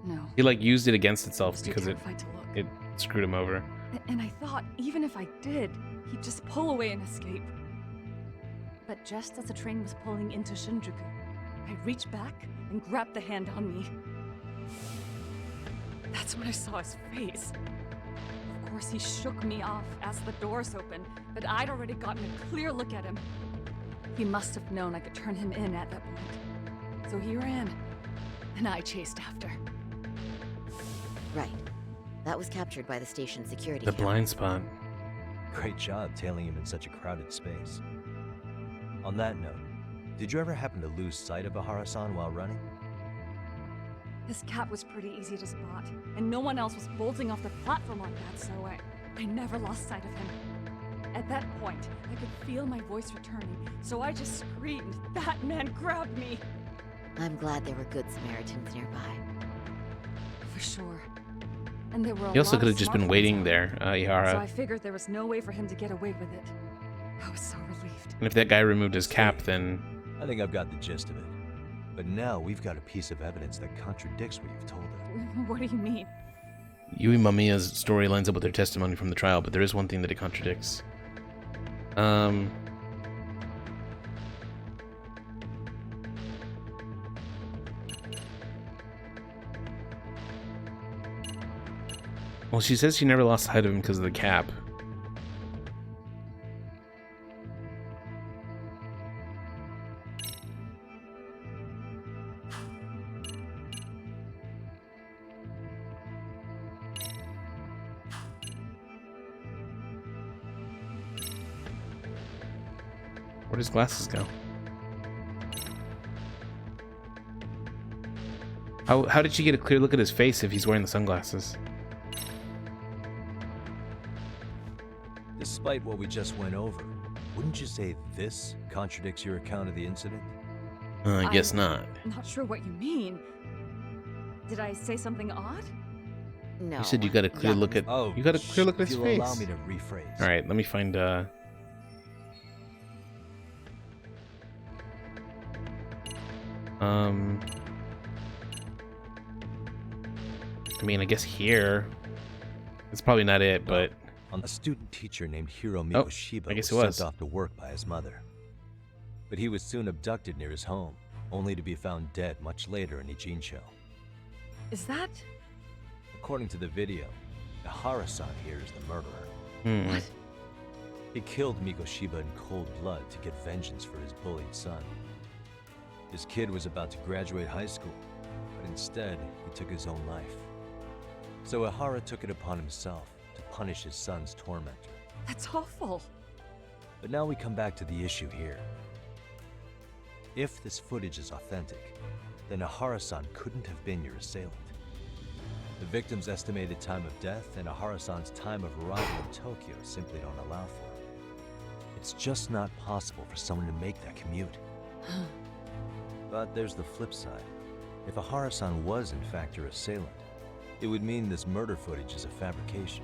No. He like used it against itself because it terrified to look. it screwed him over. And I thought, even if I did, he'd just pull away and escape. But just as the train was pulling into Shinjuku, I reached back and grabbed the hand on me. That's when I saw his face. Of course, he shook me off as the doors opened, but I'd already gotten a clear look at him. He must have known I could turn him in at that point. So he ran, and I chased after. Right. That was captured by the station security The camera. blind spot. Great job tailing him in such a crowded space. On that note, did you ever happen to lose sight of Ahara-san while running? His cap was pretty easy to spot, and no one else was bolting off the platform like that, so I never lost sight of him. At that point, I could feel my voice returning, so I just screamed. That man grabbed me! I'm glad there were good Samaritans nearby. For sure. And there were He also a lot could of have just been smartphones waiting out, there, So Ihara. I figured there was no way for him to get away with it. I was so relieved. And if that guy removed his cap, then I think I've got the gist of it. But now we've got a piece of evidence that contradicts what you've told us. What do you mean? Yui Mamiya's story lines up with their testimony from the trial, but there is one thing that it contradicts. Well, she says she never lost sight of him because of the cap. Where'd his glasses go? How did she get a clear look at his face if he's wearing the sunglasses? Despite what we just went over, wouldn't you say this contradicts your account of the incident? I guess not. I'm not sure what you mean. Did I say something odd? No. You said you got a clear look at. Oh, You got a clear look at if his you'll face. allow me to rephrase. All right, let me find. I mean, I guess here. It's probably not it, but A student teacher named Hiro Oh, Mikoshiba I guess was it was. sent off to work by his mother. But he was soon abducted near his home, only to be found dead much later in Ijincho. Is that... According to the video, Ahara-san here is the murderer. What? He killed Mikoshiba in cold blood to get vengeance for his bullied son. His kid was about to graduate high school, but instead, he took his own life. So Ahara took it upon himself to punish his son's tormentor. That's awful. But now we come back to the issue here. If this footage is authentic, then Ahara-san couldn't have been your assailant. The victim's estimated time of death and Ahara-san's time of arrival in Tokyo simply don't allow for it. It's just not possible for someone to make that commute. But there's the flip side. If Ahara-san was in fact your assailant, it would mean this murder footage is a fabrication.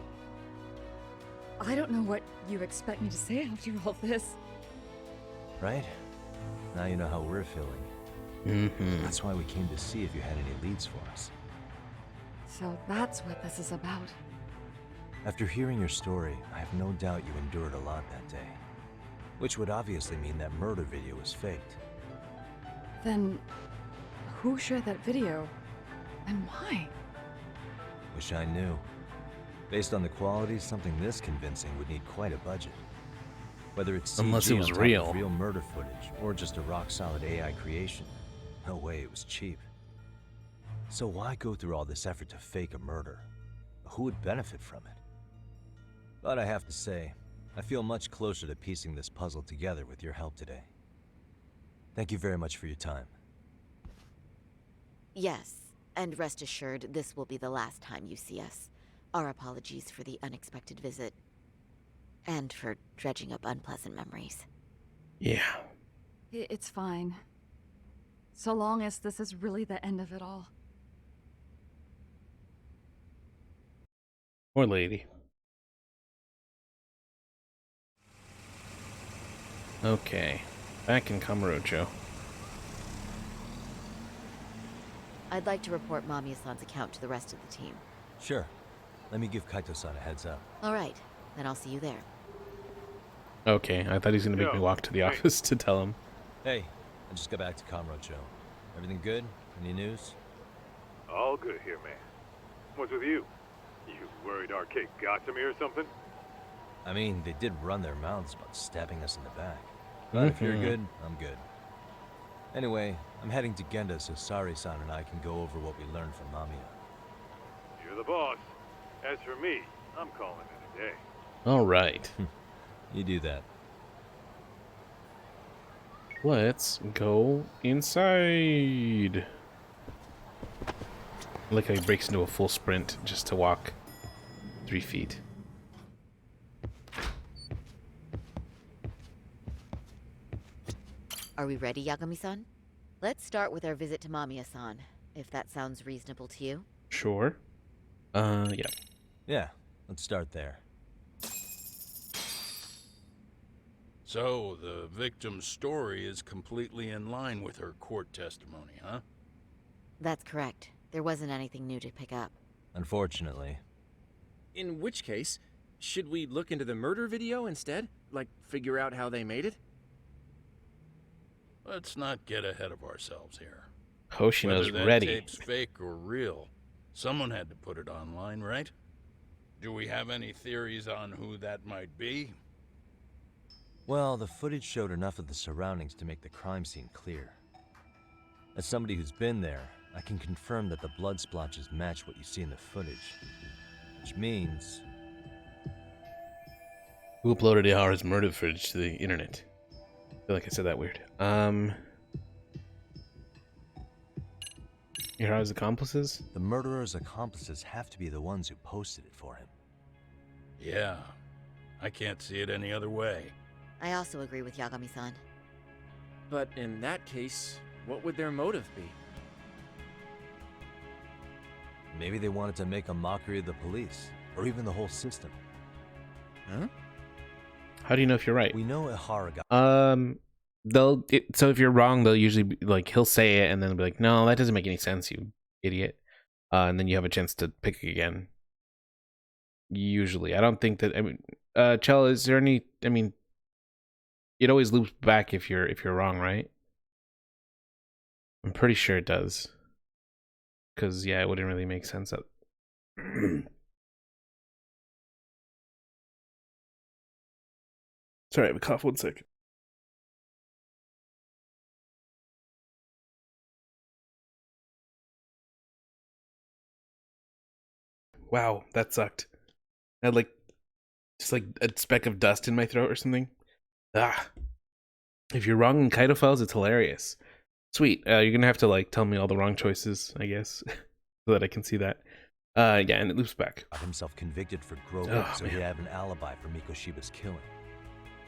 I don't know what you expect me to say after all this. Right? Now you know how we're feeling. Mm-hmm. That's why we came to see if you had any leads for us. So that's what this is about. After hearing your story, I have no doubt you endured a lot that day. Which would obviously mean that murder video was faked. Then, who shared that video? And why? Wish I knew. Based on the quality, something this convincing would need quite a budget. Whether it's Unless it CG was on top real. of real murder footage, or just a rock-solid AI creation, no way it was cheap. So why go through all this effort to fake a murder? Who would benefit from it? But I have to say, I feel much closer to piecing this puzzle together with your help today. Thank you very much for your time. Yes, and rest assured, this will be the last time you see us. Our apologies for the unexpected visit. And for dredging up unpleasant memories. Yeah. It's fine. So long as this is really the end of it all. Poor lady. Okay. Back in Kamurocho. I'd like to report Mamiya-san's account to the rest of the team. Sure. Let me give Kaito-san a heads up. All right, then I'll see you there. Okay, I thought he was gonna make me walk to the office to tell him. Hey, I just got back to Kamurocho. Everything good? Any news? All good here, man. What's with you? You worried Arcade got to me or something? I mean, they did run their mouths about stabbing us in the back. But if you're good, I'm good. Anyway, I'm heading to Genda so Sari-san and I can go over what we learned from Mamiya. You're the boss. As for me, I'm calling it a day. All right. You do that. Let's go inside. I like how he breaks into a full sprint just to walk 3 feet. Are we ready, Yagami-san? Let's start with our visit to Mamiya-san, if that sounds reasonable to you. Sure. Yeah. Yeah, let's start there. So, the victim's story is completely in line with her court testimony, huh? That's correct. There wasn't anything new to pick up. Unfortunately. In which case, should we look into the murder video instead? Like, figure out how they made it? Let's not get ahead of ourselves here. Hoshino's Whether that ready. tape's fake or real, someone had to put it online, right? Do we have any theories on who that might be? Well, the footage showed enough of the surroundings to make the crime scene clear. As somebody who's been there, I can confirm that the blood splotches match what you see in the footage. Which means... Who uploaded Ihara's murder footage to the internet? I feel like I said that weird. Ihara's accomplices? The murderer's accomplices have to be the ones who posted it for him. Yeah, I can't see it any other way. I also agree with Yagami-san. But in that case, what would their motive be? Maybe they wanted to make a mockery of the police, or even the whole system. Huh? How do you know if you're right? We know Ihara got... So if you're wrong, they'll usually be, like, he'll say it and then be like, no, that doesn't make any sense, you idiot. And then you have a chance to pick again. Usually. I don't think that, I mean, Chell, is there any, I mean, it always loops back if you're wrong, right? I'm pretty sure it does. Because, yeah, it wouldn't really make sense. Sorry, I have a cough, 1 sec. Wow, that sucked. I had just a speck of dust in my throat or something. Ah. If you're wrong in Kaito Files, it's hilarious. Sweet. You're gonna have to tell me all the wrong choices, I guess, so that I can see that. Yeah, and it loops back. Got himself convicted for groping, so he'd have an alibi for Mikoshiba's killing.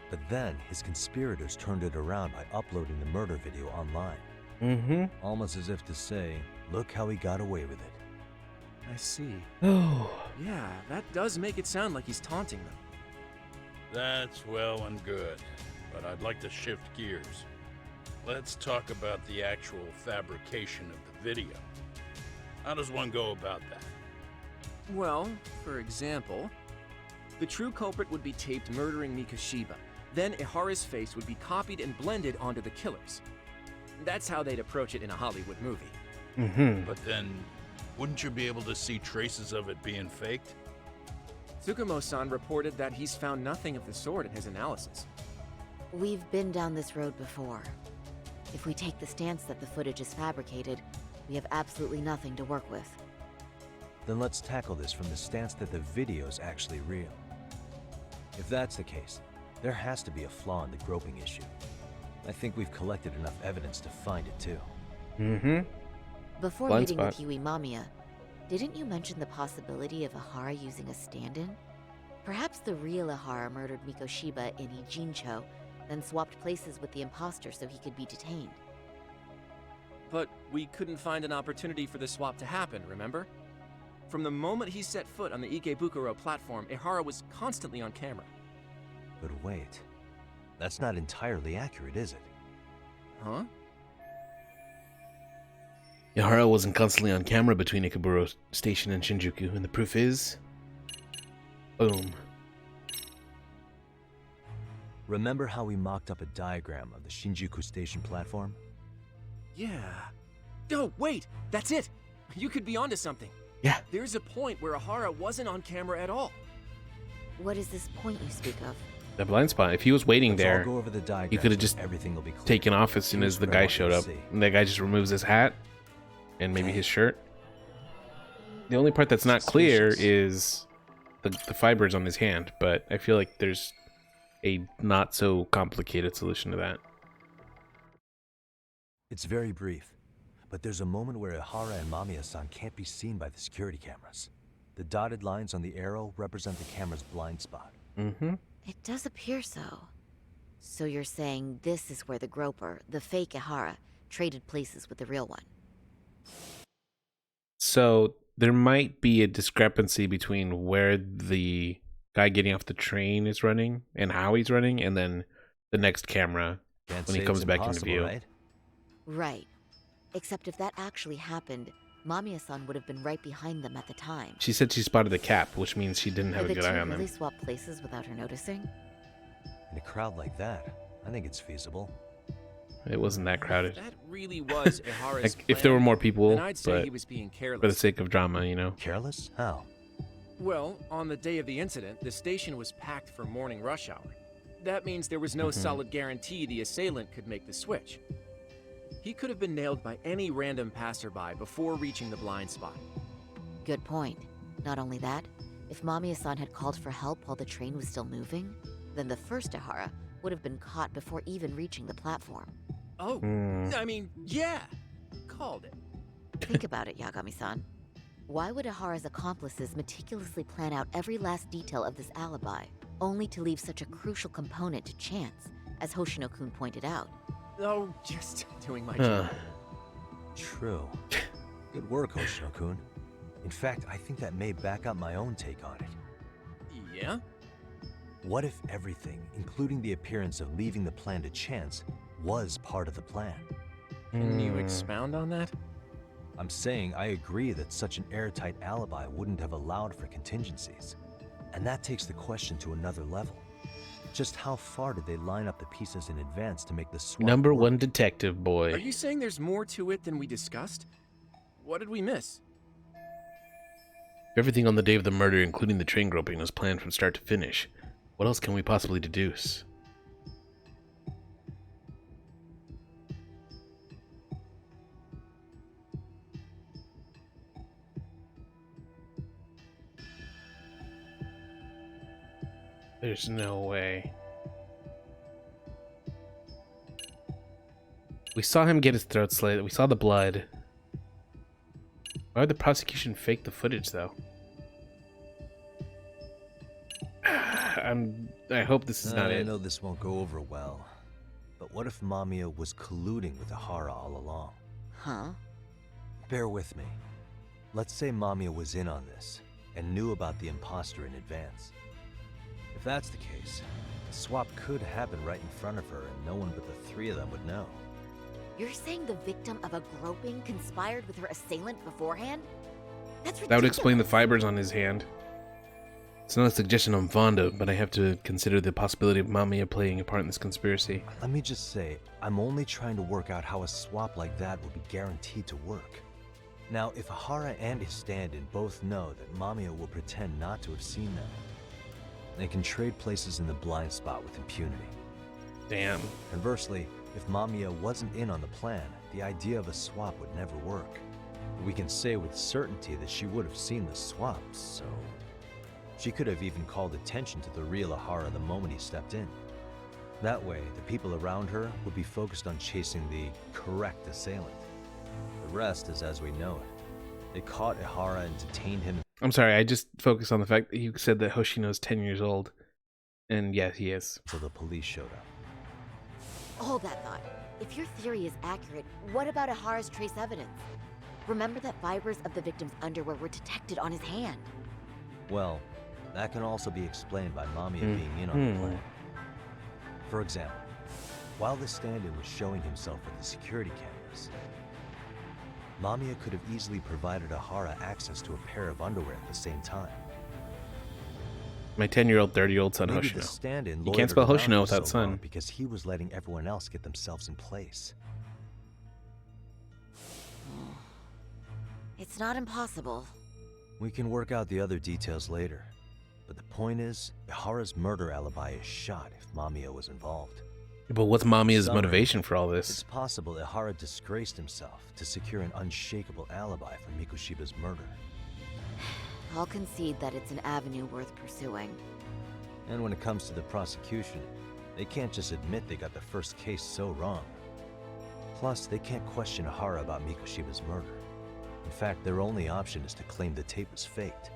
But then his conspirators turned it around by uploading the murder video online. Mm-hmm. Almost as if to say, look how he got away with it. I see. Oh. Yeah, that does make it sound like he's taunting them. That's well and good, but I'd like to shift gears. Let's talk about the actual fabrication of the video. How does one go about that? Well, for example, the true culprit would be taped murdering Mikoshiba. Then Ihara's face would be copied and blended onto the killers. That's how they'd approach it in a Hollywood movie. Mm-hmm. But then, wouldn't you be able to see traces of it being faked? Tsukumo-san reported that he's found nothing of the sort in his analysis. We've been down this road before. If we take the stance that the footage is fabricated, We have absolutely nothing to work with. Then let's tackle this from the stance that the video's actually real. If that's the case, there has to be a flaw in the groping issue. I think we've collected enough evidence to find it too. Mm-hmm. Before Blind meeting spot. with Yui Mamiya, didn't you mention the possibility of Ihara using a stand-in? Perhaps the real Ihara murdered Mikoshiba in Ijincho, then swapped places with the imposter so he could be detained. But we couldn't find an opportunity for the swap to happen, remember? From the moment he set foot on the Ikebukuro platform, Ihara was constantly on camera. But wait, that's not entirely accurate, is it? Huh? Ihara wasn't constantly on camera between Ikebukuro Station and Shinjuku, and the proof is... boom. Remember how we mocked up a diagram of the Shinjuku Station platform? Yeah. Oh, wait! That's it! You could be onto something. Yeah. There's a point where Ihara wasn't on camera at all. What is this point you speak of? The blind spot. If he was waiting Let's there, all go over the he diagrams could have and just everything will be clear. taken off as soon as the guy showed up. And that guy just removes his hat and maybe his shirt. The only part that's not clear is the fibers on his hand, but I feel like there's a not so complicated solution to that. It's very brief, but there's a moment where Ihara and Mamiya-san can't be seen by the security cameras. The dotted lines on the arrow represent the camera's blind spot. Mm-hmm. It does appear so. So you're saying this is where the groper, the fake Ihara, traded places with the real one? So there might be a discrepancy between where the guy getting off the train is running and how he's running, and then the next camera Can't when he say comes it's back into impossible, view. right? Right. Except if that actually happened, Mamiya-san would have been right behind them at the time. She said she spotted the cap, which means she didn't have a Did good the eye two on really them. swap places without her noticing? In a crowd like that, I think it's feasible. It wasn't that crowded. That really was Ihara's Like, if there were plan, more people, then I'd say but he was being careless. for the sake of drama, you know. Careless? How? Well, on the day of the incident, the station was packed for morning rush hour. That means there was no solid guarantee the assailant could make the switch. He could have been nailed by any random passerby before reaching the blind spot. Good point. Not only that, if Mamiya-san had called for help while the train was still moving, then the first Ihara would have been caught before even reaching the platform. Oh, I mean, yeah. Called it. Think about it, Yagami-san. Why would Ihara's accomplices meticulously plan out every last detail of this alibi, only to leave such a crucial component to chance, as Hoshino-kun pointed out? Oh, just doing my job. True. Good work, Hoshino-kun. In fact, I think that may back up my own take on it. Yeah? What if everything, including the appearance of leaving the plan to chance, was part of the plan? Can you expound on that? I'm saying I agree that such an airtight alibi wouldn't have allowed for contingencies. And that takes the question to another level. Just how far did they line up the pieces in advance to make the swap Number work? one detective boy. Are you saying there's more to it than we discussed? What did we miss? Everything on the day of the murder, including the train groping, was planned from start to finish. What else can we possibly deduce? There's no way. We saw him get his throat slit. We saw the blood. Why would the prosecution fake the footage, though? I hope this is not I it. know this won't go over well, but what if Mamiya was colluding with Ihara all along? Huh? Bear with me. Let's say Mamiya was in on this and knew about the imposter in advance. If that's the case, the swap could happen right in front of her and no one but the three of them would know. You're saying the victim of a groping conspired with her assailant beforehand? That's ridiculous. That would explain the fibers on his hand. It's not a suggestion on Vonda, but I have to consider the possibility of Mamiya playing a part in this conspiracy. Let me just say, I'm only trying to work out how a swap like that would be guaranteed to work. Now, if Ihara and his stand-in both know that Mamiya will pretend not to have seen them, they can trade places in the blind spot with impunity. Damn. Conversely, if Mamiya wasn't in on the plan, the idea of a swap would never work. We can say with certainty that she would have seen the swaps, so... She could have even called attention to the real Ahara the moment he stepped in. That way, the people around her would be focused on chasing the correct assailant. The rest is as we know it. They caught Ahara and detained him. I'm sorry, I just focused on the fact that you said that Hoshino's 10 years old. And yes, he is. Till the police showed up. Hold that thought. If your theory is accurate, what about Ahara's trace evidence? Remember that fibers of the victim's underwear were detected on his hand. Well, that can also be explained by Mamiya being in on the plan. For example, while the stand-in was showing himself with the security cameras, Mamiya could have easily provided Ahara access to a pair of underwear at the same time. My 10-year-old, 30-year-old son, Maybe Hoshino. the stand-in You can't spell loitered around Hoshino for without so long son. because he was letting everyone else get themselves in place. It's not impossible. We can work out the other details later. But the point is, Ihara's murder alibi is shot if Mamiya was involved. But what's Mamiya's Summary. motivation for all this? It's possible Ihara disgraced himself to secure an unshakable alibi for Mikoshiba's murder. I'll concede that it's an avenue worth pursuing. And when it comes to the prosecution, they can't just admit they got the first case so wrong. Plus, they can't question Ihara about Mikoshiba's murder. In fact, their only option is to claim the tape was faked.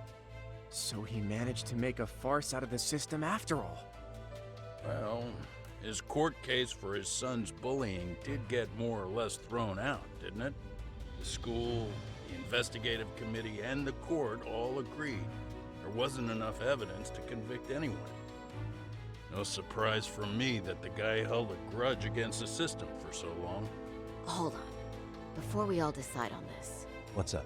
So he managed to make a farce out of the system after all. Well, his court case for his son's bullying did get more or less thrown out, didn't it? The school, the investigative committee, and the court all agreed there wasn't enough evidence to convict anyone. No surprise for me that the guy held a grudge against the system for so long. Hold on. Before we all decide on this, What's up?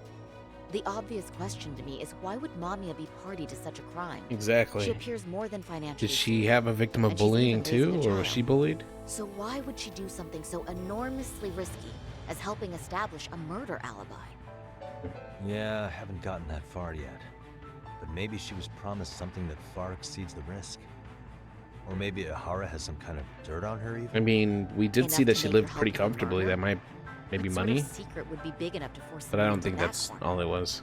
the obvious question to me is why would Mamiya be party to such a crime? Exactly. She appears more than financially Did she stable, have a victim of and she's bullying even raising too, a or was child. she bullied? So why would she do something so enormously risky as helping establish a murder alibi? Yeah, I haven't gotten that far yet. But maybe she was promised something that far exceeds the risk. Or maybe Ihara has some kind of dirt on her even? I mean, we did see Enough that to she make lived her pretty help with the comfortably. murder? That might maybe What money, sort of secret would be big enough to force but I someone don't think into that that's corner? all it was.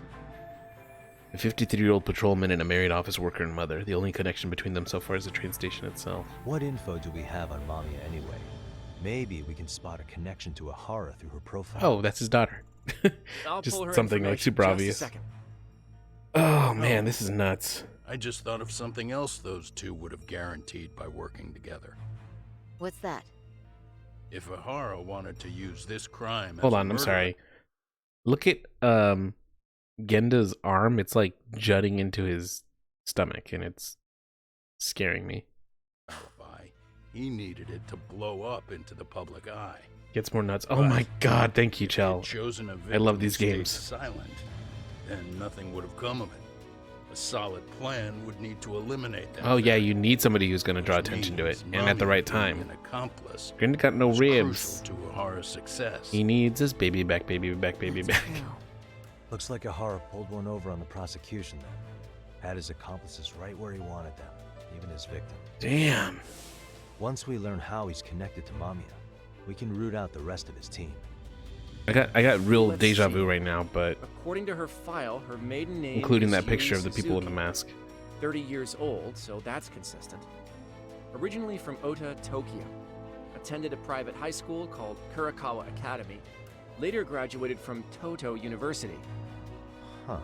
A 53-year-old patrolman and a married office worker and mother. The only connection between them so far is the train station itself. What info do we have on Mamiya anyway? Maybe we can spot a connection to Ihara through her profile. Oh, that's his daughter. I'll Just pull her something like information super just a obvious. second. Oh man, this is nuts. I just thought of something else those two would have guaranteed by working together. What's that? If Ihara wanted to use this crime Hold as a on, I'm murder sorry. Look at Genda's arm. It's like jutting into his stomach, and it's scaring me. alibi, he needed it to blow up into the public eye. Gets more nuts. Oh But my god, thank you, if he had Chell. chosen a I love victim these who stayed games. silent, then nothing would have come of it. A solid plan would need to eliminate that. Oh yeah, fact, you need somebody who's going to draw which attention to it, means and at the Mamiya right being time. An accomplice Grinda got no was ribs. crucial to Ihara's success. He needs his baby back, baby back, baby back. Looks like Ihara pulled one over on the prosecution then. Had his accomplices right where he wanted them, even his victim. Damn. Once we learn how he's connected to Mamiya, we can root out the rest of his team. I got real Let's deja see. vu right now, but According to her file, her maiden name including is that Yuri picture of the people in the Suzuki. mask. 30 years old, so that's consistent. Originally from Ota, Tokyo. Attended a private high school called Kurakawa Academy. Later graduated from Toto University. Huh.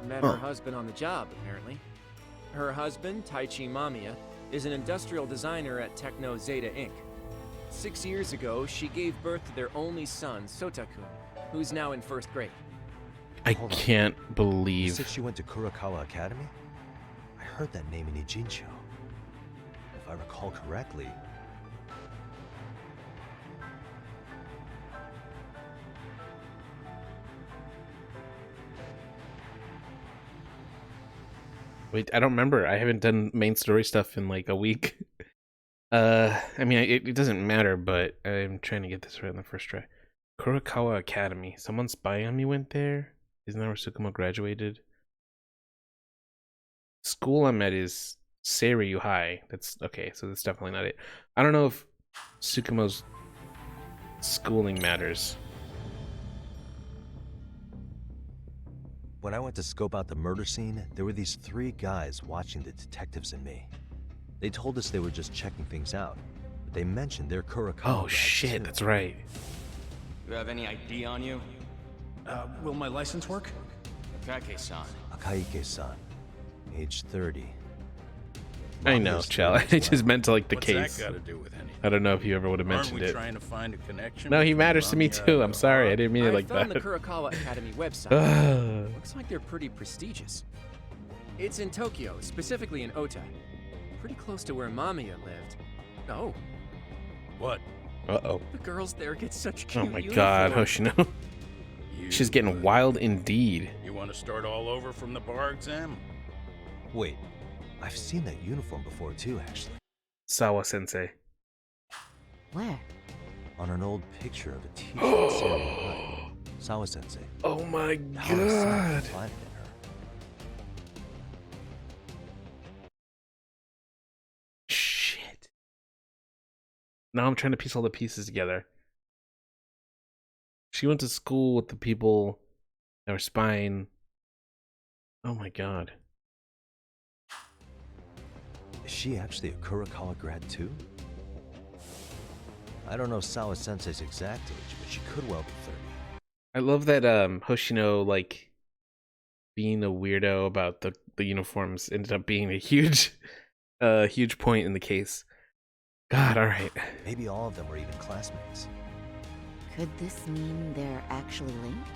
Met her husband on the job, apparently. Her husband, Taichi Mamiya, is an industrial designer at Techno Zeta Inc. 6 years ago, she gave birth to their only son, Sotakun, who's now in first grade. I Hold on. can't You believe. said she went to Kurakawa Academy? I heard that name in Ijincho. If I recall correctly, Wait, I don't remember. I haven't done main story stuff in like a week. I mean, it doesn't matter, but I'm trying to get this right on the first try. Kurakawa Academy. Someone spying on me went there. Isn't that where Tsukumo graduated? School I'm at is Seiryu High. That's okay, so that's definitely not it. I don't know if Tsukumo's schooling matters. When I went to scope out the murder scene, there were these 3 guys watching the detectives and me. They told us they were just checking things out, but they mentioned their Kurokawa. Oh shit, that's right. You have any ID on you? Will my license work? Akake-san. Akaike-san, age 30. I know, Chell. I just meant to like the What's case. that got to do with anything? I don't know if you ever would have Aren't mentioned we it. trying to find a connection? No, he between matters to me Lamia too. and I'm sorry. I didn't mean it like I found that. the Kurokawa Academy website. Looks like they're pretty prestigious. It's in Tokyo, specifically in Ota. Pretty close to where Mamiya lived. Oh. What? Uh-oh. The girls there get such cute Oh my god, uniforms. Hoshino. She's getting wild indeed. You want to start all over from the bar exam? Wait, I've seen that uniform before too, actually. Sawa-sensei. Where? On an old picture of a t-shirt Samurai High. Sawa-sensei. Oh my How is Samurai god. confided in her? Shit. Now I'm trying to piece all the pieces together. She went to school with the people that were spying. Oh my god. Is she actually a Kurokawa grad too? I don't know Sawa-sensei's exact age, but she could well be 30. I love that Hoshino, like, being a weirdo about the uniforms ended up being a huge huge point in the case. God, alright. Maybe all of them were even classmates. Could this mean they're actually linked?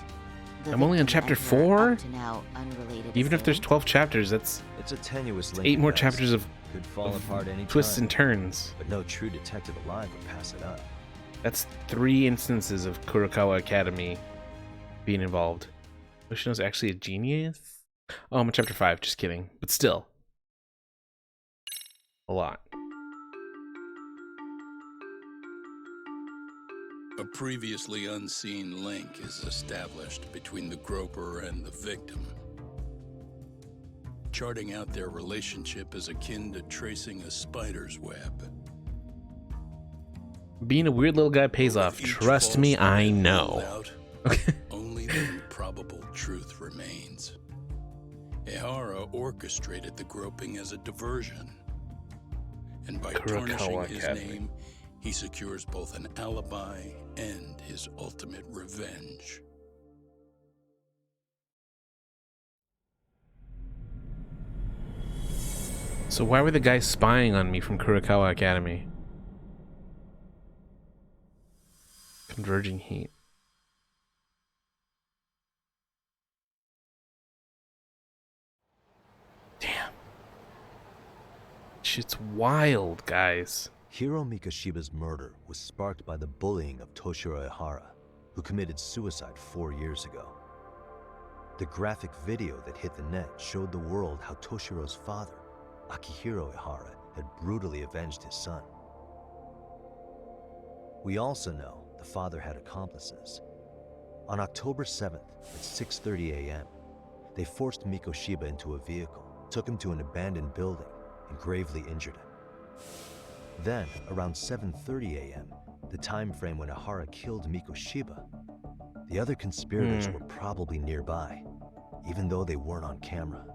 The I'm only on victim chapter and her 4? up to now unrelated Even if there's assailant? 12 chapters, that's It's a tenuous link. 8 more at best. chapters of, Could fall apart any twists time. and turns. But no true detective alive would pass it up. That's 3 instances of Kurokawa Academy being involved. Hoshino's actually a genius? Oh, I'm on chapter 5, just kidding. But still. A lot. A previously unseen link is established between the groper and the victim. Charting out their relationship is akin to tracing a spider's web. Being a weird little guy pays off. Each Trust false me, I thread know. rolled out, only the improbable truth remains. Ehara orchestrated the groping as a diversion. And by Kurokawa tarnishing his Academy. name, he secures both an alibi and his ultimate revenge. So why were the guys spying on me from Kurokawa Academy? Converging heat. Damn. Shit's wild, guys. Hiro Mikoshiba's murder was sparked by the bullying of Toshiro Ehara, who committed suicide 4 years ago. The graphic video that hit the net showed the world how Toshiro's father, Akihiro Ehara, had brutally avenged his son. We also know the father had accomplices. On October 7th at 6:30 a.m., they forced Mikoshiba into a vehicle, took him to an abandoned building, and gravely injured him. Then, around 7:30 a.m., the time frame when Ehara killed Mikoshiba, the other conspirators were probably nearby, even though they weren't on camera.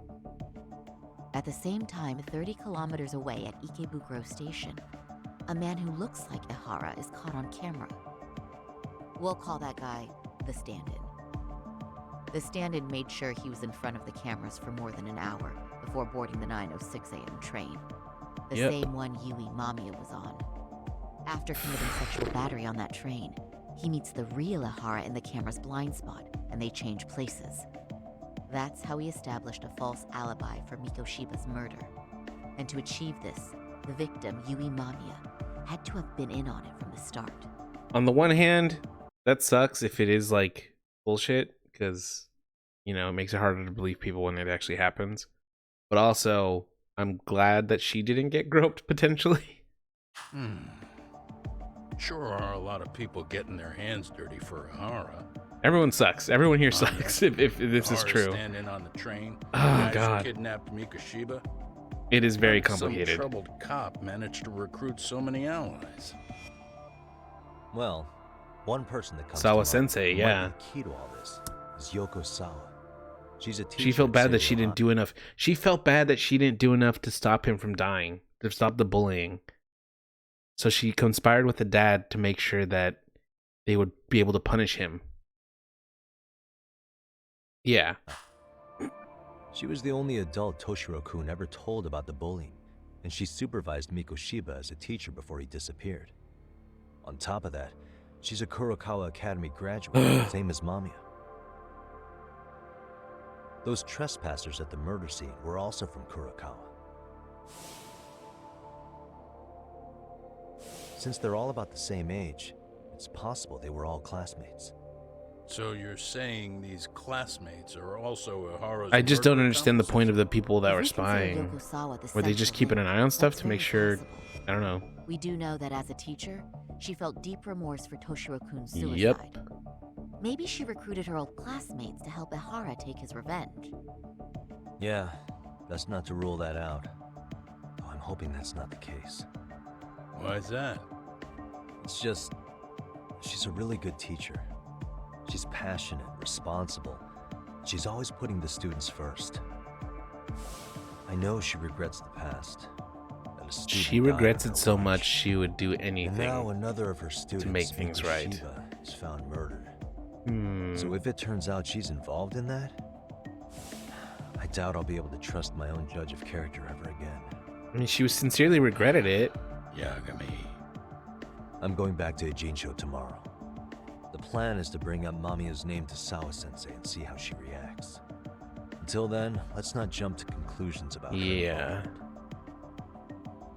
At the same time, 30 kilometers away at Ikebukuro Station, a man who looks like Ehara is caught on camera. We'll call that guy the stand-in. The stand-in made sure he was in front of the cameras for more than an hour before boarding the 9:06 a.m. train. The same one Yui Mamiya was on. After committing sexual battery on that train, he meets the real Ehara in the camera's blind spot, and they change places. That's how he established a false alibi for Mikoshiba's murder. And to achieve this, the victim, Yui Mamiya, had to have been in on it from the start. On the one hand, that sucks if it is like bullshit, because, you know, it makes it harder to believe people when it actually happens. But also, I'm glad that she didn't get groped, potentially. Sure are a lot of people getting their hands dirty for Ehara. Everyone sucks. Everyone here sucks, if this is Ehara true. Standing on the train. Oh, guys God. Kidnapped Mikoshiba. It is very How did complicated. Some troubled cop managed to recruit so many allies. Well, one person that comes Sawa to mind Sensei, who yeah. might be key to all this is Yoko Sawa. She's a teacher. She felt bad that Say she didn't do enough. She felt bad that she didn't do enough to stop him from dying, to stop the bullying. So she conspired with the dad to make sure that they would be able to punish him. Yeah. She was the only adult Toshiro-kun ever told about the bullying, and she supervised Mikoshiba as a teacher before he disappeared. On top of that, she's a Kurokawa Academy graduate, same as Mamiya. Those trespassers at the murder scene were also from Kurokawa. Since they're all about the same age, it's possible they were all classmates. So you're saying these classmates are also Ihara's I just don't murder understand the accomplices? point of the people that If were we consider spying. Yokosawa the Were they just keeping an eye on stuff that's to make very sure? possible. I don't know. We do know that as a teacher, she felt deep remorse for Toshiro-kun's suicide. Yep. Maybe she recruited her old classmates to help Ihara take his revenge. Yeah, best not to rule that out. Though I'm hoping that's not the case. Why's that? It's just, she's a really good teacher. She's passionate, responsible. She's always putting the students first. I know she regrets the past. that a student She died regrets on it her so watch. much she would do And anything now another of her students, to make things right. Mikoshiba, is found murdered. Hmm. So if it turns out she's involved in that, I doubt I'll be able to trust my own judge of character ever again. I mean, she sincerely regretted it. Yagami. I'm going back to Ijincho tomorrow. The plan is to bring up Mamiya's name to Sawa-sensei and see how she reacts. Until then, let's not jump to conclusions about her Yeah. involvement.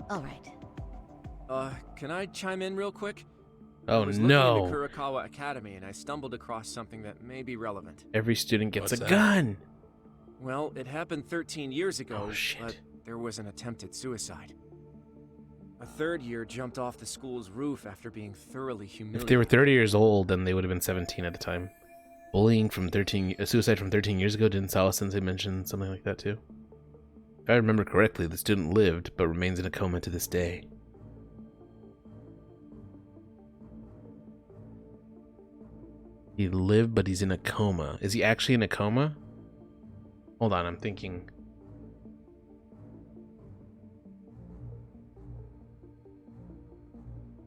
All right. Can I chime in real quick? Oh I was looking no. into Kurokawa Academy and I stumbled across something that may be relevant. Every student gets What's a that? gun. Well, it happened 13 years ago, Oh, shit. but there was an attempted suicide. A third year jumped off the school's roof after being thoroughly humiliated. If they were 30 years old, then they would have been 17 at the time. Bullying from 13, a suicide from 13 years ago, didn't Sawa-sensei mention something like that too? If I remember correctly, the student lived, but remains in a coma to this day. He lived, but he's in a coma. Is he actually in a coma? Hold on, I'm thinking.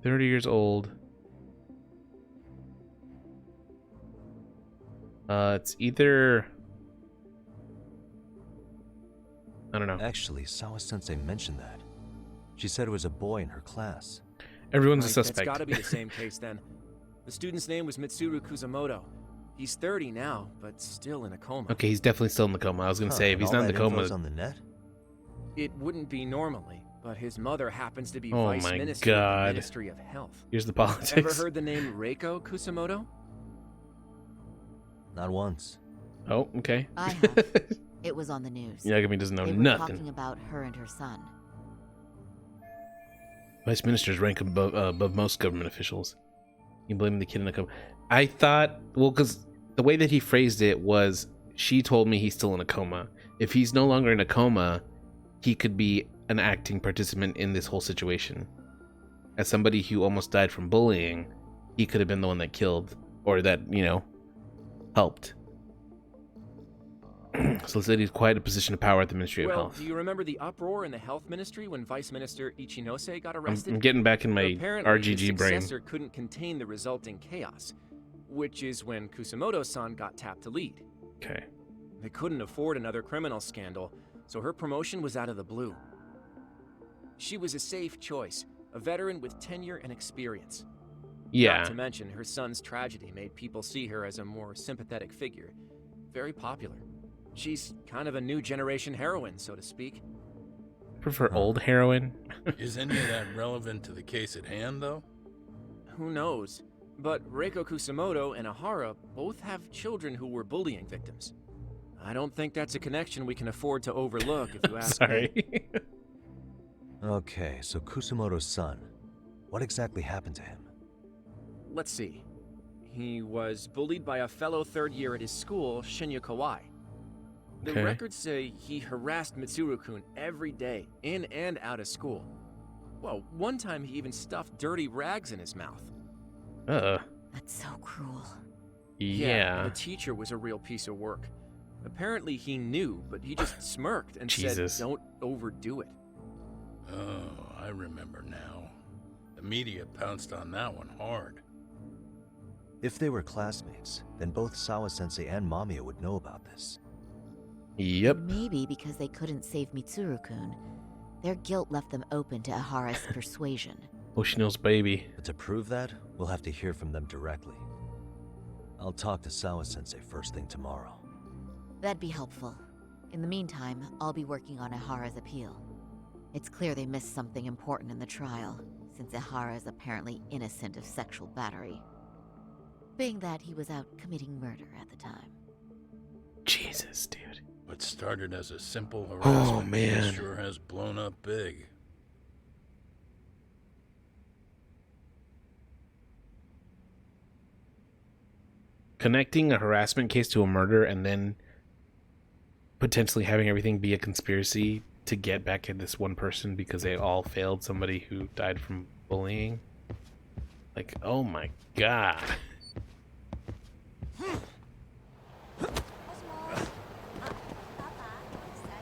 "30 years old. It's either... I don't know. Actually, Sawa-sensei mentioned that. She said it was a boy in her class. Everyone's a Right, suspect. It's gotta be the same case then. The student's name was Mitsuru Kusamoto. He's 30 now, but still in a coma. Okay, he's definitely still in the coma. I was gonna say, if and he's all not in the that coma... info's on the net? It wouldn't be normally, but his mother happens to be Oh vice my minister of the God. Ministry of Health. Here's the politics. Ever heard the name Reiko Kusamoto? Not once. Oh, okay. I have. It was on the news. Yagami doesn't know They were nothing. talking about her and her son. Vice ministers rank above most government officials. You blame the kid in a coma. I thought, well, because the way that he phrased it was, she told me he's still in a coma. If he's no longer in a coma, he could be an acting participant in this whole situation. As somebody who almost died from bullying, he could have been the one that killed, or that, you know, helped. So let's say he's quite a position of power at the Ministry of Well, Health. do you remember the uproar in the health ministry when Vice Minister Ichinose got arrested? I'm getting back in my Apparently, his RGG brain. successor couldn't contain the resulting chaos, which is when Kusamoto-san got tapped to lead. Okay. They couldn't afford another criminal scandal, so her promotion was out of the blue. She was a safe choice, a veteran with tenure and experience. Yeah. Not to mention, her son's tragedy made people see her as a more sympathetic figure. Very popular. She's kind of a new generation heroine, so to speak. Prefer old heroin. Is any of that relevant to the case at hand, though? Who knows? But Reiko Kusamoto and Ihara both have children who were bullying victims. I don't think that's a connection we can afford to overlook, if you ask me. Sorry. Okay, so Kusamoto's son. What exactly happened to him? Let's see. He was bullied by a fellow third year at his school, Shinya Kawai. The Okay. records say he harassed Mitsuru-kun every day, in and out of school. Well, one time he even stuffed dirty rags in his mouth. That's so cruel. Yeah. The teacher was a real piece of work. Apparently he knew, but he just smirked and Jesus. said, "Don't overdo it." Oh, I remember now. The media pounced on that one hard. If they were classmates, then both Sawa-sensei and Mamiya would know about this. Yep. Maybe because they couldn't save Mitsuru-kun, their guilt left them open to Ihara's persuasion. Hoshino's baby. But to prove that, we'll have to hear from them directly. I'll talk to Sawa-sensei first thing tomorrow. That'd be helpful. In the meantime, I'll be working on Ihara's appeal. It's clear they missed something important in the trial, since Ihara is apparently innocent of sexual battery. Being that he was out committing murder at the time. Jesus, dude. What started as a simple harassment man. sure has blown up big. Connecting a harassment case to a murder and then potentially having everything be a conspiracy to get back at this one person because they all failed somebody who died from bullying. Like, oh my god.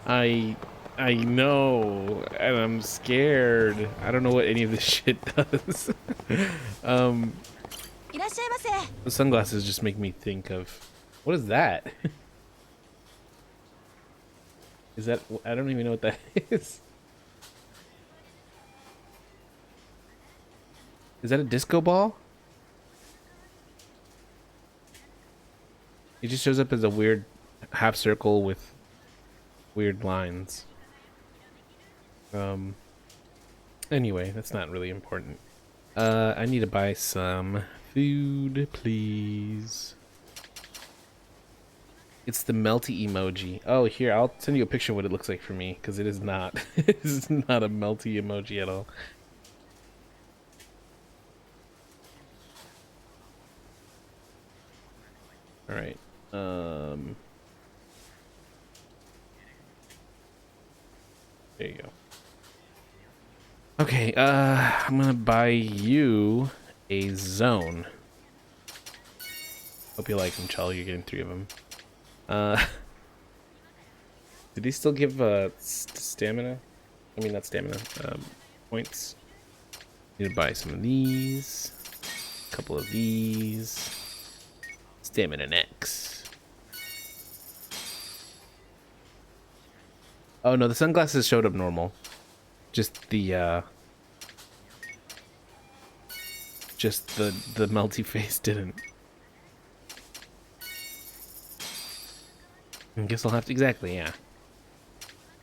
I know, and I'm scared. I don't know what any of this shit does. The sunglasses just make me think of, what is that? Is that, I don't even know what that is. Is that a disco ball? It just shows up as a weird half circle with weird lines. Anyway, that's not really important. I need to buy some food, please. It's the melty emoji. Oh, here, I'll send you a picture of what it looks like for me, because it is not. It is not a melty emoji at all. All right. There you go. Okay, I'm gonna buy you a zone. Hope you like them, Chell. You're getting 3 of them. Did he still give stamina? I mean, not stamina. Points. Need to buy some of these. A couple of these. Stamina next. Oh no, the sunglasses showed up normal. Just the melty face didn't. I guess I'll have to, exactly, yeah.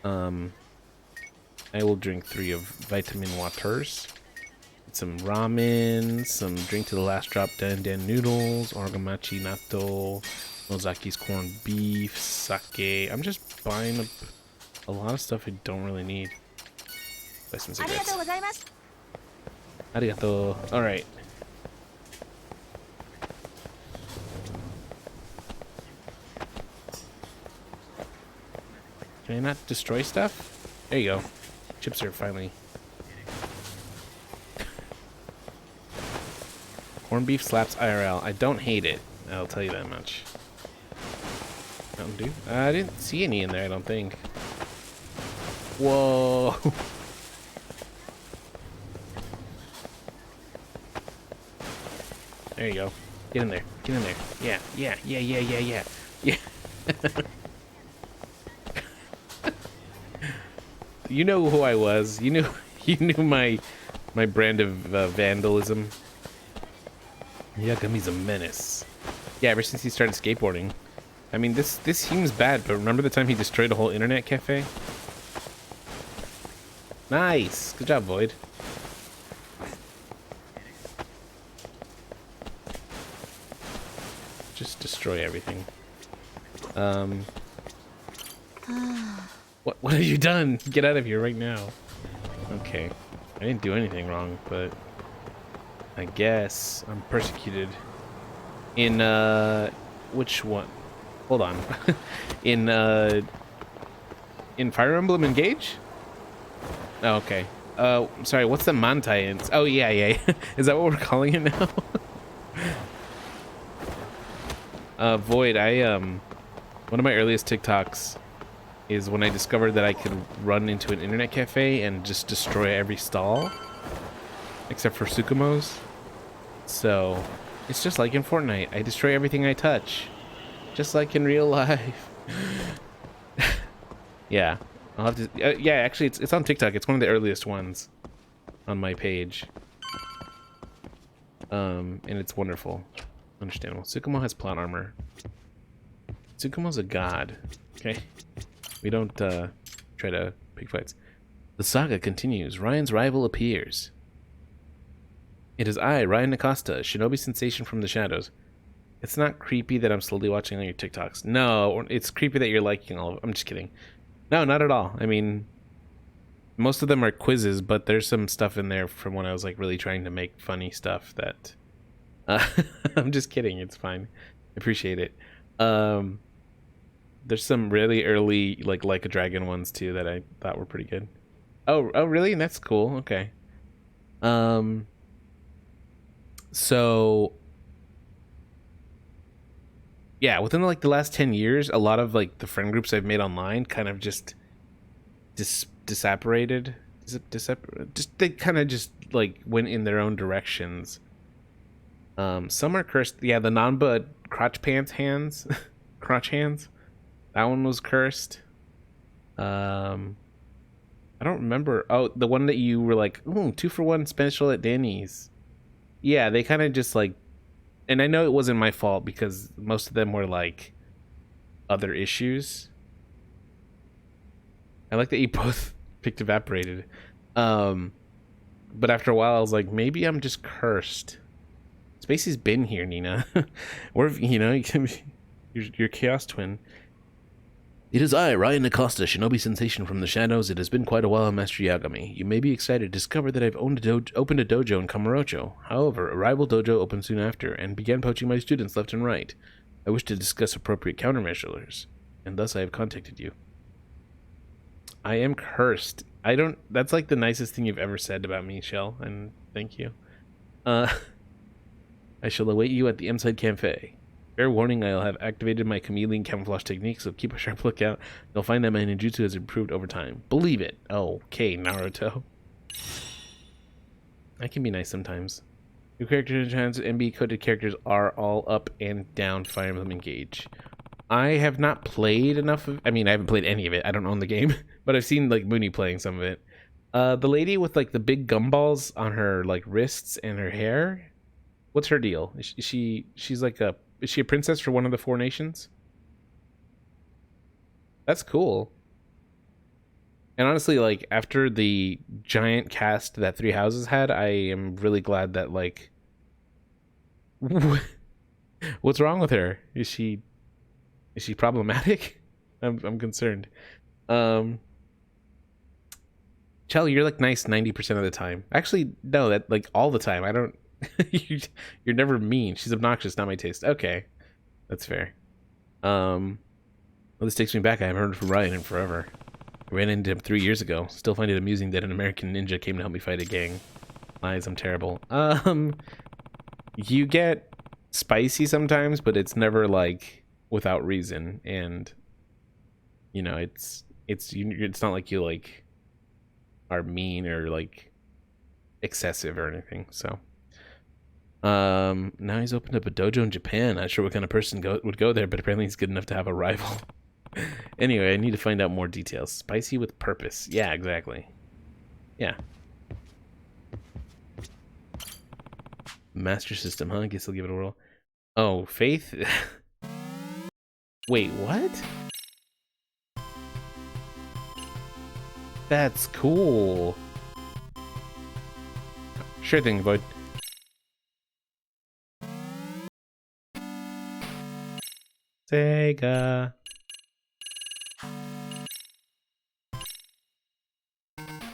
I will drink 3 of vitamin waters. Some ramen, some drink to the last drop den den noodles, orgamachi natto, Nozaki's corned beef, sake. I'm just buying a lot of stuff I don't really need. Buy some cigarettes. Arigato. Alright. Can I not destroy stuff? There you go. Chips are finally... Corned beef slaps IRL. I don't hate it. I'll tell you that much. Mountain Dew? I didn't see any in there, I don't think. Whoa. There you go. Get in there. Get in there. Yeah, yeah, yeah, yeah, yeah, yeah. Yeah. You know who I was. You knew my brand of vandalism. Yagami's a menace. Yeah, ever since he started skateboarding. I mean, this seems bad, but remember the time he destroyed a whole internet cafe? Nice. Good job, Void. Just destroy everything. What have you done? Get out of here right now. Okay. I didn't do anything wrong, but I guess I'm persecuted. In which one? Hold on. In Fire Emblem Engage? Oh, okay. Sorry, what's the Mantai? Oh yeah, yeah. Is that what we're calling it now? Void, One of my earliest TikToks is when I discovered that I could run into an internet cafe and just destroy every stall, except for Sukumo's. So, it's just like in Fortnite. I destroy everything I touch, just like in real life. Yeah, I'll have to. Yeah, actually, it's on TikTok. It's one of the earliest ones on my page. And it's wonderful. Understandable. Tsukumo has plot armor. Tsukumo's a god. Okay, we don't try to pick fights. The saga continues. Ryan's rival appears. It is I, Ryan Acosta, shinobi sensation from the shadows. It's not creepy that I'm slowly watching all your TikToks. No, it's creepy that you're liking all of them. I'm just kidding. No, not at all. I mean, most of them are quizzes, but there's some stuff in there from when I was like really trying to make funny stuff that I'm just kidding. It's fine. Appreciate it. There's some really early like a dragon ones too that I thought were pretty good. Oh, really? That's cool. Okay. So yeah, within like the last 10 years, a lot of like the friend groups I've made online kind of just disapparated. Just they kind of just like went in their own directions. Some are cursed. Yeah, the Nanba crotch pants hands, crotch hands. That one was cursed. I don't remember. Oh, the one that you were like, ooh, 2-for-1 special at Danny's. Yeah, they kind of just like, and I know it wasn't my fault because most of them were like other issues. I like that you both picked evaporated. But after a while I was like, maybe I'm just cursed. Spacey's been here, Nina. Or, you know, you can be your chaos twin. It is I, Ryan Acosta, shinobi sensation from the shadows. It has been quite a while, Master Yagami. You may be excited to discover that I've opened a dojo in Kamurocho. However, a rival dojo opened soon after, and began poaching my students left and right. I wish to discuss appropriate countermeasures, and thus I have contacted you. I am cursed. I don't... That's like the nicest thing you've ever said about me, Shell, and thank you. I shall await you at the M-Side Cafe. Fair warning, I'll have activated my chameleon camouflage technique, so keep a sharp lookout. You'll find that my ninjutsu has improved over time. Believe it. Okay, Naruto. I can be nice sometimes. New characters and MB coded characters are all up and down Fire Emblem Engage. I have not played enough of... I mean, I haven't played any of it. I don't own the game. But I've seen, like, Mooney playing some of it. The lady with, like, the big gumballs on her, like, wrists and her hair... What's her deal? She's like a... Is she a princess for one of the 4 nations? That's cool. And honestly, like, after the giant cast that Three Houses had, I am really glad that, like... What's wrong with her? Is she problematic? I'm concerned. Chell, you're like nice 90% of the time. Actually, no, that like all the time. I don't... You're never mean. She's obnoxious, not my taste. Okay, that's fair. Well, this takes me back. I haven't heard from Ryan in forever. I ran into him 3 years ago. Still find it amusing that an American ninja came to help me fight a gang. Lies, I'm terrible. You get spicy sometimes, but it's never like without reason, and you know, it's not like you like are mean or like excessive or anything. So. Now he's opened up a dojo in Japan. Not sure what kind of person would go there, but apparently he's good enough to have a rival. Anyway, I need to find out more details. Spicy with purpose. Yeah, exactly. Yeah. Master system, huh? Guess I'll give it a whirl. Oh, Faith? Wait, what? That's cool. Sure thing, bud. Sega.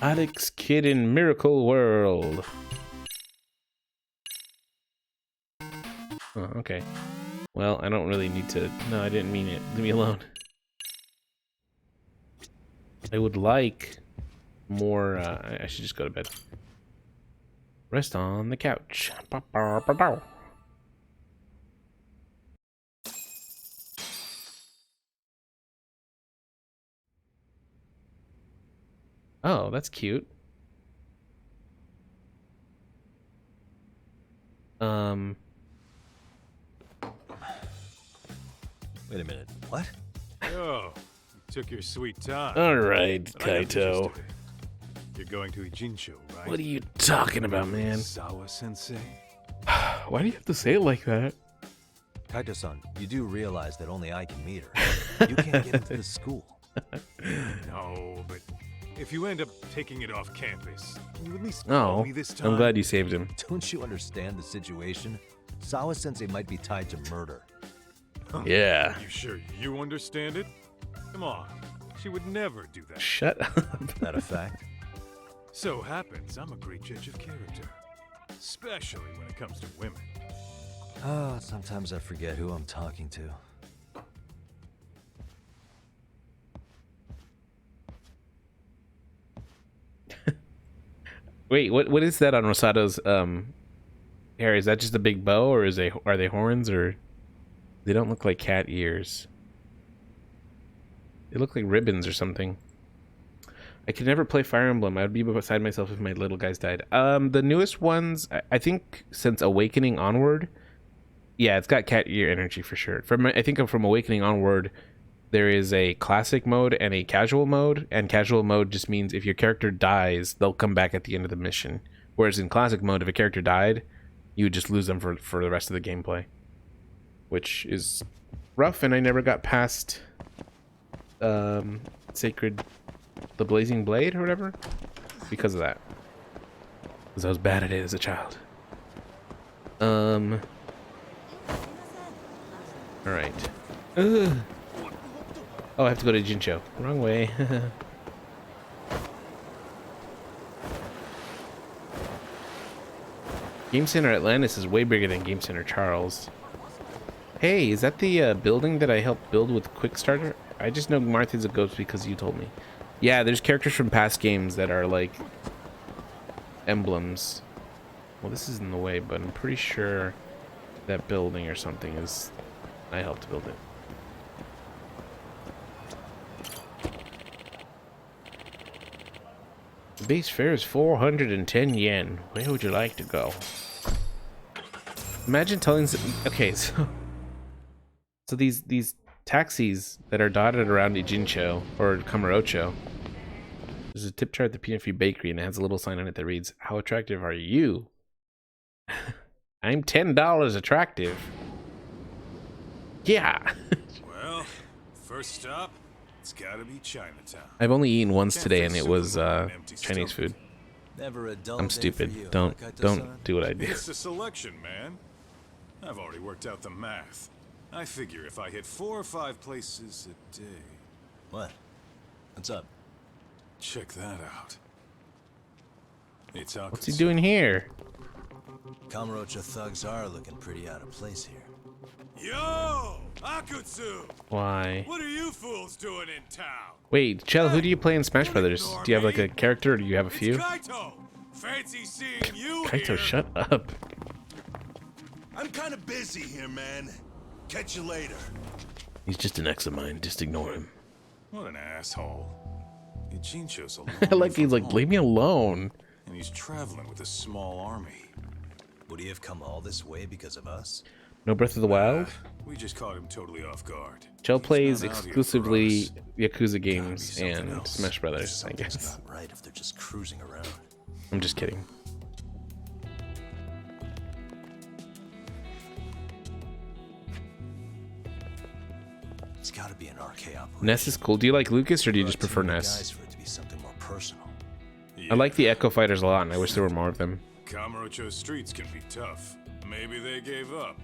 Alex Kidd in Miracle World. Oh, okay. Well, I don't really need to... No, I didn't mean it. Leave me alone. I would like more... I should just go to bed. Rest on the couch. Oh, that's cute. Wait a minute. What? Yo, you took your sweet time. All right, But I got the gist Kaito. of it. You're going to Ijincho, right? What are you talking about, man? Sawa-sensei? Why do you have to say it like that? Kaito-san, you do realize that only I can meet her. You can't get into the school. No, but if you end up taking it off campus, can you at least Oh, call me this time? I'm glad you saved him. Don't you understand the situation? Sawa-sensei might be tied to murder. Yeah. You sure you understand it? Come on, she would never do that. Shut up. That a fact? So happens I'm a great judge of character, especially when it comes to women. Ah, sometimes I forget who I'm talking to. Wait, what is that on Rosato's hair? Is that just a big bow, or are they horns, or they don't look like cat ears? They look like ribbons or something. I could never play Fire Emblem. I would be beside myself if my little guys died. The newest ones, I think since Awakening onward, yeah, it's got cat ear energy for sure. I think from Awakening onward, there is a classic mode and a casual mode, and casual mode just means if your character dies, they'll come back at the end of the mission. Whereas in classic mode, if a character died, you would just lose them for the rest of the gameplay, which is rough. And I never got past the Blazing Blade or whatever because of that, because I was bad at it as a child. All right. Ugh. Oh, I have to go to Jincho. Wrong way. Game Center Atlantis is way bigger than Game Center Charles. Hey, is that the building that I helped build with Quickstarter? I just know Martha's a ghost because you told me. Yeah, there's characters from past games that are like emblems. Well, this is in the way, but I'm pretty sure that building or something is... I helped build it. The base fare is 410 yen. Where would you like to go? Imagine telling... Okay, so these taxis that are dotted around Ijincho or Kamurocho. There's a tip jar at the peanut free bakery, and it has a little sign on it that reads, "How attractive are you?" I'm $10 attractive. Yeah. Well, first stop, it's gotta be Chinatown. I've only eaten once today, and it was Chinese food. Never a dull I'm day stupid. for you, Don't huh, Kaito-san? do what I do. It's the selection, man. I've already worked out the math. I figure if I hit 4 or 5 places a day. What? What's up? Check that out. It's What's he doing here? Kamurocho thugs are looking pretty out of place here. Yo! Akutsu! Why? What are you fools doing in town? Wait, Chell, who do you play in Smash Brothers? Do you have like a character, or do you have a few? Kaito! Fancy seeing you Kaito, here. shut up. I'm kind of busy here, man. Catch you later. He's just an ex of mine. Just ignore him. What an asshole. Ijincho's Like he's like, leave me alone. And he's traveling with a small army. Would he have come all this way because of us? No Breath of the Wild? We just caught him totally off guard. Chell plays not out here exclusively Yakuza Gotta be games something and else. Smash Brothers, I Something's guess. not right if they're just cruising around. I'm just kidding. It's gotta be an RK operation. Ness is cool. Do you like Lucas, or do you just Too prefer many Ness? guys for it to be something more personal. I like the Echo Fighters a lot, and I wish there were more of them. Kamurocho streets can be tough. Maybe they gave up.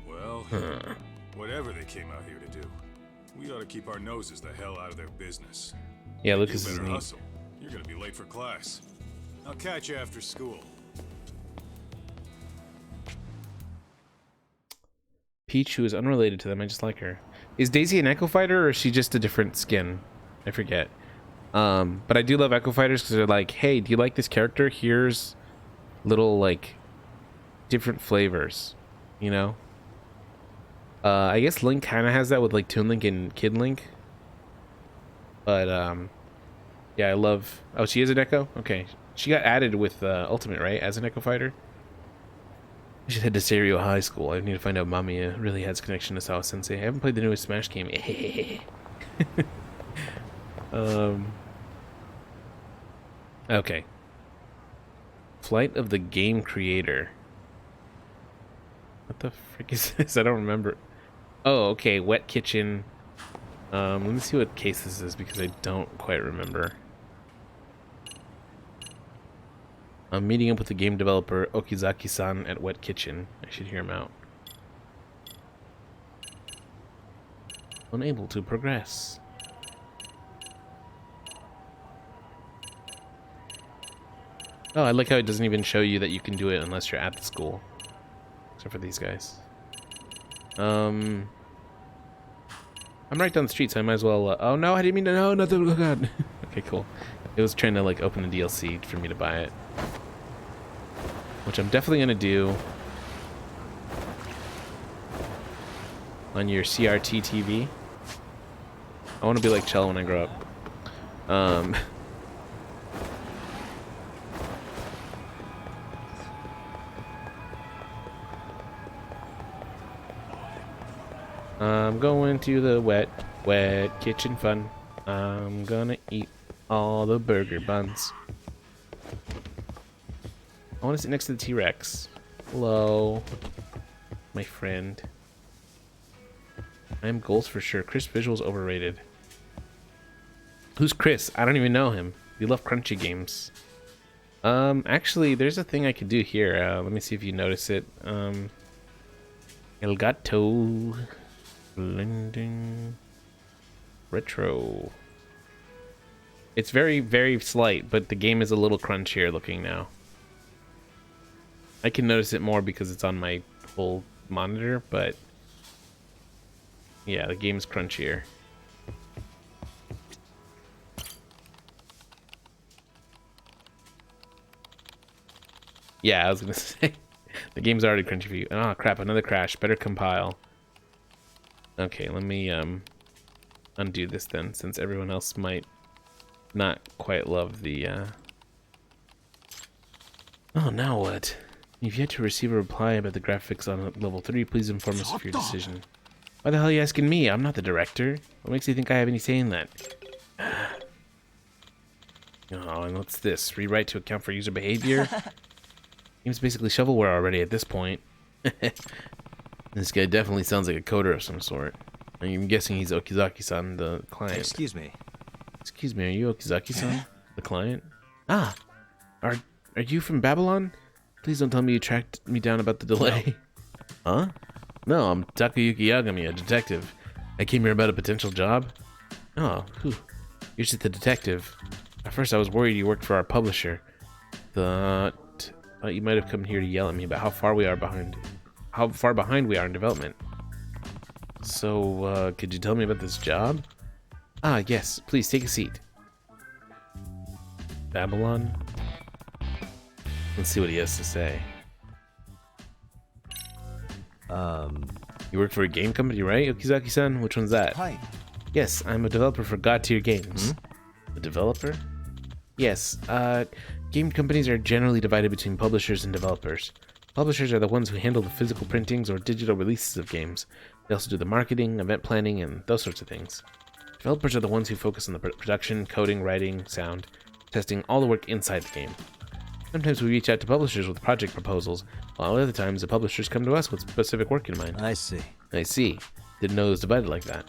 Well, whatever they came out here to do, we ought to keep our noses the hell out of their business. Yeah, You Lucas is better neat. hustle. You're gonna be late for class. I'll catch you after school. Peach, who is unrelated to them, I just like her. Is Daisy an Echo Fighter, or is she just a different skin? I forget. But I do love Echo Fighters because they're like, hey, do you like this character? Here's little, like, different flavors, you know? I guess Link kind of has that with, like, Toon Link and Kid Link. But, Yeah, I love... Oh, she is an Echo? Okay. She got added with Ultimate, right? As an Echo fighter? I should head to Serio High School. I need to find out Mamiya really has connection to Sawa Sensei. I haven't played the newest Smash game. Okay. Flight of the Game Creator. What the frick is this? I don't remember. Oh, okay. Wet Kitchen. Let me see what case this is because I don't quite remember. I'm meeting up with the game developer Okizaki-san at Wet Kitchen. I should hear him out. Unable to progress. Oh, I like how it doesn't even show you that you can do it unless you're at the school. Except for these guys. I'm right down the street, so I might as well... oh no, I didn't mean to... No, not the... Oh god. Okay, cool. It was trying to like open a DLC for me to buy it. Which I'm definitely going to do. On your CRT TV. I want to be like Chell when I grow up. I'm going to the wet kitchen fun. I'm gonna eat all the burger buns. I want to sit next to the T-Rex. Hello, my friend. I am goals for sure. Chris Visual's overrated. Who's Chris? I don't even know him. You love crunchy games. Actually, there's a thing I could do here. Let me see if you notice it. El Gato. Blending. Retro. It's very, very slight, but the game is a little crunchier looking now. I can notice it more because it's on my whole monitor, but yeah, the game's crunchier. Yeah, I was gonna say the game's already crunchy for you. Oh crap, another crash. Better compile. Okay, let me undo this then, since everyone else might not quite love the Oh, now what? You've yet to receive a reply about the graphics on level 3. Please inform us of your decision. Why the hell are you asking me? I'm not the director. What makes you think I have any say in that? Oh, and what's this? Rewrite to account for user behavior? Game's basically shovelware already at this point. This guy definitely sounds like a coder of some sort. I'm guessing he's Okizaki-san, the client. Excuse me. Excuse me, are you Okizaki-san, the client? Ah, are you from Babylon? Please don't tell me you tracked me down about the delay. Huh? No, I'm Takayuki Yagami, a detective. I came here about a potential job. Oh, whew. You're just the detective. At first I was worried you worked for our publisher. Thought you might have come here to yell at me about how far behind we are in development. So, could you tell me about this job? Ah, yes, please take a seat. Babylon? Let's see what he has to say. You work for a game company, right, Okizaki-san? Which one's that? Hi. Yes, I'm a developer for God Tier Games. A developer? Yes, game companies are generally divided between publishers and developers. Publishers are the ones who handle the physical printings or digital releases of games. They also do the marketing, event planning, and those sorts of things. Developers are the ones who focus on the production, coding, writing, sound, testing, all the work inside the game. Sometimes we reach out to publishers with project proposals, while other times the publishers come to us with specific work in mind. I see. I see. Didn't know it was divided like that.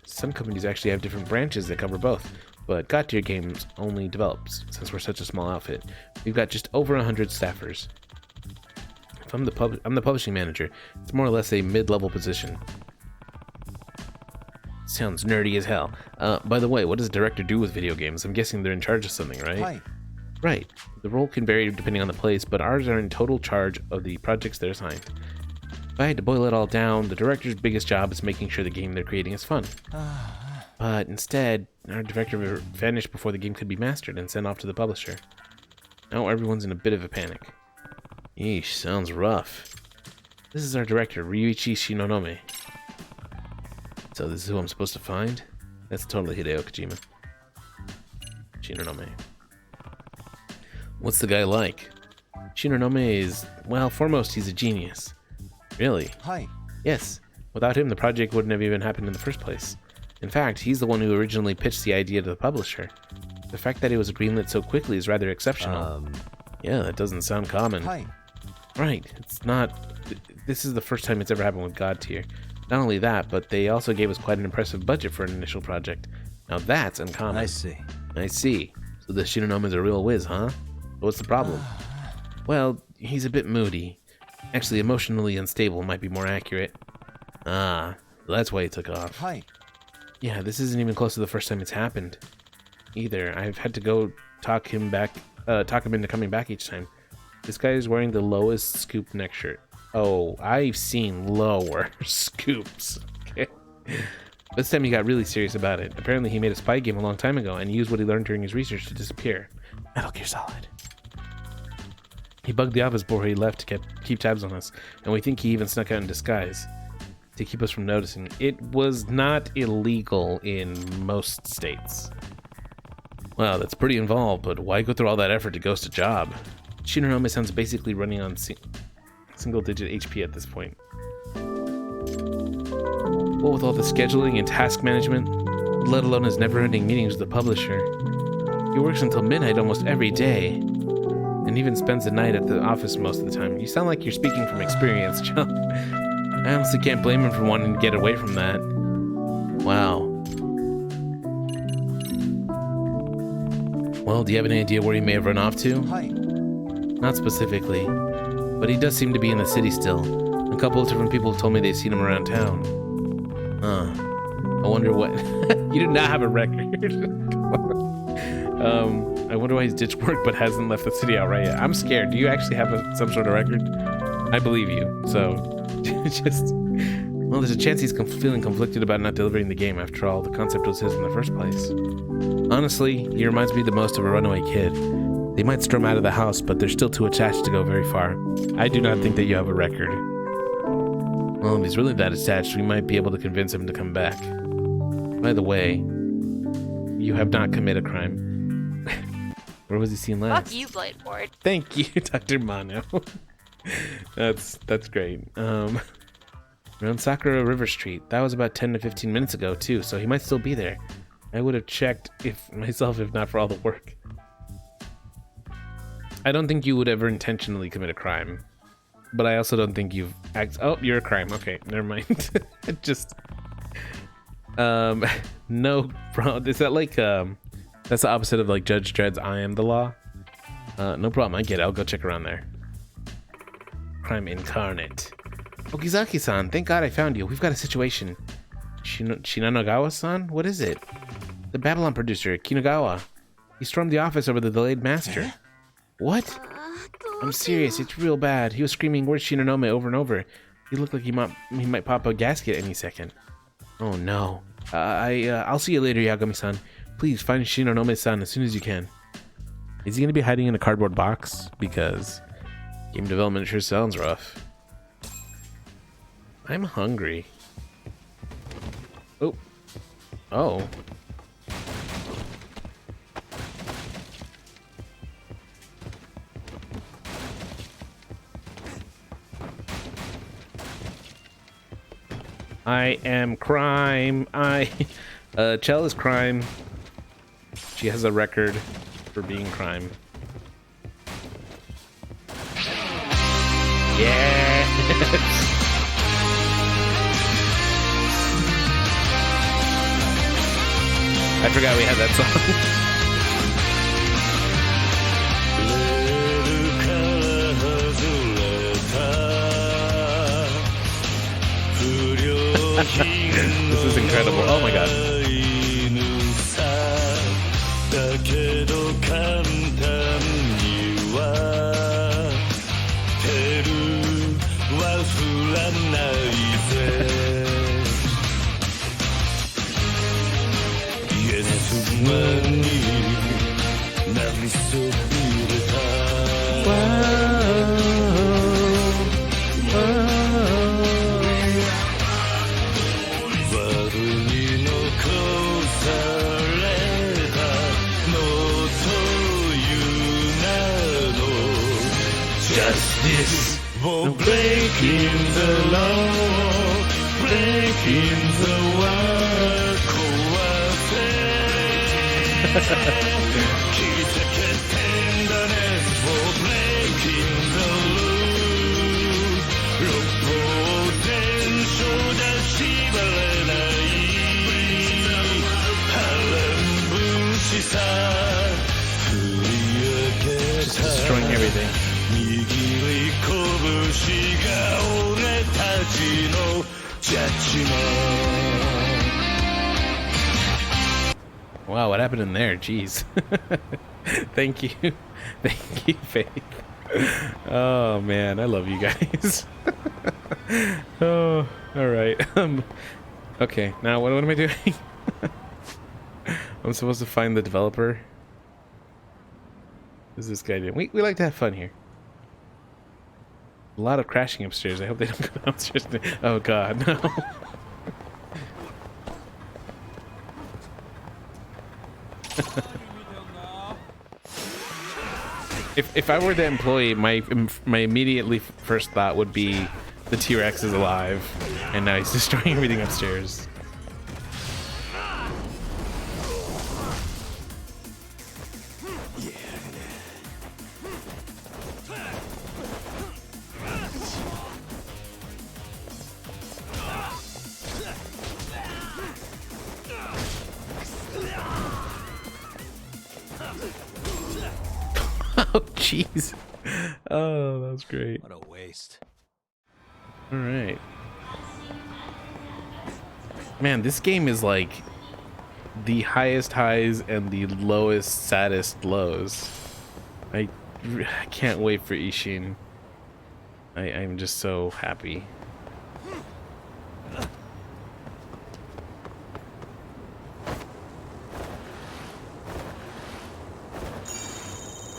Some companies actually have different branches that cover both, but God Tier Games only develops, since we're such a small outfit. We've got just over 100 staffers. If I'm the publishing manager, it's more or less a mid-level position. Sounds nerdy as hell. By the way, what does a director do with video games? I'm guessing they're in charge of something, right? Hi. Right. The role can vary depending on the place, but ours are in total charge of the projects they're assigned. If I had to boil it all down, the director's biggest job is making sure the game they're creating is fun. But instead, our director vanished before the game could be mastered and sent off to the publisher. Now everyone's in a bit of a panic. Yeesh, sounds rough. This is our director, Ryuichi Shinonome. So this is who I'm supposed to find? That's totally Hideo Kojima. Shinonome. What's the guy like? Shinonome is, well, foremost, he's a genius. Really? Hi. Yes. Without him, the project wouldn't have even happened in the first place. In fact, he's the one who originally pitched the idea to the publisher. The fact that it was greenlit so quickly is rather exceptional. Yeah, that doesn't sound common. Hi. Right. It's not... This is the first time it's ever happened with God Tier. Not only that, but they also gave us quite an impressive budget for an initial project. Now that's uncommon. I see. I see. So the Shinonome is a real whiz, huh? What's the problem? Well, he's a bit moody. Actually, emotionally unstable might be more accurate. Ah, that's why he took off. Hi. Yeah, this isn't even close to the first time it's happened. Either. I've had to go talk him into coming back each time. This guy is wearing the lowest scoop neck shirt. Oh, I've seen lower scoops. Okay. This time he got really serious about it. Apparently he made a spy game a long time ago and used what he learned during his research to disappear. Metal Gear Solid. He bugged the office before he left to keep tabs on us, and we think he even snuck out in disguise to keep us from noticing. It was not illegal in most states. Wow, that's pretty involved, but why go through all that effort to ghost a job? Shinonome sounds basically running on single-digit HP at this point. What with all the scheduling and task management, let alone his never-ending meetings with the publisher. He works until midnight almost every day, and even spends the night at the office most of the time. You sound like you're speaking from experience, Joe. I honestly can't blame him for wanting to get away from that. Wow. Well, do you have any idea where he may have run off to? Hi. Not specifically, but he does seem to be in the city still. A couple of different people have told me they've seen him around town. I wonder what... You do not have a record. I wonder why he's ditched work but hasn't left the city outright yet. I'm scared. Do you actually have some sort of record? I believe you, so... just... Well, there's a chance he's feeling conflicted about not delivering the game. After all, the concept was his in the first place. Honestly, he reminds me the most of a runaway kid. They might storm out of the house, but they're still too attached to go very far. I do not think that you have a record. Well, if he's really that attached, we might be able to convince him to come back. By the way, you have not committed a crime. Where was he seen last? Fuck you, Blightboard. Thank you, Dr. Mano. That's great. We're on Sakura River Street. That was about 10 to 15 minutes ago, too, so he might still be there. I would have checked if not for all the work. I don't think you would ever intentionally commit a crime, but I also don't think you've oh, you're a crime. Okay, never mind. Just no problem. Is that like that's the opposite of like Judge Dredd's I am the law? No problem. I get it. I'll go check around there. Crime incarnate. Okizaki-san, thank God I found you. We've got a situation. Shinanogawa-san? What is it? The Babylon producer, Kinagawa. He stormed the office over the delayed master. What? I'm serious, it's real bad. He was screaming, "Where's Shinonome?" over and over. He looked like he might pop a gasket any second. Oh no. I'll see you later, Yagami-san. Please find Shinonome-san as soon as you can. Is he gonna be hiding in a cardboard box? Because game development sure sounds rough. I'm hungry. Oh. Oh. I am crime. Chell is crime. She has a record for being crime. Yeah. I forgot we had that song. This is incredible. Oh my god. breaking the law, breaking the world. 壊せ切り裂けてんだね for breaking the law 六法全書じゃ縛れない波乱分子さ振り上げた Just destroying everything 握り拳が俺たちのジャッジも Wow, what happened in there? Jeez. Thank you. Thank you, Faith. Oh, man. I love you guys. Oh, all right. Okay, now what am I doing? I'm supposed to find the developer. What is this guy doing? We like to have fun here. A lot of crashing upstairs. I hope they don't go downstairs. Oh, God, no. If I were the employee, my immediately first thought would be the T-Rex is alive, and now he's destroying everything upstairs. Oh, jeez. Oh, that was great. What a waste. All right. Man, this game is like the highest highs and the lowest, saddest lows. I can't wait for Ishin. I'm just so happy.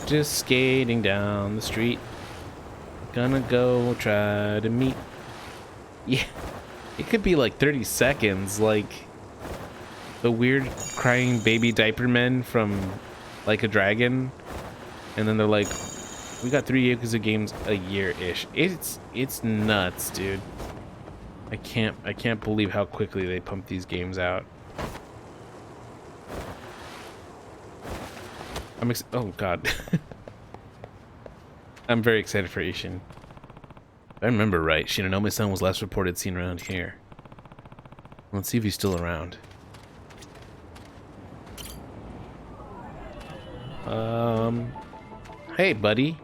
Just skating down the street. Gonna go try to meet. Yeah, it could be like 30 seconds, like the weird crying baby diaper men from Like a Dragon, and then they're like, we got 3 Yakuza games a year-ish. It's nuts, dude. I can't believe how quickly they pump these games out. Oh god. I'm very excited for Ishin. If I remember right, Shinonome-san was last reported seen around here. Let's see if he's still around. Hey, buddy.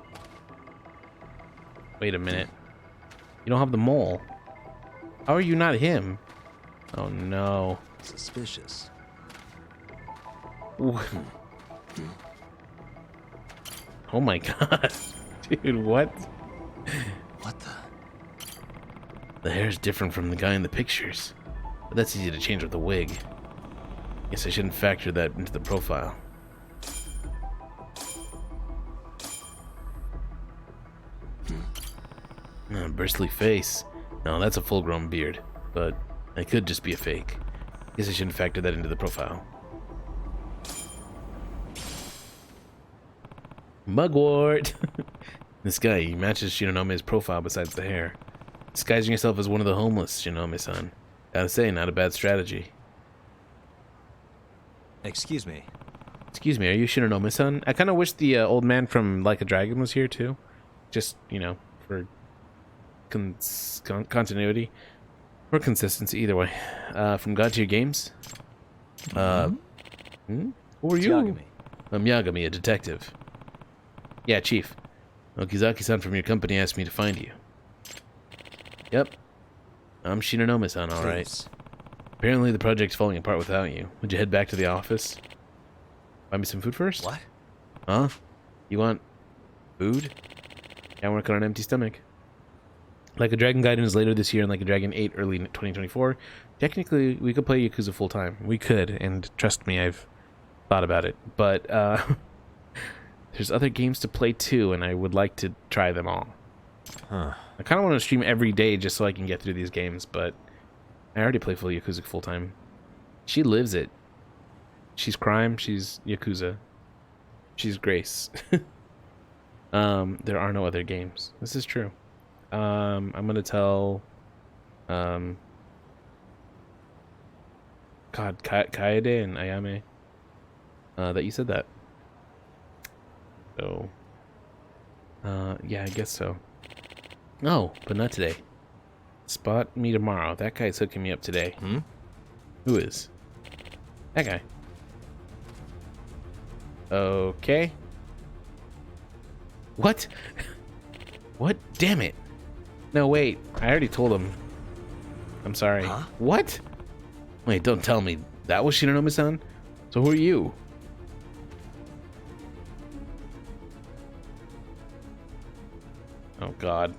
Wait a minute. You don't have the mole. How are you not him? Oh no. Suspicious. Oh my god. Dude, what? What the? The hair's different from the guy in the pictures. But that's easy to change with a wig. Guess I shouldn't factor that into the profile. Bristly face. No, that's a full-grown beard. But it could just be a fake. Guess I shouldn't factor that into the profile. Mugwort! This guy, he matches Shinonome's profile besides the hair. Disguising yourself as one of the homeless, Shinonome-san. Gotta say, not a bad strategy. Excuse me. Excuse me, are you Shinonome-san? I kind of wish the old man from Like a Dragon was here too. Just, you know, for continuity. Or consistency, either way. From God Tier Games? Who are you? Yagami. I'm Yagami, a detective. Yeah, Chief. Okizaki-san from your company asked me to find you. Yep. I'm Shinonome-san, alright. Apparently the project's falling apart without you. Would you head back to the office? Buy me some food first? What? Huh? You want food? Can't work on an empty stomach. Like a Dragon Gaiden is later this year and Like a Dragon 8 early 2024. Technically, we could play Yakuza full time. We could, and trust me, I've thought about it. But there's other games to play too, and I would like to try them all. Huh. I kind of want to stream every day just so I can get through these games, but I already play full Yakuza full time. She lives it. She's crime, she's Yakuza. She's Grace. There are no other games. This is true. I'm gonna tell Kaede and Ayame that you said that. So yeah, I guess so. No, but not today. Spot me tomorrow. That guy's hooking me up today. Who is? That guy. Okay. What? What? Damn it. No, wait. I already told him. I'm sorry. Huh? What? Wait, don't tell me. That was Shinonome-san? So who are you? Oh, God.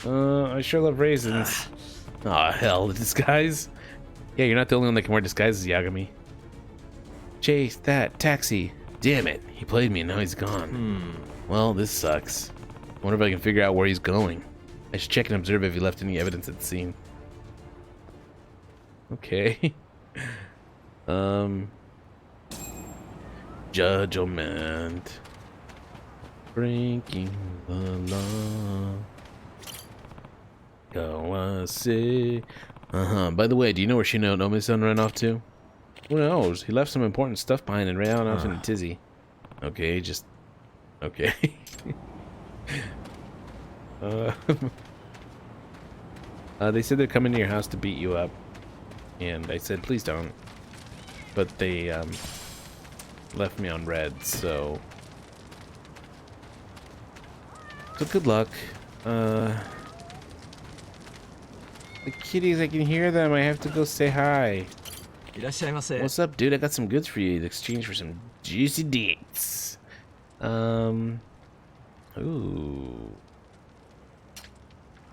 I sure love raisins. Aw, hell, the disguise? Yeah, you're not the only one that can wear disguises, Yagami. Chase, that, taxi. Damn it, he played me and now he's gone. Well, this sucks. Wonder if I can figure out where he's going. I should check and observe if he left any evidence at the scene. Okay. Judgment. Breaking the law. Kawase. By the way, do you know where Shinonome-san ran off to? Who knows? He left some important stuff behind and ran off in a tizzy. Okay, just... Okay. They said they're coming to your house to beat you up. And I said, please don't. But they, left me on red, so... So good luck. The kitties, I can hear them. I have to go say hi. What's up, dude? I got some goods for you in exchange for some juicy dates. Ooh.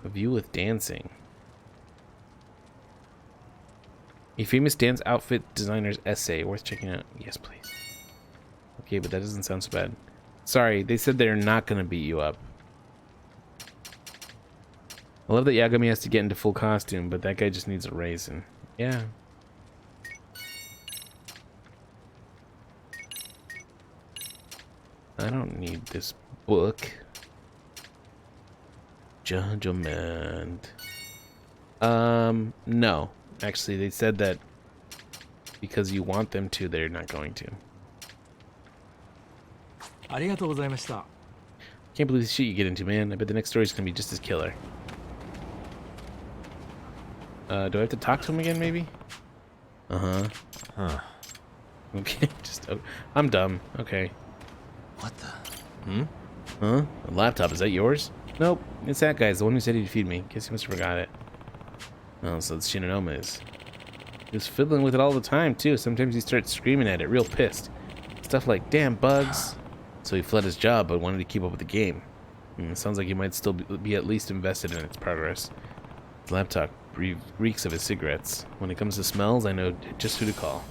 A view with dancing. A famous dance outfit designer's essay. Worth checking out. Yes, please. Okay, but that doesn't sound so bad. Sorry, they said they're not gonna beat you up. I love that Yagami has to get into full costume, but that guy just needs a raisin. Yeah. I don't need this book. Judgment. No. Actually, they said that because you want them to, they're not going to. Can't believe the shit you get into, man. I bet the next story's gonna be just as killer. Do I have to talk to him again, maybe? Huh. Okay, just... I'm dumb. Okay. What the? Huh? A laptop, is that yours? Nope, it's that guy's, the one who said he'd feed me. Guess he must have forgot it. Oh, so it's Shinonome's. He was fiddling with it all the time, too. Sometimes he starts screaming at it, real pissed. Stuff like, damn bugs. So he fled his job, but wanted to keep up with the game. Sounds like he might still be at least invested in its progress. His laptop reeks of his cigarettes. When it comes to smells, I know just who to call.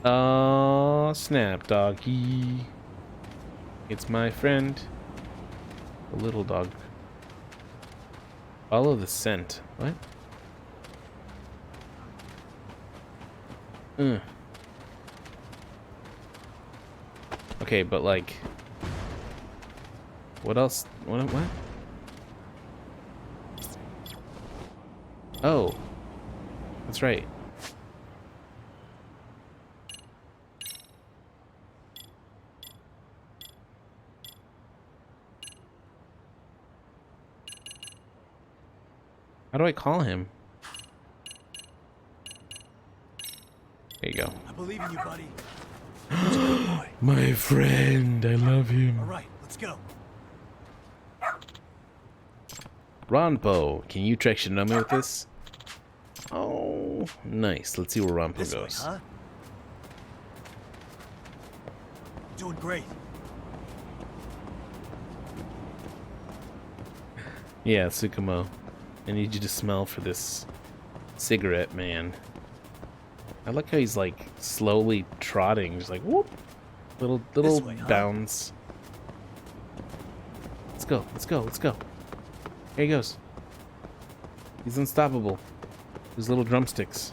Oh, snap, doggy. It's my friend. The little dog. Follow the scent. What? Okay, but like... What else? What? Oh. That's right. How do I call him? There you go. I believe in you, buddy. My friend, I love him. All right, let's go. Ranpo, can you track Shinonome with this? Oh, nice. Let's see where Ranpo This way, goes. huh? Doing great. Yeah, Tsukumo. I need you to smell for this cigarette, man. I like how he's like slowly trotting, just like whoop, little way, huh? bounds. Let's go, let's go, let's go. Here he goes. He's unstoppable. His little drumsticks.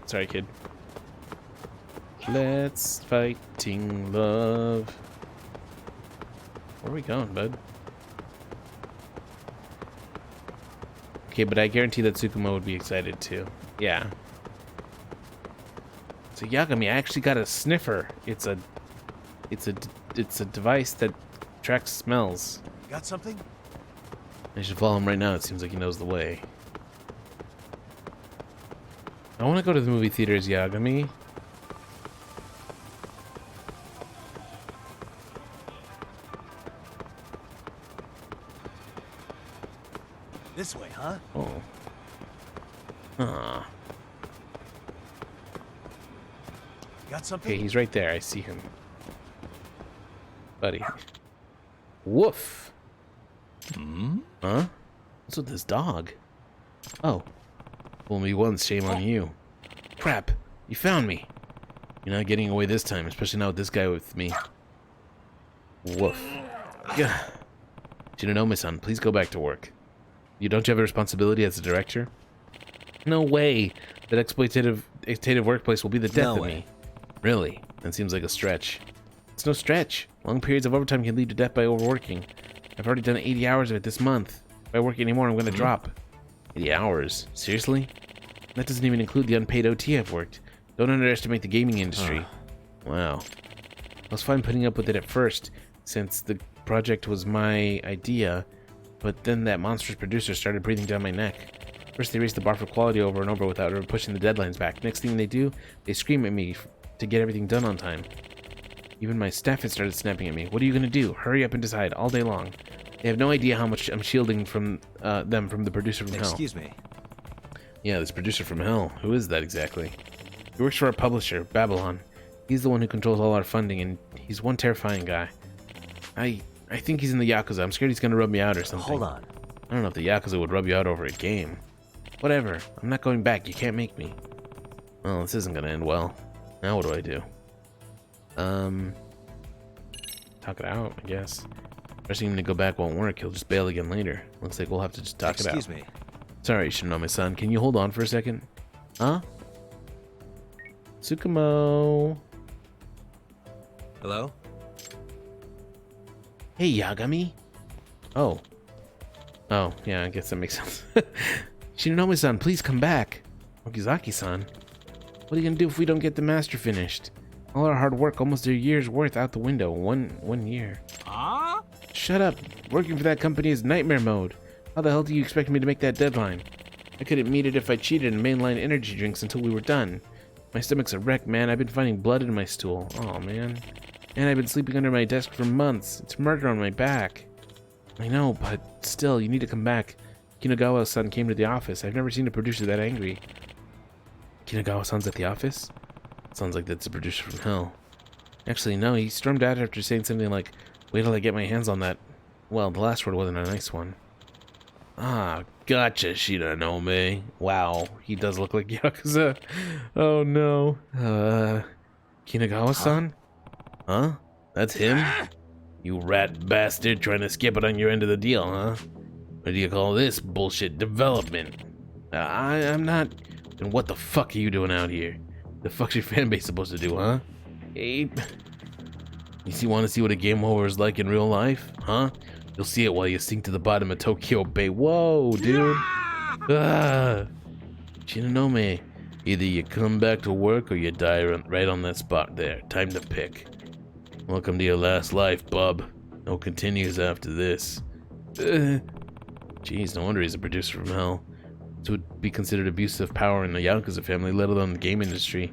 Sorry, kid. Let's fighting love. Where are we going, bud? Okay, but I guarantee that Tsukumo would be excited too. Yeah. So Yagami, I actually got a sniffer. It's a device that tracks smells. Got something? I should follow him right now. It seems like he knows the way. I want to go to the movie theaters, Yagami. This way, huh? Oh. Ah. Got something? Okay, he's right there. I see him. Buddy. Woof. Hmm? Huh? What's with this dog? Oh. Fool me once, shame on you. Crap. You found me. You're not getting away this time, especially not with this guy with me. Woof. Yeah. Shinonome-san, please go back to work. Don't you have a responsibility as a director? No way. That exploitative workplace will be the death of me. Really? That seems like a stretch. It's no stretch. Long periods of overtime can lead to death by overworking. I've already done 80 hours of it this month. If I work anymore, I'm going to drop. 80 hours? Seriously? That doesn't even include the unpaid OT I've worked. Don't underestimate the gaming industry. Wow. I was fine putting up with it at first, since the project was my idea, but then that monstrous producer started breathing down my neck. First they raised the bar for quality over and over without ever pushing the deadlines back. Next thing they do, they scream at me to get everything done on time. Even my staff had started snapping at me. What are you going to do? Hurry up and decide all day long. They have no idea how much I'm shielding from them from the producer from hell. Excuse me. Yeah, this producer from hell. Who is that exactly? He works for our publisher, Babylon. He's the one who controls all our funding, and he's one terrifying guy. I think he's in the Yakuza. I'm scared he's gonna rub me out or something. Hold on. I don't know if the Yakuza would rub you out over a game. Whatever. I'm not going back. You can't make me. Well, this isn't gonna end well. Now what do? Talk it out, I guess. Pressing him to go back won't work. He'll just bail again later. Looks like we'll have to just talk it out. Excuse me. Sorry, Shinonome-san. Can you hold on for a second? Huh? Tsukumo. Hello? Hey, Yagami. Oh. Oh, yeah, I guess that makes sense. Shinonome-san, please come back. Okizaki-san. What are you gonna do if we don't get the master finished? All our hard work, almost a year's worth out the window. One year. Huh? Shut up. Working for that company is nightmare mode. How the hell do you expect me to make that deadline? I couldn't meet it if I cheated and mainline energy drinks until we were done. My stomach's a wreck, man. I've been finding blood in my stool. Oh, man. And I've been sleeping under my desk for months. It's murder on my back. I know, but still, you need to come back. Kinagawa-san came to the office. I've never seen a producer that angry. Kinagawa-san's at the office? Sounds like that's a producer from hell. Actually, no, he stormed out after saying something like, wait till I get my hands on that. Well, the last word wasn't a nice one. Ah, gotcha, Shinonome. Wow, he does look like Yakuza. Oh no. Kinagawa-san? Huh? That's him? You rat bastard trying to skip it on your end of the deal, huh? What do you call this bullshit development? I'm not... Then what the fuck are you doing out here? The fuck's your fanbase supposed to do, huh? Hey... You want to see what a game over is like in real life? Huh? You'll see it while you sink to the bottom of Tokyo Bay. Whoa, dude. Ah. Shinonome, either you come back to work or you die right on that spot there. Time to pick. Welcome to your last life, bub. No continues after this. Jeez, no wonder he's a producer from hell. This would be considered abuse of power in the Yakuza family, let alone the game industry.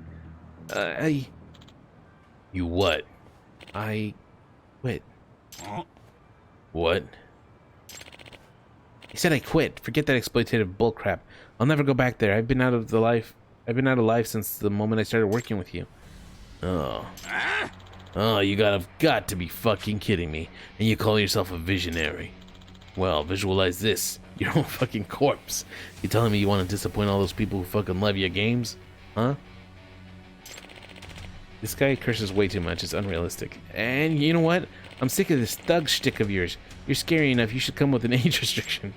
You what? I quit. What? He said I quit. Forget that exploitative bullcrap. I'll never go back there. I've been out of life since the moment I started working with you. Oh. Oh, you got to be fucking kidding me. And you call yourself a visionary. Well, visualize this. Your own fucking corpse. You telling me you want to disappoint all those people who fucking love your games? Huh? This guy curses way too much. It's unrealistic. And you know what? I'm sick of this thug shtick of yours. You're scary enough. You should come with an age restriction.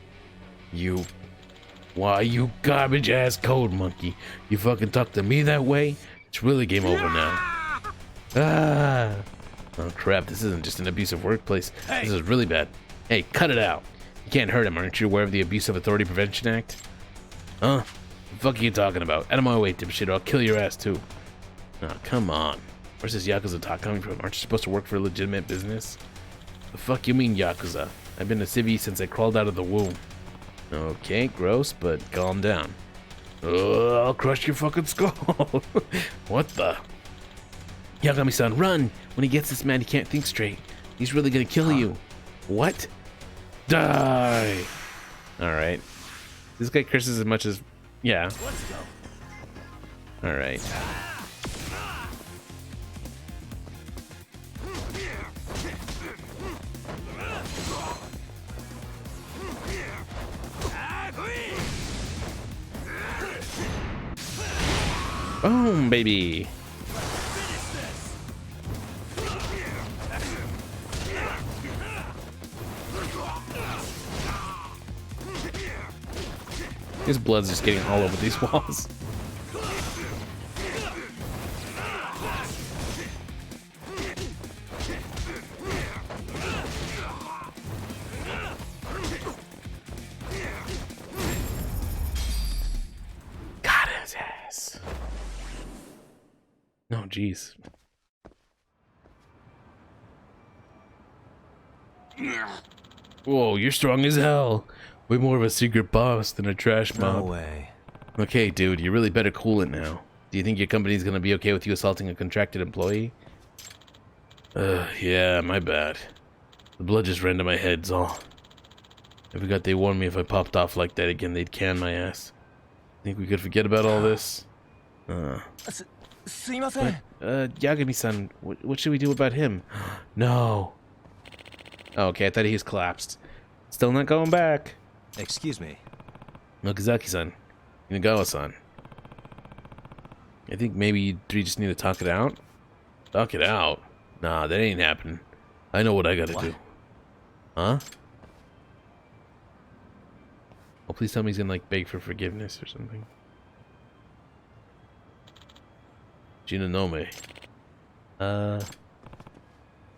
Why, you garbage-ass code monkey. You fucking talk to me that way? It's really game over now. Ah! Oh crap, this isn't just an abusive workplace. Hey. This is really bad. Hey, cut it out. You can't hurt him, aren't you aware of the Abuse of Authority Prevention Act? Huh? The fuck are you talking about? Out of my way, dipshit, or I'll kill your ass too. Oh, come on. Where's this Yakuza talk coming from? Aren't you supposed to work for a legitimate business? The fuck you mean, Yakuza? I've been a civvy since I crawled out of the womb. Okay, gross, but calm down. I'll crush your fucking skull. What the? Yagami-san, run! When he gets this mad, he can't think straight. He's really gonna kill you. What? Die! Alright. This guy curses as much as... Yeah. Let's go. Alright. Boom, baby! His blood's just getting all over these walls. Got his ass. No, jeez. Whoa, you're strong as hell. Way more of a secret boss than a trash mob. No way. Okay, dude, you really better cool it now. Do you think your company's gonna be okay with you assaulting a contracted employee? Yeah, my bad. The blood just ran to my head's all. I forgot they warned me if I popped off like that again, they'd can my ass. Think we could forget about all this? Yagami-san, what should we do about him? No. Oh, okay, I thought he was collapsed. Still not going back. Excuse me. Okazaki-san. Inagawa-san. I think maybe you three just need to talk it out. Talk it out? Nah, that ain't happening. I know what I gotta do. Huh? Oh, please tell me he's gonna, like, beg for forgiveness or something. Shinonome.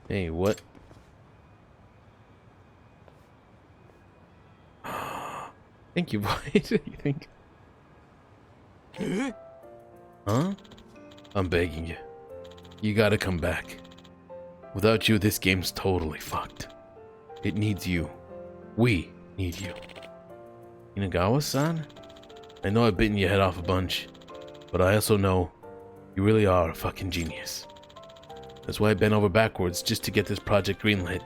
Hey, what? Thank you, boy. You think? Huh? I'm begging you. You gotta come back. Without you, this game's totally fucked. It needs you. We need you. Inagawa-san? I know I've bitten your head off a bunch, but I also know you really are a fucking genius. That's why I bent over backwards just to get this project greenlit.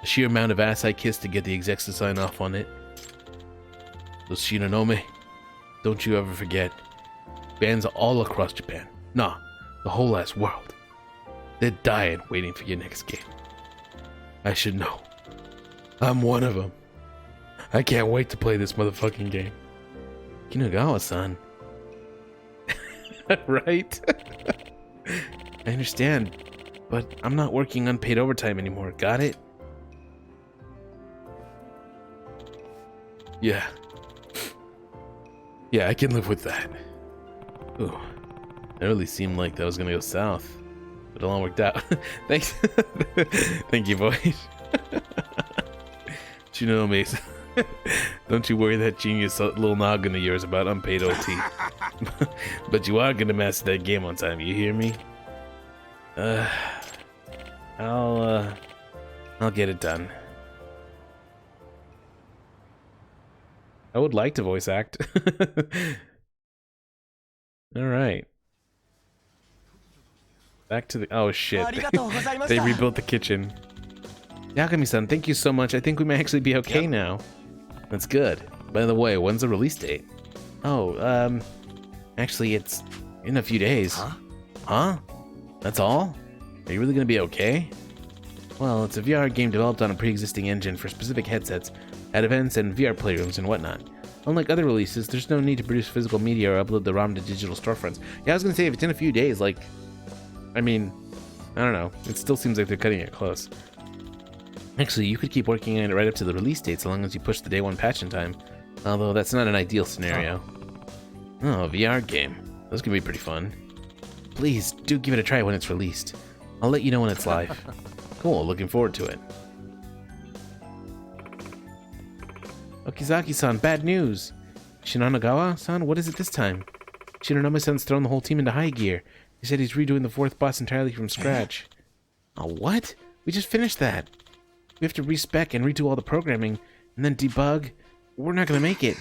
The sheer amount of ass I kissed to get the execs to sign off on it. Those Shinonome, don't you ever forget. Bands all across Japan. Nah, the whole ass world. They're dying waiting for your next game. I should know. I'm one of them. I can't wait to play this motherfucking game. Kinagawa-san. Right? I understand, but I'm not working unpaid overtime anymore. Got it? Yeah. Yeah, I can live with that. Ooh. It really seemed like that was gonna go south. But it all worked out. Thanks. Thank you, boys. Shinonome, don't you worry that genius little noggin of yours about unpaid OT. But you are gonna master that game on time, you hear me? I'll get it done. I would like to voice act. Alright. Back to the... Oh, shit. They rebuilt the kitchen. Yagami-san, thank you so much. I think we may actually be okay now. That's good. By the way, when's the release date? Oh, actually, it's in a few days. Huh? That's all? Are you really gonna be okay? Well, it's a VR game developed on a pre-existing engine for specific headsets, at events and VR playrooms and whatnot. Unlike other releases, there's no need to produce physical media or upload the ROM to digital storefronts. Yeah, I was gonna say, if it's in a few days, like... I mean, I don't know. It still seems like they're cutting it close. Actually, you could keep working on it right up to the release date, so long as you push the day one patch in time. Although, that's not an ideal scenario. Oh, a VR game. Those can be pretty fun. Please, do give it a try when it's released. I'll let you know when it's live. Cool, looking forward to it. Okizaki-san, bad news. Shinonagawa-san, what is it this time? Shironome-san's thrown the whole team into high gear. He said he's redoing the 4th boss entirely from scratch. Oh, what? We just finished that. We have to respec and redo all the programming, and then debug. We're not gonna make it.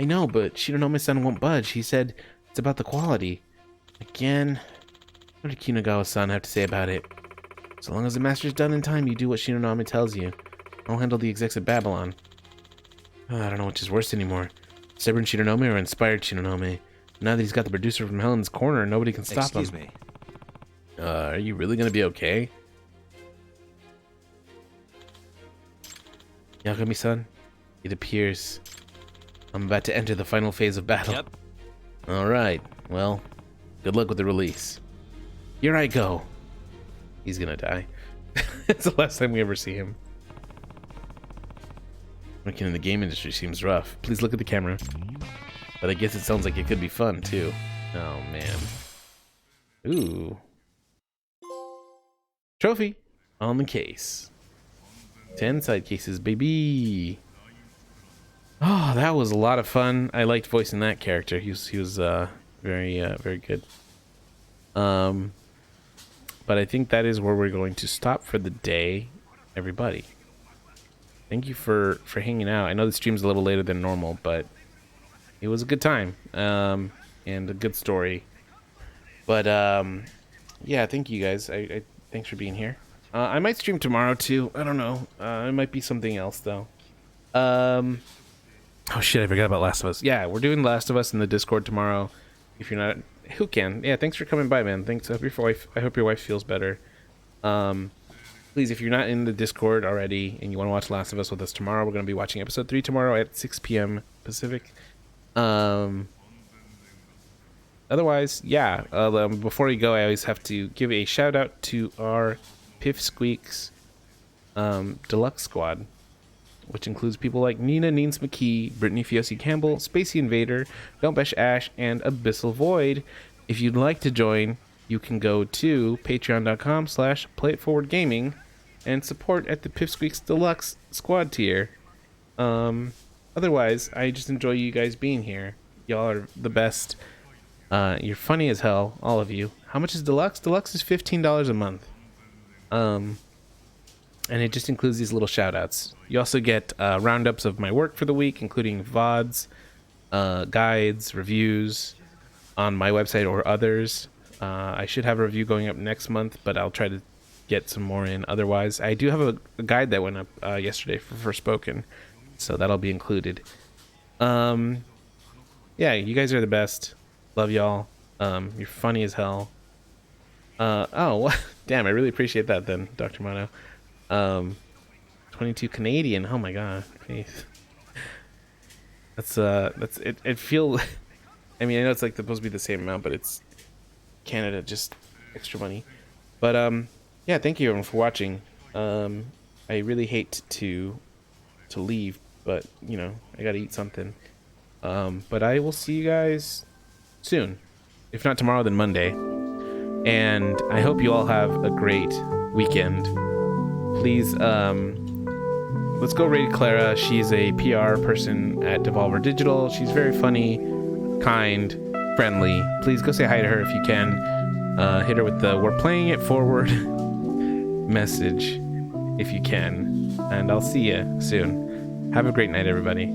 I know, but Shironome-san won't budge. He said it's about the quality. Again, what did Kinagawa-san have to say about it? So long as the master's done in time, you do what Shironome tells you. I'll handle the execs at Babylon. I don't know which is worse anymore. Stubborn Shironome or inspired Shironome? Now that he's got the producer from Helen's corner, nobody can stop him. Excuse me. Are you really gonna be okay? Yagami-san, it appears I'm about to enter the final phase of battle. Yep. Alright, well, good luck with the release. Here I go. He's gonna die. It's the last time we ever see him. Working in the game industry seems rough. Please look at the camera. But I guess it sounds like it could be fun, too. Oh, man. Ooh. Trophy on the case. 10 side cases, baby. Oh, that was a lot of fun. I liked voicing that character. He was very good. But I think that is where we're going to stop for the day, everybody. Thank you for hanging out. I know the stream's a little later than normal, but it was a good time, and a good story. But yeah, thank you guys. I thanks for being here. I might stream tomorrow too. I don't know. It might be something else though. Oh shit, I forgot about Last of Us. Yeah, we're doing Last of Us in the Discord tomorrow. If you're not, who can? Yeah, thanks for coming by, man. Thanks. I hope your wife feels better. Please, if you're not in the Discord already and you want to watch Last of Us with us tomorrow, we're going to be watching episode 3 tomorrow at 6 p.m. Pacific. Otherwise, yeah. Before we go, I always have to give a shout out to our Piff Squeaks Deluxe Squad, which includes people like Nina Neens McKee, Brittany Fiosi Campbell, Spacey Invader, Don't Bash Ash, and Abyssal Void. If you'd like to join, you can go to patreon.com/playitforwardgaming and support at the Piff Squeaks Deluxe Squad tier. Otherwise, I just enjoy you guys being here. Y'all are the best. You're funny as hell, all of you. How much is Deluxe? Deluxe is $15 a month. And it just includes these little shout-outs. You also get roundups of my work for the week, including VODs, guides, reviews on my website or others. I should have a review going up next month, but I'll try to get some more in otherwise. I do have a guide that went up yesterday for Forspoken, so that'll be included. Yeah, you guys are the best. Love y'all. You're funny as hell. Oh, damn, I really appreciate that then, Dr. Mono. 22 Canadian. Oh my god, faith. That's it. It feels. I mean, I know it's like supposed to be the same amount, but it's Canada, just extra money. But yeah, thank you everyone for watching. I really hate to leave, but you know, I gotta eat something. But I will see you guys soon, if not tomorrow, then Monday. And I hope you all have a great weekend. Please, let's go raid Clara. She's a PR person at Devolver Digital. She's very funny, kind, friendly. Please go say hi to her if you can. Hit her with the "we're playing it forward" message if you can. And I'll see you soon. Have a great night, everybody.